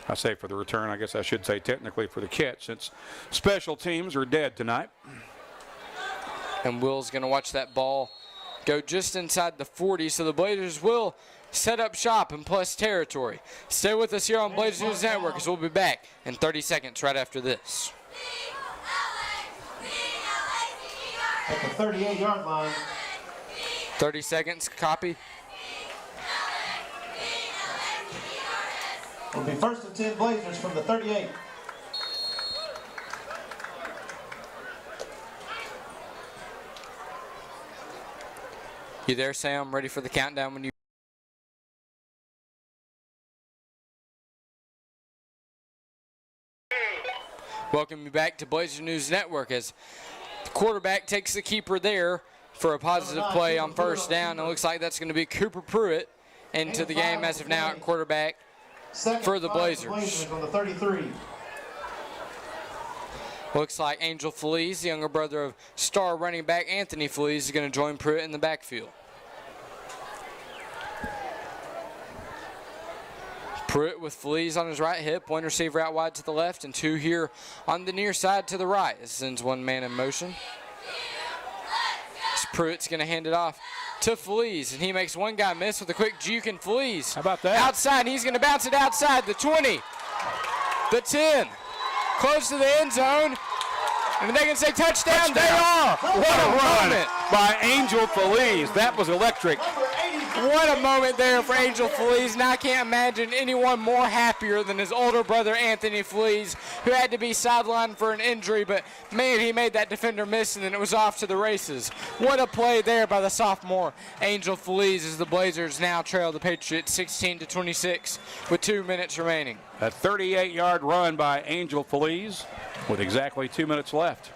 I say for the return, I guess I should say technically for the catch, since special teams are dead tonight. And Will's going to watch that ball go just inside the 40, so the Blazers will set up shop in plus territory. Stay with us here on Blazers News Network as we'll be back in 30 seconds right after this. At the 38-yard line. 30 seconds, copy. Will be first and 10 Blazers from the 38. You there, Sam? Ready for the countdown when you... Welcome you back to Blazers News Network as the quarterback takes the keeper there for a positive play on first down. It looks like that's going to be Cooper Pruitt into the game as of now at quarterback for the Blazers. On the 33. Looks like Angel Feliz, the younger brother of star running back Anthony Feliz, is going to join Pruitt in the backfield. Pruitt with Feliz on his right hip, one receiver out wide to the left and two here on the near side to the right. This sends one man in motion. Pruitt's going to hand it off to Feliz, and he makes one guy miss with a quick juke, and Feliz How about that? outside. He's going to bounce it outside the 20, the 10, close to the end zone, and they can say touchdown. They are. What a run by Angel Feliz. That was electric. What a moment there for Angel Feliz. Now I can't imagine anyone more happier than his older brother Anthony Feliz, who had to be sidelined for an injury, but man, he made that defender miss and then it was off to the races. What a play there by the sophomore Angel Feliz as the Blazers now trail the Patriots 16-26 with 2 minutes remaining. A 38-yard run by Angel Feliz with exactly 2 minutes left.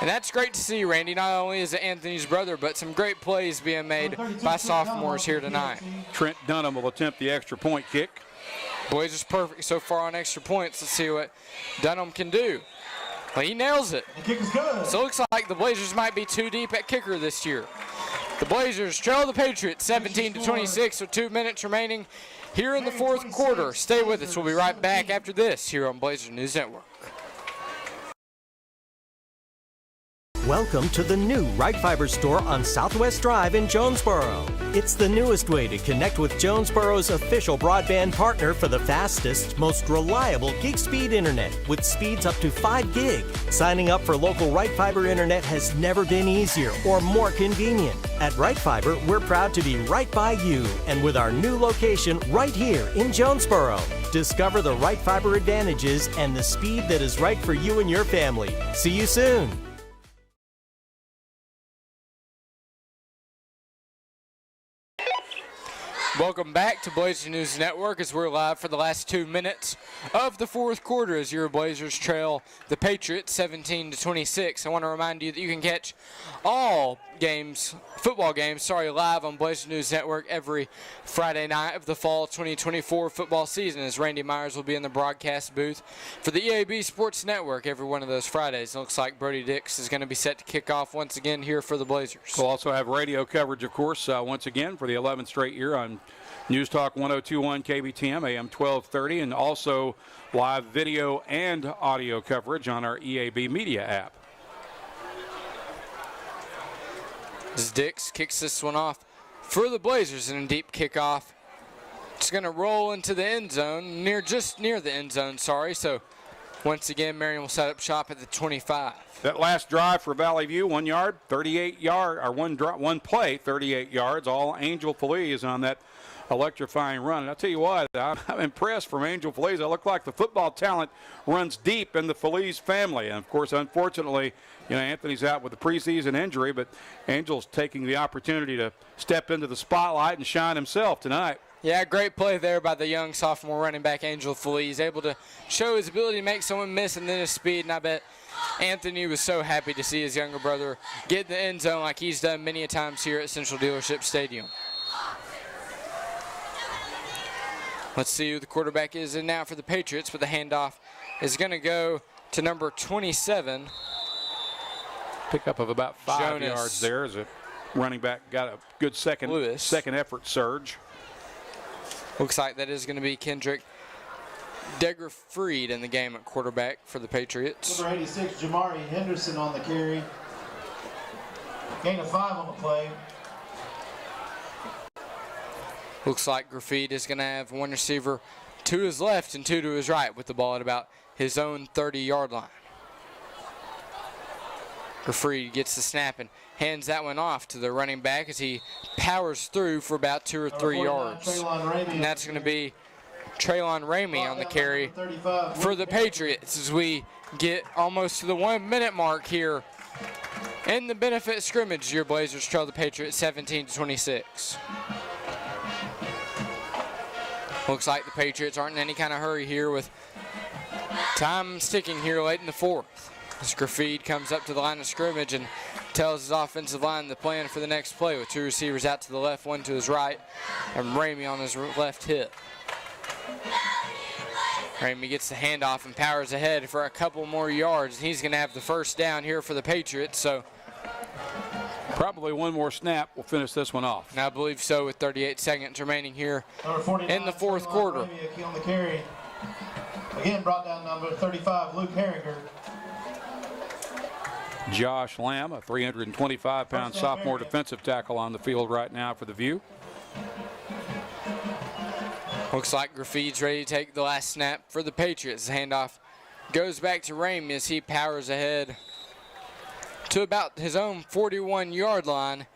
And that's great to see, Randy. Not only is it Anthony's brother, but some great plays being made by sophomores here tonight. Trent Dunham will attempt the extra point kick. Blazers perfect so far on extra points. Let's see what Dunham can do. Well, he nails it. The kick is good. So it looks like the Blazers might be too deep at kicker this year. The Blazers trail the Patriots 17-26 with 2 minutes remaining here in the fourth quarter. Stay with us. We'll be right back after this here on Blazers News Network. Welcome to the new Right Fiber store on Southwest Drive in Jonesboro. It's the newest way to connect with Jonesboro's official broadband partner for the fastest, most reliable gig speed internet with speeds up to 5 gig. Signing up for local Right Fiber internet has never been easier or more convenient. At Right Fiber, we're proud to be right by you and with our new location right here in Jonesboro. Discover the Right Fiber advantages and the speed that is right for you and your family. See you soon. Welcome back to Blazers News Network as we're live for the last 2 minutes of the fourth quarter as your Blazers trail the Patriots 17-26. I want to remind you that you can catch all football games, live on Blazers News Network every Friday night of the fall 2024 football season as Randy Myers will be in the broadcast booth for the EAB Sports Network every one of those Fridays. It looks like Brody Dix is going to be set to kick off once again here for the Blazers. We'll also have radio coverage, of course, once again for the 11th straight year on News Talk 102.1 KBTM, AM 1230, and also live video and audio coverage on our EAB Media app. As Dix kicks this one off for the Blazers in a deep kickoff. It's going to roll into the end zone, just near the end zone, So once again, Marion will set up shop at the 25. That last drive for Valley View, 1 yard, 38 yard, or one play, 38 yards. All Angel Feliz on that electrifying run. And I'll tell you what, I'm impressed from Angel Feliz. It looked like the football talent runs deep in the Feliz family. And of course, unfortunately, Anthony's out with a preseason injury, but Angel's taking the opportunity to step into the spotlight and shine himself tonight. Yeah, great play there by the young sophomore running back Angel Feliz, able to show his ability to make someone miss and then his speed. And I bet Anthony was so happy to see his younger brother get in the end zone like he's done many a times here at Central Dealership Stadium. Let's see who the quarterback is in now for the Patriots, but the handoff is going to go to number 27. Pickup of about 5 Jonas. yards there as a running back got a good second effort surge. Looks like that is going to be Kendrick Deger-Freed in the game at quarterback for the Patriots. Number 86, Jamari Henderson on the carry. Gain of 5 on the play. Looks like Graffiti is going to have one receiver to his left and 2 to his right with the ball at about his own 30-yard line. Graffiti gets the snap and hands that one off to the running back as he powers through for about 2 or 3 yards. And that's going to be Traylon Ramey on the carry for the Patriots as we get almost to the 1 minute mark here in the benefit scrimmage. Your Blazers trail the Patriots 17-26. Looks like the Patriots aren't in any kind of hurry here with time sticking here late in the fourth. As Graffied comes up to the line of scrimmage and tells his offensive line the plan for the next play with 2 receivers out to the left, 1 to his right, and Ramey on his left hip. Ramey gets the handoff and powers ahead for a couple more yards. He's going to have the first down here for the Patriots. So probably one more snap will finish this one off. And I believe so, with 38 seconds remaining here in the fourth quarter. On the carry. Again, brought down number 35, Luke Herringer. Josh Lamb, a 325-pound sophomore defensive tackle on the field right now for the View. Looks like Graffied's ready to take the last snap for the Patriots. The handoff goes back to Ramey as he powers ahead to about his own 41-yard line.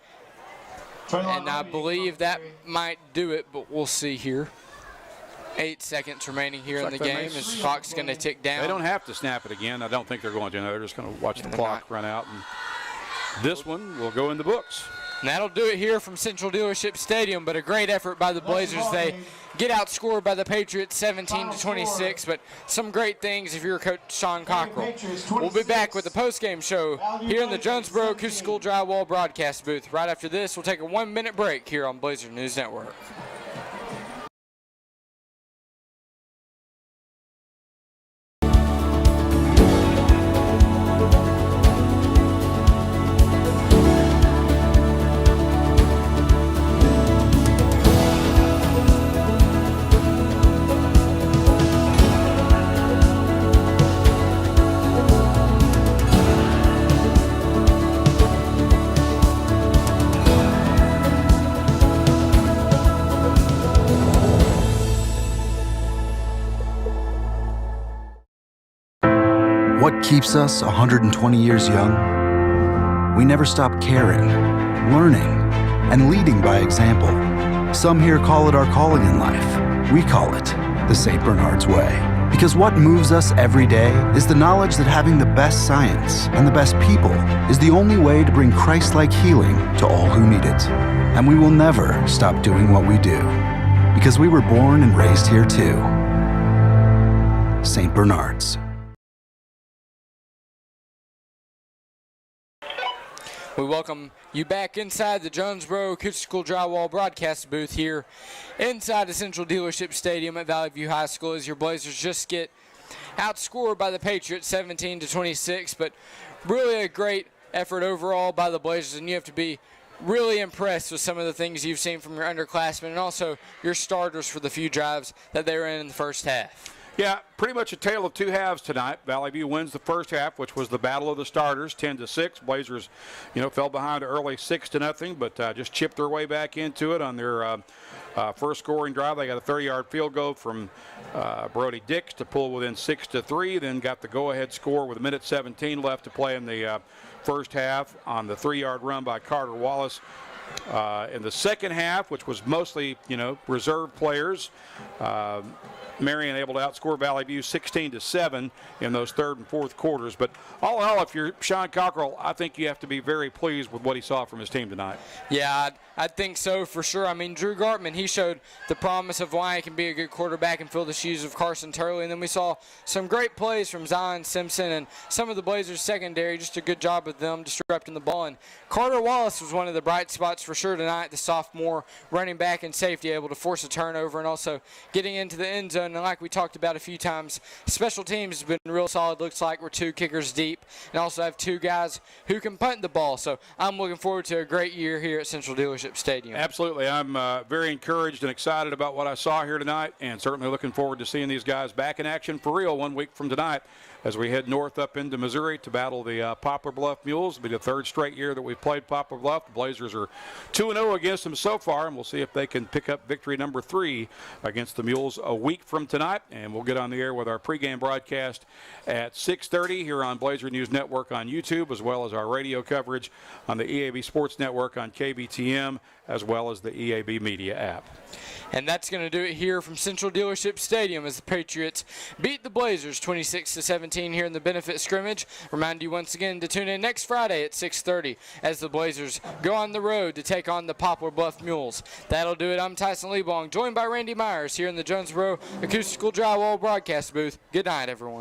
And I believe that might do it, but we'll see here. 8 seconds remaining here in the game as the clock's going to tick down. They don't have to snap it again. I don't think they're going to. No, they're just going to watch the clock run out. And this one will go in the books. And that'll do it here from Central Dealership Stadium, but a great effort by the Blazers. They get outscored by the Patriots 17-26, but some great things if you're Coach Sean Cockrell. We'll be back with the postgame show here in the Jonesboro Acoustical Drywall broadcast booth. Right after this, we'll take a 1 minute break here on Blazer News Network. What keeps us 120 years young? We never stop caring, learning, and leading by example. Some here call it our calling in life. We call it the St. Bernard's Way. Because what moves us every day is the knowledge that having the best science and the best people is the only way to bring Christ-like healing to all who need it. And we will never stop doing what we do. Because we were born and raised here too. St. Bernard's. We welcome you back inside the Jonesboro Acoustical Drywall broadcast booth here inside the Central Dealership Stadium at Valley View High School as your Blazers just get outscored by the Patriots 17-26, but really a great effort overall by the Blazers, and you have to be really impressed with some of the things you've seen from your underclassmen and also your starters for the few drives that they were in the first half. Yeah, pretty much a tale of two halves tonight. Valley View wins the first half, which was the battle of the starters, 10-6. Blazers, fell behind early 6-0, but just chipped their way back into it on their first scoring drive. They got a 30-yard field goal from Brody Dix to pull within 6-3. Then got the go-ahead score with 1:17 left to play in the first half on the 3-yard run by Carter Wallace. In the second half, which was mostly, reserve players, Marion able to outscore Valley View 16-7 in those third and fourth quarters. But all in all, if you're Sean Cockrell, I think you have to be very pleased with what he saw from his team tonight. Yeah, I think so for sure. I mean, Drew Gartman, he showed the promise of why he can be a good quarterback and fill the shoes of Carson Turley. And then we saw some great plays from Zion Simpson and some of the Blazers secondary. Just a good job of them disrupting the ball. And Carter Wallace was one of the bright spots for sure tonight, the sophomore running back and safety, able to force a turnover and also getting into the end zone. And like we talked about a few times, special teams has been real solid. Looks like we're 2 kickers deep and also have 2 guys who can punt the ball. So I'm looking forward to a great year here at Central Dealership Stadium. Absolutely. I'm very encouraged and excited about what I saw here tonight, and certainly looking forward to seeing these guys back in action for real 1 week from tonight as we head north up into Missouri to battle the Poplar Bluff Mules. It'll be the 3rd straight year that we've played Poplar Bluff. The Blazers are 2-0 against them so far, and we'll see if they can pick up victory number 3 against the Mules a week from tonight. And we'll get on the air with our pregame broadcast at 6:30 here on Blazer News Network on YouTube, as well as our radio coverage on the EAB Sports Network on KBTM, as well as the EAB Media app. And that's going to do it here from Central Dealership Stadium as the Patriots beat the Blazers 26-17 here in the benefit scrimmage. Remind you once again to tune in next Friday at 6:30 as the Blazers go on the road to take on the Poplar Bluff Mules. That'll do it. I'm Tyson Lebong, joined by Randy Myers here in the Jonesboro Acoustical Drywall broadcast booth. Good night, everyone.